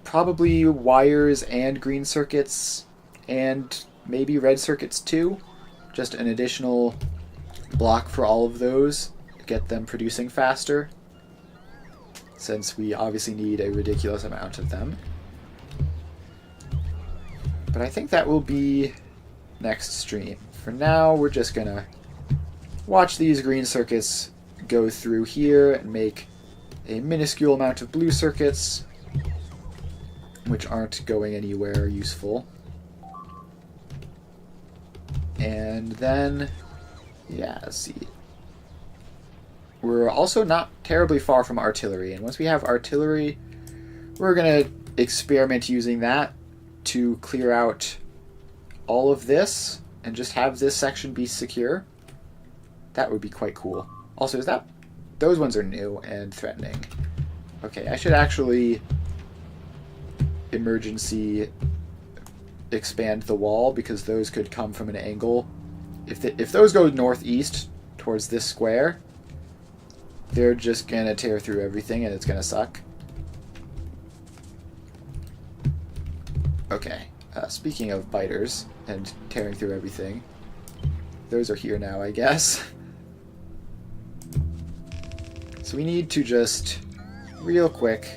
A: probably wires and green circuits, and maybe red circuits too. Just an additional block for all of those to get them producing faster, since we obviously need a ridiculous amount of them. But I think that will be next stream. For now, we're just gonna watch these green circuits go through here and make a minuscule amount of blue circuits, which aren't going anywhere useful. And then, yeah, let's see. We're also not terribly far from artillery, and once we have artillery, we're gonna experiment using that to clear out all of this and just have this section be secure. That would be quite cool. Also, those ones are new and threatening. Okay, I should actually emergency expand the wall because those could come from an angle. If those go northeast towards this square, they're just gonna tear through everything and it's gonna suck. Okay, speaking of biters and tearing through everything, those are here now, I guess. So we need to just, real quick,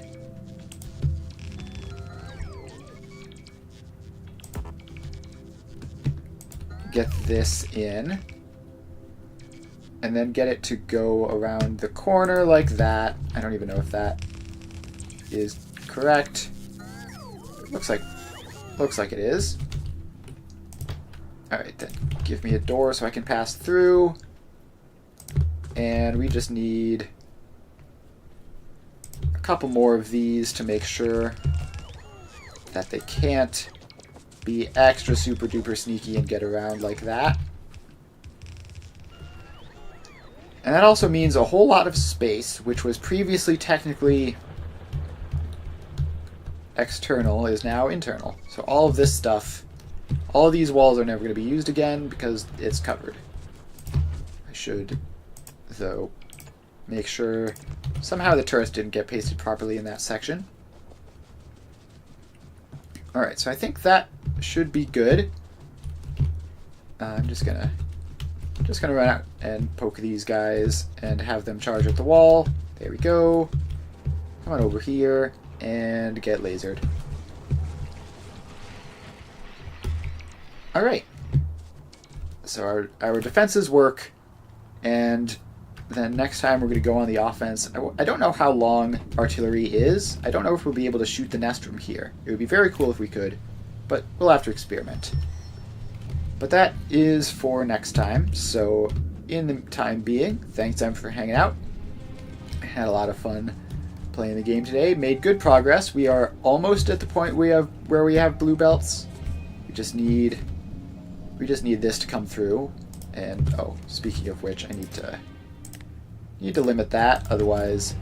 A: get this in, and then get it to go around the corner like that. I don't even know if that is correct. It looks like it is. Alright, then give me a door so I can pass through. And we just need a couple more of these to make sure that they can't be extra super duper sneaky and get around like that. And that also means a whole lot of space, which was previously technically external, is now internal. So all of this stuff, all of these walls are never going to be used again because it's covered. I should, though, make sure somehow the turrets didn't get pasted properly in that section. Alright, so I think that should be good. I'm just gonna run out and poke these guys and have them charge at the wall. There we go. Come on over here and get lasered. Alright. So our defenses work, and then next time we're going to go on the offense. I don't know how long artillery is. I don't know if we'll be able to shoot the nest from here. It would be very cool if we could, but we'll have to experiment. But that is for next time, so in the time being, thanks everyone for hanging out. I had a lot of fun playing the game today. Made good progress. We are almost at the point where we have blue belts. We just need this to come through. And oh, speaking of which, I need to limit that, otherwise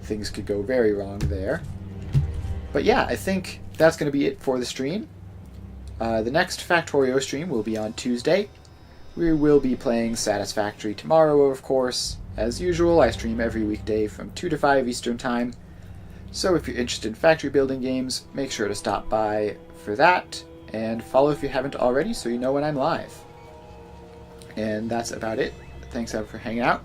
A: things could go very wrong there. But yeah, I think that's going to be it for the stream. The next Factorio stream will be on Tuesday. We will be playing Satisfactory tomorrow, of course. As usual, I stream every weekday from 2 to 5 Eastern Time. So if you're interested in factory building games, make sure to stop by for that. And follow if you haven't already so you know when I'm live. And that's about it. Thanks everyone for hanging out.